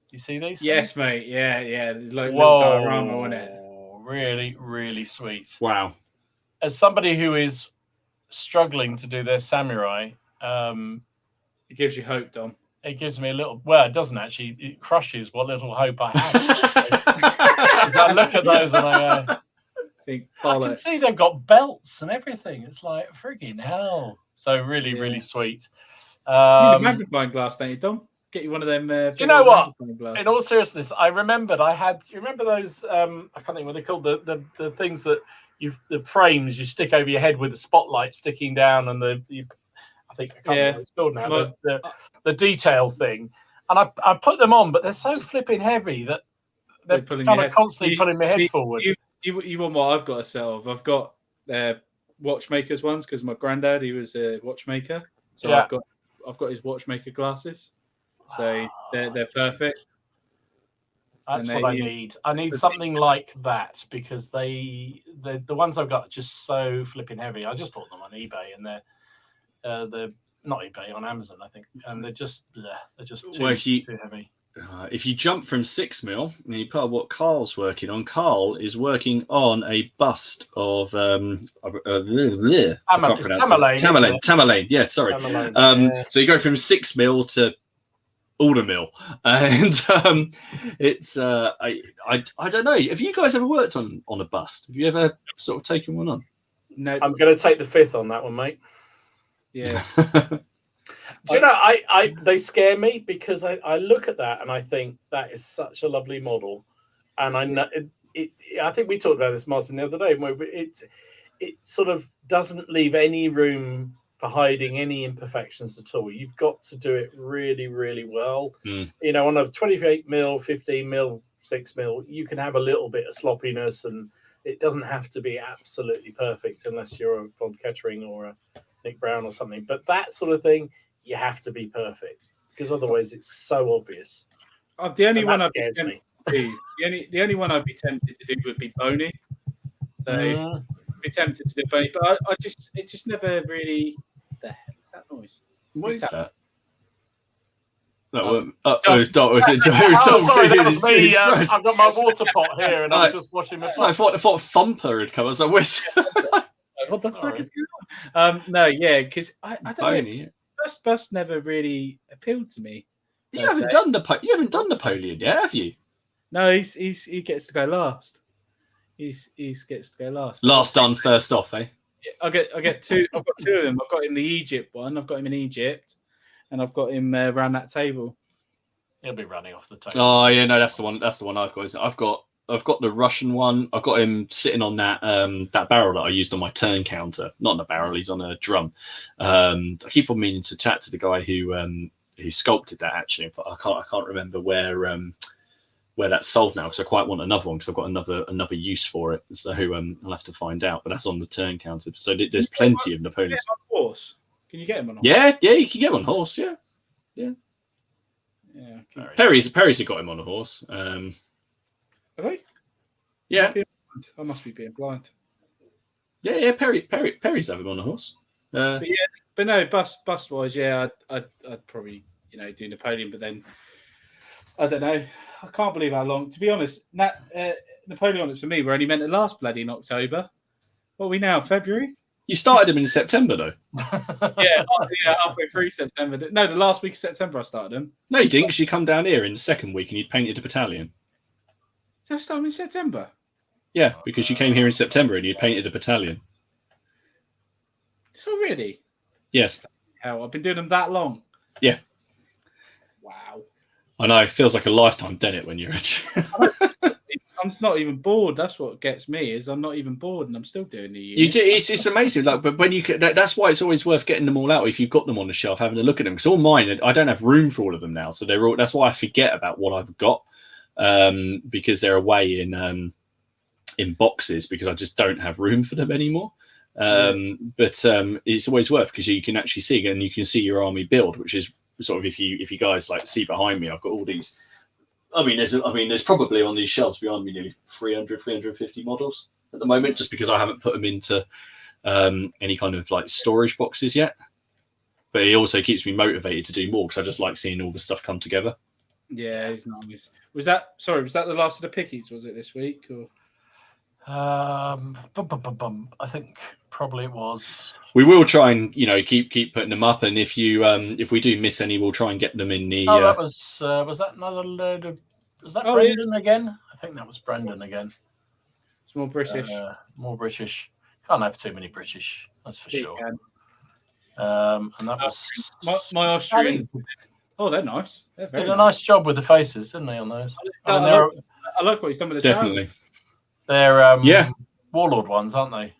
You see these? Yes, mate. Yeah. There's like little diorama on it. Really, really sweet. Wow. As somebody who is struggling to do their samurai, it gives you hope, Dom. It gives me a little. Well, it doesn't actually. It crushes what little hope I have. I look at those and I go, I can see they've got belts and everything. It's like frigging hell. So really, really sweet. You need a magnifying glass, don't you, Dom? Get you one of them. Do you know what? In all seriousness, I remembered I had. You remember those? I can't think what they're called. The things that the frames you stick over your head with the spotlight sticking down, and I think I can't remember what it's called now. The detail thing, and I put them on, but they're so flipping heavy that they're kind of constantly putting my head forward. You want what I've got a set of? I've got watchmakers ones because my granddad, he was a watchmaker, so I've got his watchmaker glasses. So they're perfect. That's what I need. I need something like that because the ones I've got are just so flipping heavy. I just bought them on eBay and they're not eBay, on Amazon, I think, and they're just too heavy. If you jump from 6mm and you put up what Carl's working on, Carl is working on a bust of Tamerlane. Yes, sorry. So you go from 6mm to Alder mill, and it's I don't know. Have you guys ever worked on a bust? Have you ever sort of taken one on? No, I'm going to take the 5th on that one, mate. Yeah. Do you know, they scare me because I look at that and I think that is such a lovely model, and I know I think we talked about this, Martin, the other day. Where it sort of doesn't leave any room for hiding any imperfections at all. You've got to do it really, really well. Mm. You know, on a 28mm, 15mm, 6mm, you can have a little bit of sloppiness, and it doesn't have to be absolutely perfect unless you're a Von Kettering or a Nick Brown or something. But that sort of thing, you have to be perfect, because otherwise it's so obvious. The only one I'd be tempted to do would be Boney. So I'd be tempted to do Boney, but it just never really. The heck is that noise? What is that? Oh, it was Dom. Sorry, that was me. I've got my water pot here, and I'm just washing my pot. I thought Thumper had come. I was like, where's... What the fuck is going on? No, yeah, because I don't Boney. know. Bus never really appealed to me. You haven't done Napoleon yet, have you? No, he gets to go last. He gets to go last. Last done, first off, eh? I get two. I've got two of them. I've got him the Egypt one. I've got him in Egypt, and I've got him around that table. He'll be running off the table. Oh yeah, no, that's the one. That's the one I've got. Isn't it? I've got the Russian one. I've got him sitting on that barrel that I used on my turn counter. Not on a barrel. He's on a drum. I keep on meaning to chat to the guy who sculpted that. Actually, I can't remember where that's sold now, because I quite want another one, because I've got another use for it. So I'll have to find out. But that's on the turn counter. So there's plenty of Napoleons. Horse? Can you get him on a horse? Yeah, you can get him on a horse. Yeah. Perry's got him on a horse. Have they? Yeah. I must be being blind. Yeah. Perry's have him on a horse. But no, bus wise, yeah, I'd probably do Napoleon, but then I don't know. I can't believe how long. To be honest, Napoleon for me were only meant to last bloody in October. What are we now? February? You started him in September, though. yeah, halfway through September. No, the last week of September I started him. No, you didn't, because you come down here in the second week and you painted a battalion. Did I start him in September? Yeah, because you came here in September and you painted a battalion. So really? Yes. Hell, I've been doing them that long. Yeah. Wow. I know, it feels like a lifetime, doesn't it, when you're I'm not even bored. That's what gets me, is I'm not even bored and I'm still doing the You do, it's amazing. Like, but when you that's why it's always worth getting them all out if you've got them on the shelf, having a look at them. Because all mine, I don't have room for all of them now, so they're all. That's why I forget about what I've got, because they're away in boxes, because I just don't have room for them anymore. But it's always worth, because you can actually see, and you can see your army build, which is sort of, if you guys like see behind me, I've got all these. There's probably on these shelves behind me nearly 350 models at the moment, just because I haven't put them into any kind of like storage boxes yet. But it also keeps me motivated to do more, because I just like seeing all the stuff come together. Yeah, it's nice. Was that the last of the pickies? Was it this week or? I think probably it was. We will try and keep putting them up, and if we do miss any, we'll try and get them in the. That was that another load of? Was that Brendan again? I think that was Brendan again. It's more British. More British. Can't have too many British. That's for sure. And that was my Austrian. Oh, they're nice. They're did a nice job with the faces, didn't they, on those? I like what he's done with the definitely. Trousers. They're Warlord ones, aren't they?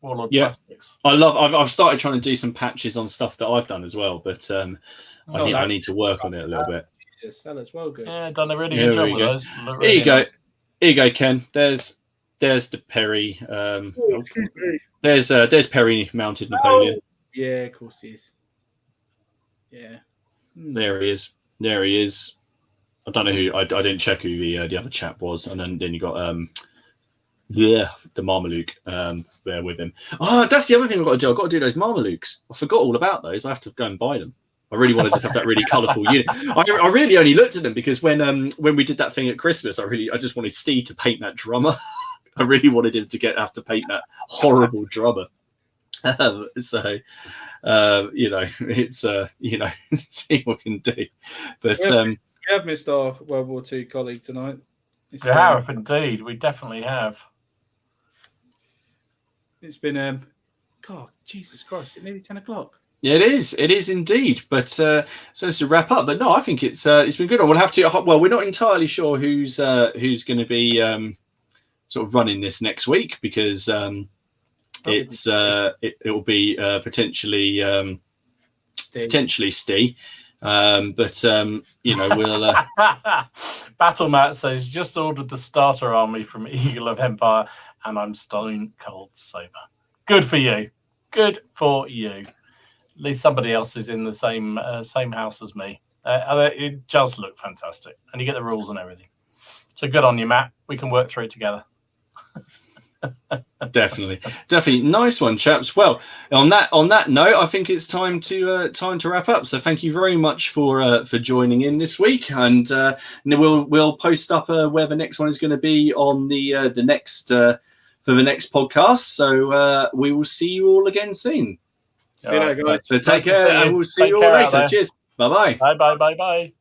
Warlord plastics. I've started trying to do some patches on stuff that I've done as well, but I need to work on it a little bit. Jesus, that looks well good. Yeah, done a really good job with those. Here you go. Here you go, Ken. There's the Perry. There's Perry mounted Napoleon. Oh, yeah, of course he is. Yeah. There he is. I don't know who. I didn't check who the other chap was, and then you got the Marmaluke there with him. Oh, that's the other thing I've got to do. I've got to do those Marmalukes. I forgot all about those. I have to go and buy them. I really want to just have that really colourful unit. I really only looked at them because when we did that thing at Christmas, I just wanted Steve to paint that drummer. I really wanted him to have to paint that horrible drummer. It's see what we can do. But we have missed our World War II colleague tonight. We have indeed. We definitely have. It's been God, Jesus Christ! It's nearly 10 o'clock. Yeah, it is. It is indeed. But so it's to wrap up. But no, I think it's been good. We'll have to. Well, we're not entirely sure who's going to be sort of running this next week, because It's it will be potentially Steve. But you know, we'll Battle Matt says just ordered the starter army from Eagle of Empire and I'm stone cold sober. Good for you. Good for you. At least somebody else is in the same house as me. It does look fantastic, and you get the rules and everything. So good on you, Matt. We can work through it together. Definitely nice one, chaps. Well, on that note, I think it's time to wrap up. So thank you very much for joining in this week, and we'll post up where the next one is going to be on the next for the next podcast. So we will see you all again soon. See you later, guys. So take care, and we'll see you all later. Cheers. Bye. Bye.